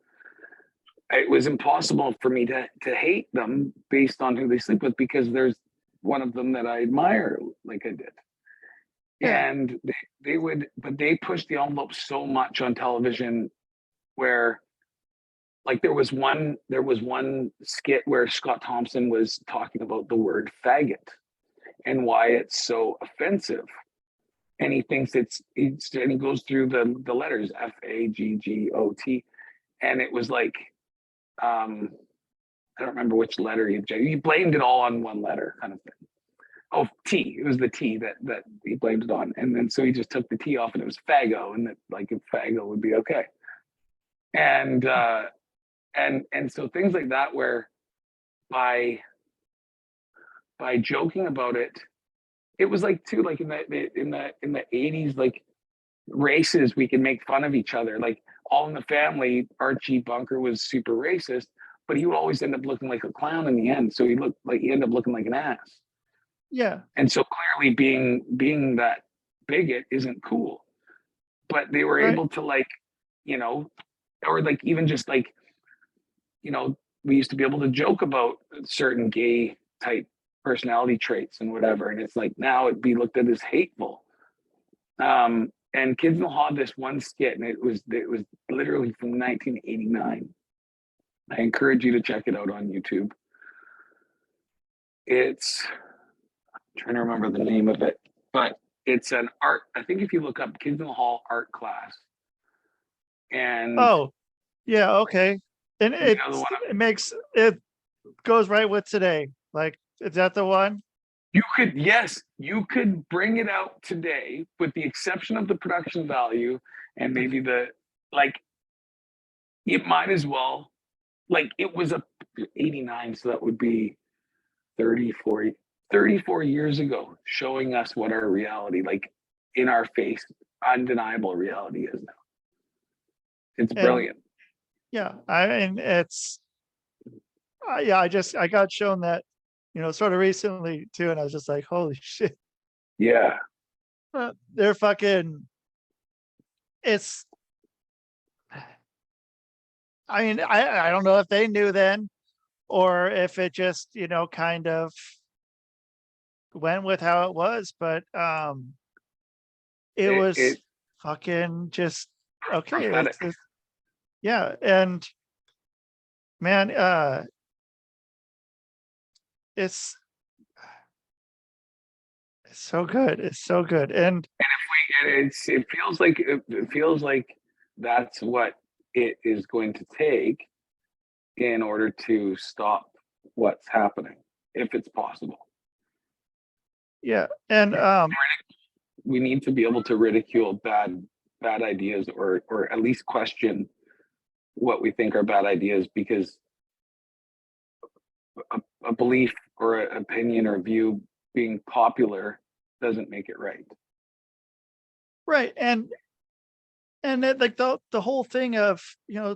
[SPEAKER 3] It was impossible for me to hate them based on who they sleep with, because there's one of them that I admire, like I did. Yeah. And they pushed the envelope so much on television, where, like, there was one skit where Scott Thompson was talking about the word faggot and why it's so offensive. And he thinks and he goes through the letters FAGGOT. And it was like, I don't remember which letter he blamed it all on one letter, kind of thing. Oh, T. It was the T that he blamed it on, and then so he just took the T off, and it was Fago, and that like if Fago would be okay. And so things like that, where by joking about it, it was like too, like in the 80s, like races, we can make fun of each other. Like All in the Family, Archie Bunker was super racist, but he would always end up looking like a clown in the end. So he ended up looking like an ass.
[SPEAKER 2] Yeah.
[SPEAKER 3] And so clearly being that bigot isn't cool. But they were able to, like, you know, or like even just like, you know, we used to be able to joke about certain gay type personality traits and whatever. And it's like now it'd be looked at as hateful. And Kids in the Hall had this one skit, and it was literally from 1989. I encourage you to check it out on YouTube. It's, I'm trying to remember the name of it, but it's an art. I think if you look up Kids in the Hall art class, and
[SPEAKER 2] yeah, okay, and it goes right with today. Like, is that the one?
[SPEAKER 3] You could bring it out today, with the exception of the production value and maybe it might as well, like it was a 89, so that would be 34 years ago, showing us what our reality, like in our face, undeniable reality is now. It's brilliant.
[SPEAKER 2] Yeah, I mean, it's I got shown that, sort of recently too, and I was just like, holy shit.
[SPEAKER 3] Yeah.
[SPEAKER 2] They're fucking, it's, I mean, I don't know if they knew then, or if it just, kind of went with how it was, but it was fucking just okay. Yeah, and man, it's so good. It's so good. And
[SPEAKER 3] it feels like that's what it is going to take in order to stop what's happening, if it's possible.
[SPEAKER 2] Yeah, and
[SPEAKER 3] we need to be able to ridicule bad ideas, or at least question what we think are bad ideas, because a belief or an opinion or view being popular doesn't make it right.
[SPEAKER 2] Right. And it, like the whole thing of,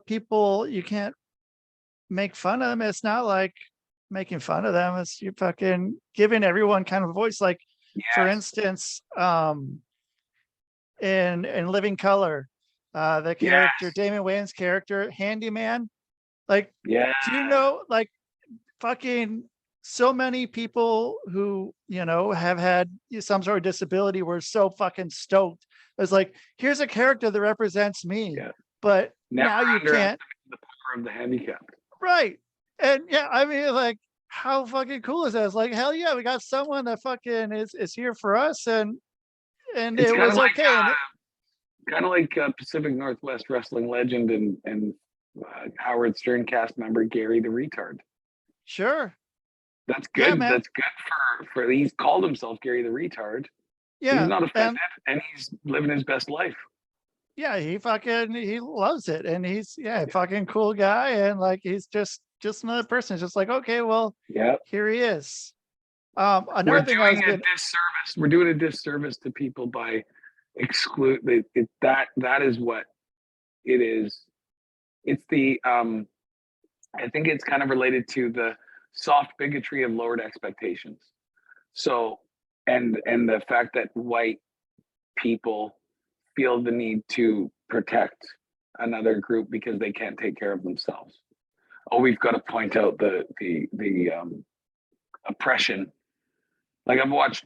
[SPEAKER 2] people, you can't make fun of them. It's not like making fun of them. It's you fucking giving everyone kind of a voice. Like, for instance, in Living Color, the character, Damon Wayans' character, Handyman, like, do you know, like, fucking so many people who, have had some sort of disability were so fucking stoked. It's like, here's a character that represents me, but now you can't.
[SPEAKER 3] The power of the handicapped.
[SPEAKER 2] Right. And yeah, I mean, like, how fucking cool is that? It's like, hell yeah, we got someone that fucking is here for us, and it was okay.
[SPEAKER 3] Kind of like Pacific Northwest wrestling legend and Howard Stern cast member Gary the Retard.
[SPEAKER 2] Sure.
[SPEAKER 3] That's good. Yeah, man. That's good for he's called himself Gary the Retard.
[SPEAKER 2] Yeah.
[SPEAKER 3] He's not offended, and he's living his best life.
[SPEAKER 2] Yeah, he loves it, and he's fucking cool guy, and like he's just another person. It's just like, okay, well, here he is. Another thing
[SPEAKER 3] we're doing a disservice to people by exclude that is what it is. It's the I think it's kind of related to the soft bigotry of lowered expectations. So, and the fact that white people feel the need to protect another group because they can't take care of themselves. Oh, we've got to point out the oppression. Like I've watched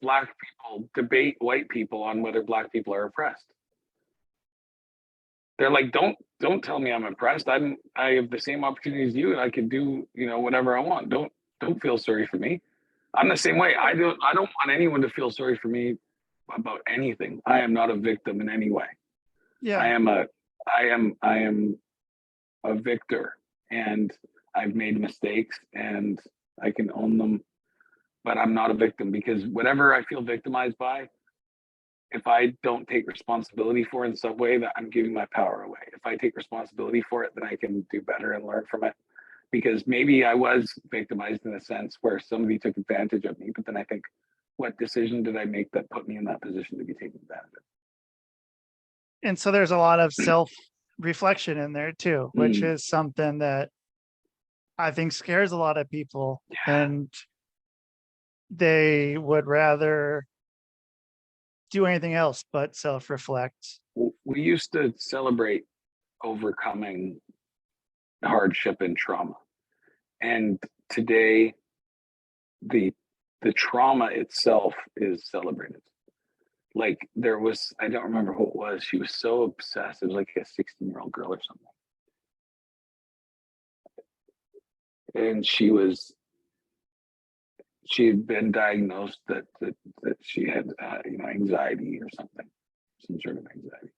[SPEAKER 3] black people debate white people on whether black people are oppressed. They're like, don't tell me I'm oppressed. I have the same opportunities as you, and I can do whatever I want. Don't feel sorry for me. I'm the same way. I don't want anyone to feel sorry for me about anything. I am not a victim in any way.
[SPEAKER 2] Yeah.
[SPEAKER 3] I am a victor, and I've made mistakes, and I can own them. but I'm not a victim, because whatever I feel victimized by, if I don't take responsibility for it in some way, that I'm giving my power away. If I take responsibility for it, then I can do better and learn from it. Because maybe I was victimized in a sense where somebody took advantage of me, but then I think, what decision did I make that put me in that position to be taken advantage of?
[SPEAKER 2] And so there's a lot of self-reflection in there too, which
[SPEAKER 3] Mm.
[SPEAKER 2] is something that I think scares a lot of people, and they would rather do anything else but self-reflect.
[SPEAKER 3] We used to celebrate overcoming hardship and trauma, and today the trauma itself is celebrated. Like, there was, I don't remember who it was, she was so obsessed, it was like a 16-year-old girl or something, and she had been diagnosed that she had anxiety or something, some sort of anxiety,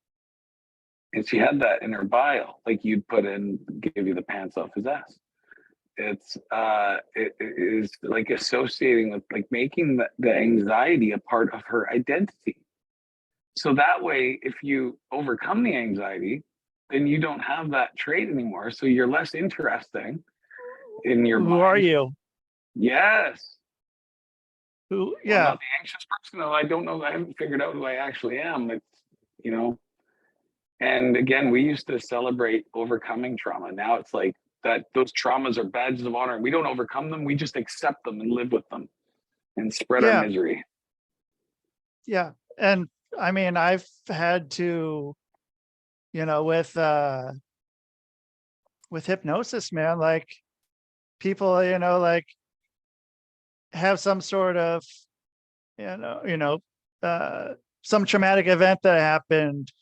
[SPEAKER 3] and she had that in her bio, like you'd put in, give you the pants off his ass. It is like associating with, like, making the anxiety a part of her identity. So that way, if you overcome the anxiety, then you don't have that trait anymore. So you're less interesting in your mind.
[SPEAKER 2] Who are you?
[SPEAKER 3] Yes.
[SPEAKER 2] Who?
[SPEAKER 3] Well,
[SPEAKER 2] Yeah.
[SPEAKER 3] I'm not the anxious person, though. I don't know. I haven't figured out who I actually am. It's. And again, we used to celebrate overcoming trauma. Now it's like that those traumas are badges of honor. We don't overcome them. We just accept them and live with them and spread our misery.
[SPEAKER 2] Yeah. And I mean, I've had to, with hypnosis, man, like people, like have some sort of, some traumatic event that happened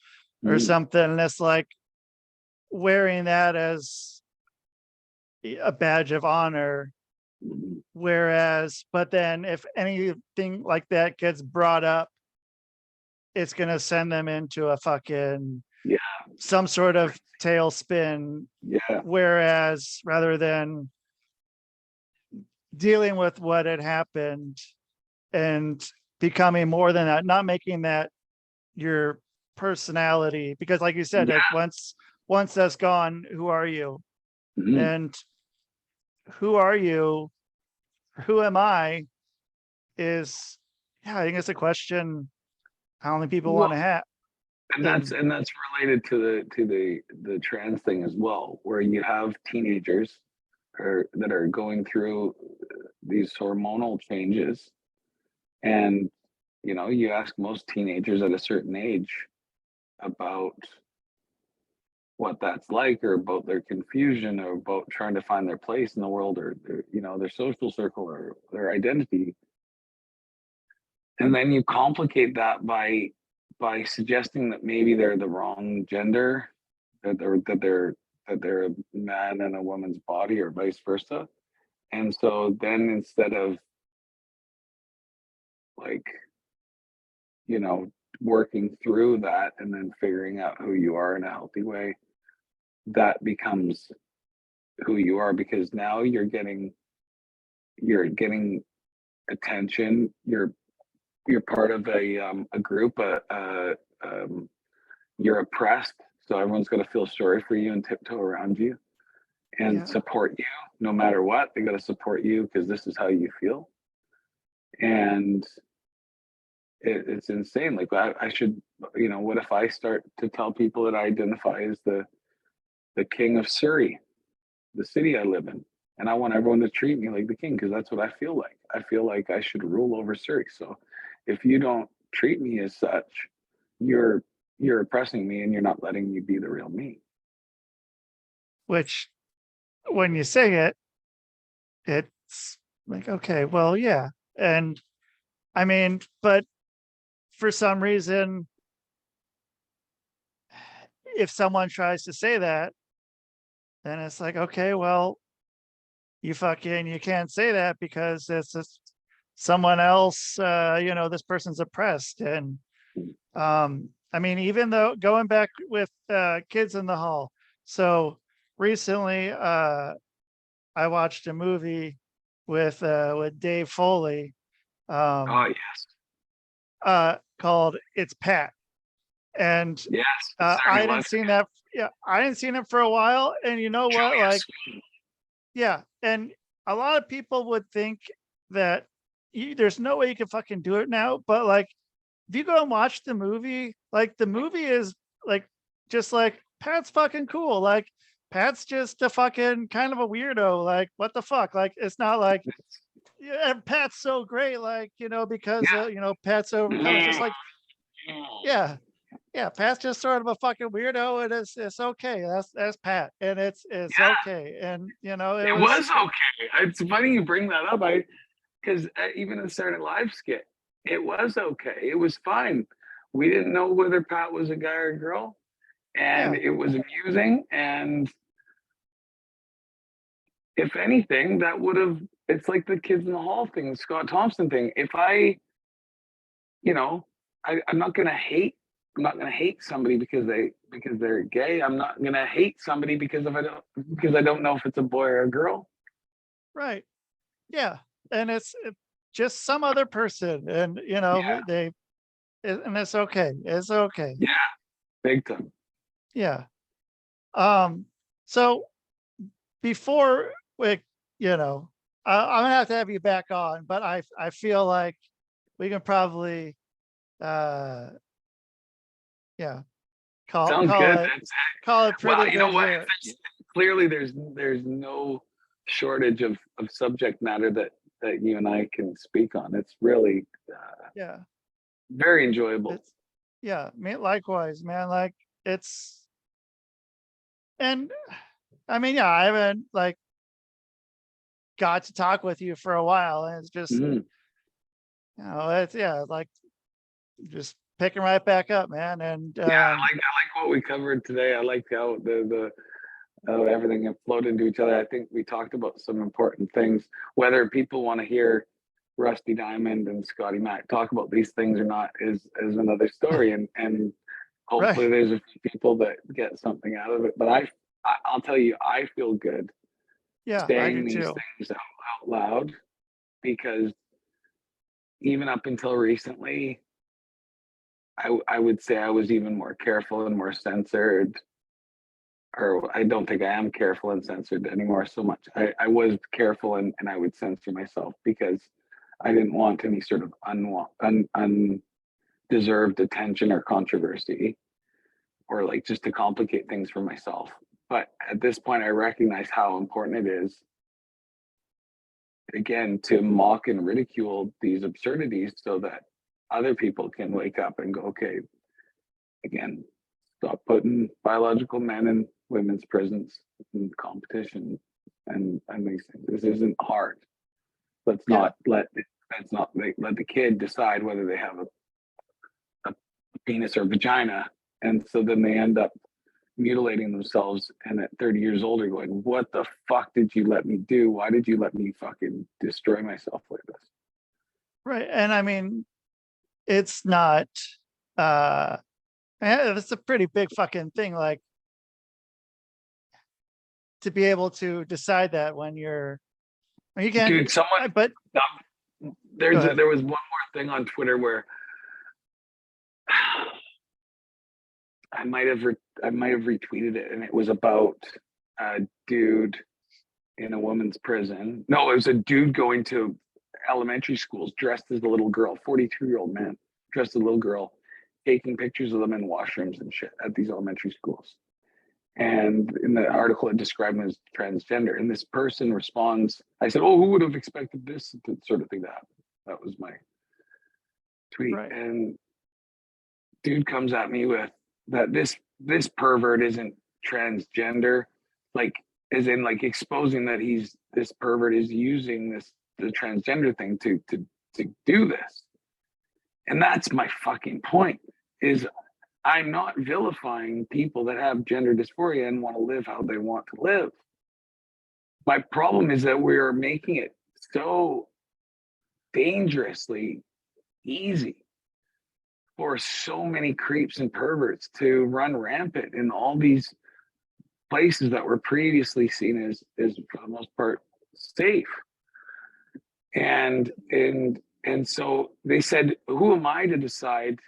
[SPEAKER 2] or something. And it's like wearing that as a badge of honor. Whereas, but then if anything like that gets brought up, it's going to send them into a fucking, some sort of tailspin.
[SPEAKER 3] Yeah.
[SPEAKER 2] Whereas rather than dealing with what had happened and becoming more than that, not making that your personality, because like you said, like once that's gone, who are you? And who are you? Who am I? Is, I think it's a question I don't think people want to have.
[SPEAKER 3] And that's related to the trans thing as well, where you have teenagers that are going through these hormonal changes, and you ask most teenagers at a certain age about what that's like, or about their confusion, or about trying to find their place in the world, or their social circle, or their identity. And then you complicate that by suggesting that maybe they're the wrong gender, that they're a man in a woman's body, or vice versa. And so then, instead of, like, working through that and then figuring out who you are in a healthy way, that becomes who you are, because now you're getting attention. You're part of a group. You're oppressed, so everyone's going to feel sorry for you and tiptoe around you and support you no matter what. They got to support you because this is how you feel. And it's insane. Like, I should, what if I start to tell people that I identify as the king of Surrey, the city I live in, and I want everyone to treat me like the king, because that's what I feel like. I feel like I should rule over Surrey. So if you don't treat me as such, you're oppressing me, and you're not letting me be the real me.
[SPEAKER 2] Which, when you say it, it's like, okay, well, yeah. And I mean, but for some reason, if someone tries to say that, then it's like, okay, well, you can't say that because it's just someone else, this person's oppressed. And I mean, even though going back with Kids in the Hall. So recently I watched a movie with Dave Foley,
[SPEAKER 3] Oh yes.
[SPEAKER 2] Called It's Pat. And
[SPEAKER 3] Yes.
[SPEAKER 2] I hadn't seen that. Yeah, I hadn't seen it for a while. And you know what? Like, yeah. And a lot of people would think that there's no way you can fucking do it now. But like, if you go and watch the movie, like the movie is like, just like Pat's fucking cool. Like Pat's just a fucking kind of a weirdo. Like, what the fuck? Like, it's not like, yeah, Pat's so great. Like, because, Pat's overcome. It's just like, yeah. Yeah, Pat's just sort of a fucking weirdo, and it's okay. That's Pat, and it's okay. And
[SPEAKER 3] it was okay. It's funny you bring that up. Because even in the Saturday Night Live skit, it was okay. It was fine. We didn't know whether Pat was a guy or a girl, and it was amusing. And if anything, that would have. It's like the Kids in the Hall thing, the Scott Thompson thing. If I'm not gonna hate. I'm not gonna hate somebody because they're gay. I'm not gonna hate somebody because I don't know if it's a boy or a girl.
[SPEAKER 2] Right. Yeah. And it's just some other person, and and it's okay. It's okay.
[SPEAKER 3] Yeah. Big time.
[SPEAKER 2] Yeah. So before I'm gonna have you back on, but I feel like we can probably call it pretty good here.
[SPEAKER 3] Clearly there's no shortage of subject matter that you and I can speak on. It's really very enjoyable.
[SPEAKER 2] Likewise, man. Like and I mean, I haven't like got to talk with you for a while, and it's just it's like just picking right back up, man. And
[SPEAKER 3] I like what we covered today. I like how the everything flowed into each other. I think we talked about some important things. Whether people want to hear Rusty Diamond and Scotty Mac talk about these things or not is another story. And hopefully there's a few people that get something out of it. But I'll tell you, I feel good saying these things out loud, because even up until recently, I would say I was even more careful and more censored, or I don't think I am careful and censored anymore so much. I was careful and I would censor myself because I didn't want any sort of undeserved attention or controversy, or like just to complicate things for myself. But at this point, I recognize how important it is, again, to mock and ridicule these absurdities so that other people can wake up and go, okay, again, stop putting biological men in women's prisons in competition and these things. This isn't hard. Let's not let the kid decide whether they have a penis or vagina, and so then they end up mutilating themselves, and at 30 years old are going, what the fuck did you let me do? Why did you let me fucking destroy myself like this?
[SPEAKER 2] Right. And I mean, it's not it's a pretty big fucking thing, like to be able to decide that when you can.
[SPEAKER 3] Dude, there was one more thing on Twitter where I might have retweeted it, and it was about a dude in a woman's prison. No, it was a dude going to elementary schools dressed as a little girl, 42-year-old man dressed as a little girl, taking pictures of them in washrooms and shit at these elementary schools. And in the article, it described him as transgender. And this person responds, I said, oh, who would have expected this sort of thing to happen? That was my tweet. Right. And dude comes at me with that this pervert isn't transgender, like as in like exposing that this pervert is using the transgender thing to do this. And that's my fucking point, is I'm not vilifying people that have gender dysphoria and want to live how they want to live. My problem is that we're making it so dangerously easy for so many creeps and perverts to run rampant in all these places that were previously seen as for the most part safe. And And so they said, who am I to decide,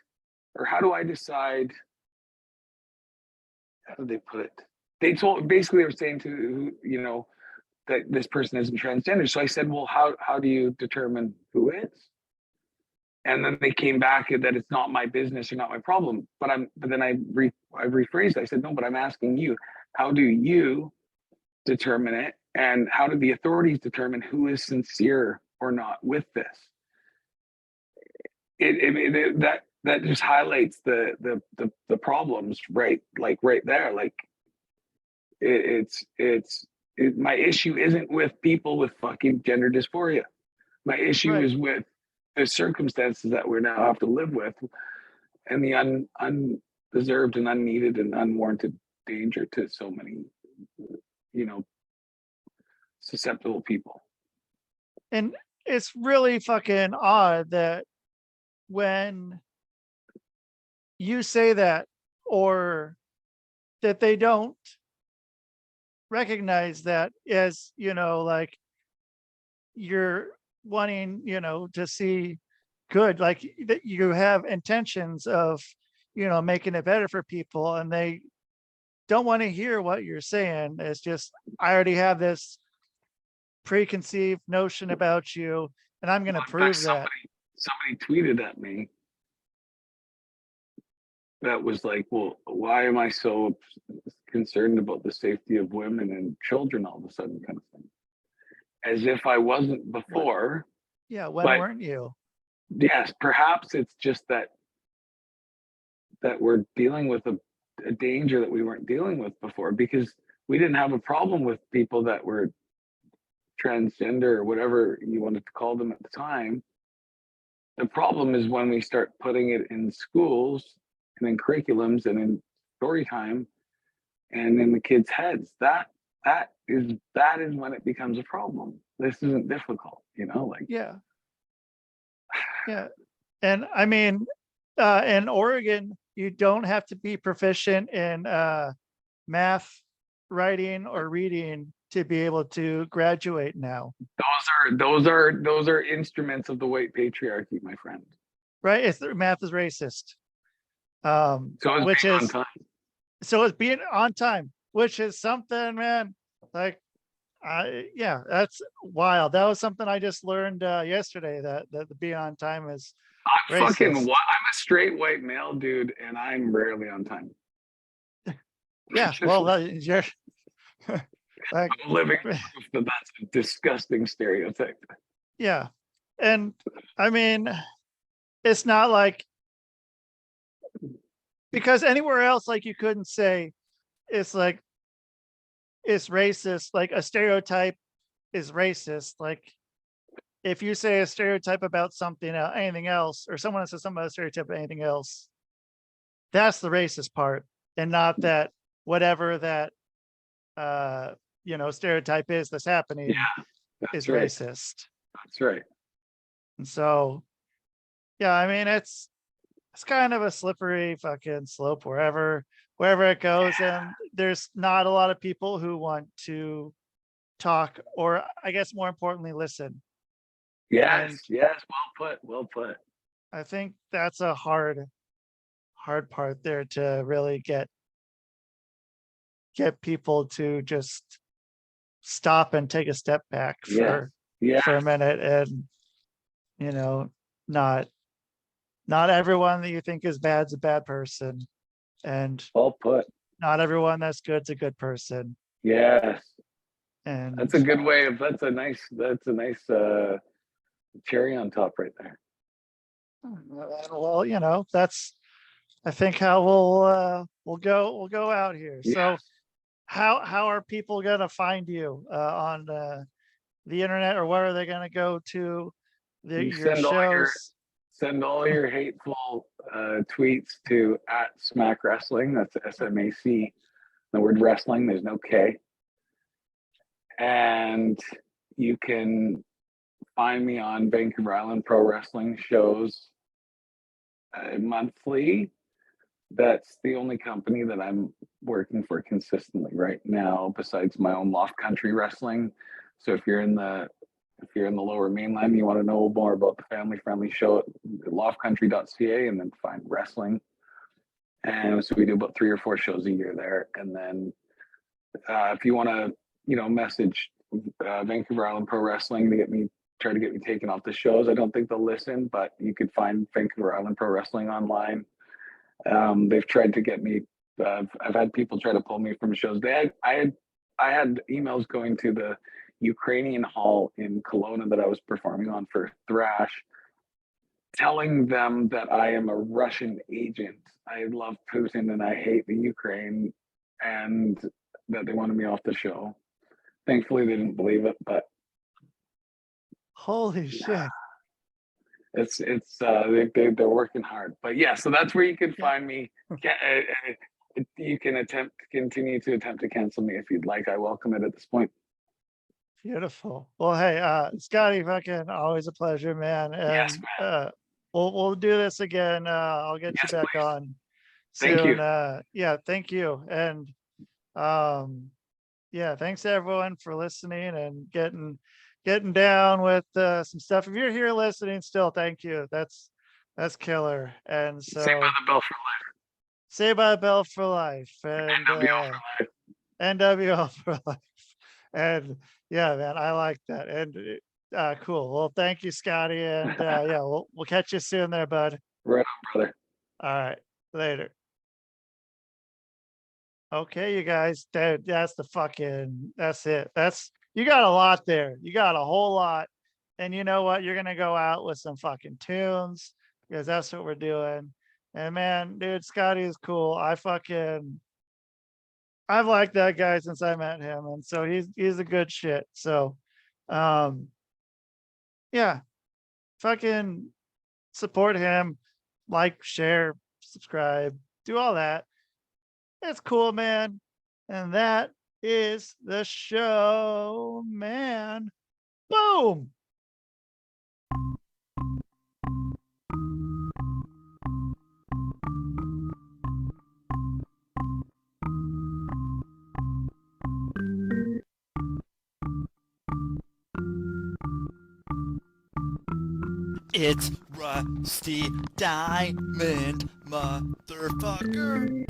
[SPEAKER 3] or how do I decide? How did they put it? They were saying to, that this person isn't transgender. So I said, well, how do you determine who is? And then they came back that it's not my business or not my problem. But then I rephrased it. I said, no, but I'm asking you, how do you determine it? And how do the authorities determine who is sincere or not with this? That just highlights the problems right there. Like my issue isn't with people with fucking gender dysphoria. My issue is with the circumstances that we now have to live with, and the undeserved and unneeded and unwarranted danger to so many, susceptible people.
[SPEAKER 2] And it's really fucking odd that when you say that, or that they don't recognize that as, like you're wanting, to see good, like that you have intentions of, making it better for people, and they don't want to hear what you're saying. It's just, I already have this preconceived notion about you, and I'm going to prove that.
[SPEAKER 3] Somebody tweeted at me that was like, well, why am I so concerned about the safety of women and children all of a sudden, kind of thing, as if I wasn't before.
[SPEAKER 2] Yeah, when weren't you?
[SPEAKER 3] Yes, perhaps it's just that we're dealing with a danger that we weren't dealing with before, because we didn't have a problem with people that were transgender or whatever you wanted to call them at the time. The problem is when we start putting it in schools and in curriculums and in story time and in the kids' heads. That is when it becomes a problem. This isn't difficult,
[SPEAKER 2] Yeah. And I mean, in Oregon, you don't have to be proficient in math, writing, or reading to be able to graduate now.
[SPEAKER 3] Those are instruments of the white patriarchy, my friend.
[SPEAKER 2] Right? Math is racist.
[SPEAKER 3] So
[SPEAKER 2] it's being on time, which is something, man. Like, that's wild. That was something I just learned yesterday, that the be on time is racist.
[SPEAKER 3] I'm a straight white male dude, and I'm rarely on time.
[SPEAKER 2] Yeah, well, you're like,
[SPEAKER 3] I'm living proof that that's a disgusting stereotype.
[SPEAKER 2] Yeah, and I mean, it's not like, because anywhere else, like, you couldn't say it's like it's racist, like a stereotype is racist. Like, if you say a stereotype about something, anything else, or someone says something about a stereotype about anything else, that's the racist part, and not that whatever that stereotype is that's happening is racist.
[SPEAKER 3] That's right.
[SPEAKER 2] And so, yeah, I mean, it's kind of a slippery fucking slope wherever it goes. And there's not a lot of people who want to talk, or I guess more importantly, listen.
[SPEAKER 3] Yes. Well put.
[SPEAKER 2] I think that's a hard part there, to really get people to just stop and take a step back for a minute, and not everyone that you think is bad is a bad person, and
[SPEAKER 3] well put.
[SPEAKER 2] Not everyone that's good is a good person.
[SPEAKER 3] Yes.
[SPEAKER 2] And
[SPEAKER 3] that's a good way of, that's a nice cherry on top right there.
[SPEAKER 2] Well, that's, I think, how we'll go out here. Yeah. So how are people gonna find you on the internet, or where are they gonna go to your shows?
[SPEAKER 3] Send all your hateful tweets to @Smack Wrestling. That's SMAC. The word wrestling, there's no K. And you can find me on Vancouver Island Pro Wrestling shows monthly. That's the only company that I'm working for consistently right now, besides my own Loft Country Wrestling. So if you're in the if you're in the lower mainland, you want to know more about the family-friendly show, loftcountry.ca, and then find wrestling. And so we do about 3 or 4 shows a year there. And then if you want to, message Vancouver Island Pro Wrestling to try to get me taken off the shows. I don't think they'll listen, but you could find Vancouver Island Pro Wrestling online. They've tried to get me. I've had people try to pull me from shows. I had emails going to the Ukrainian hall in Kelowna that I was performing on for Thrash, telling them that I am a Russian agent. I love Putin and I hate the Ukraine, and that they wanted me off the show. Thankfully, they didn't believe it, but
[SPEAKER 2] holy shit.
[SPEAKER 3] They're working hard. But yeah, so that's where you can find me. You can continue to attempt to cancel me if you'd like. I welcome it at this point.
[SPEAKER 2] Beautiful. Well, hey, Scotty, fucking always a pleasure, man. And
[SPEAKER 3] yes, man.
[SPEAKER 2] We'll do this again. I'll get you back on soon.
[SPEAKER 3] Thank you.
[SPEAKER 2] Yeah, thank you. And yeah, thanks everyone for listening and getting down with some stuff. If you're here listening still, thank you. That's killer. And so
[SPEAKER 3] Saved by the Bell for life.
[SPEAKER 2] Saved by the Bell for life. And
[SPEAKER 3] NWO for life.
[SPEAKER 2] NWO for life. And yeah, man, I like that. And cool. Well, thank you, Scotty. And yeah, we'll catch you soon there, bud.
[SPEAKER 3] Right on, brother.
[SPEAKER 2] All right. Later. Okay, you guys, that's it. You got a lot there. You got a whole lot. And you know what? You're going to go out with some fucking tunes because that's what we're doing. And man, dude, Scotty is cool. I've liked that guy since I met him. And so he's a good shit. So, yeah, fucking support him, like, share, subscribe, do all that. It's cool, man. And that is the show, man. Boom.
[SPEAKER 1] It's Rusty Diamond, motherfucker.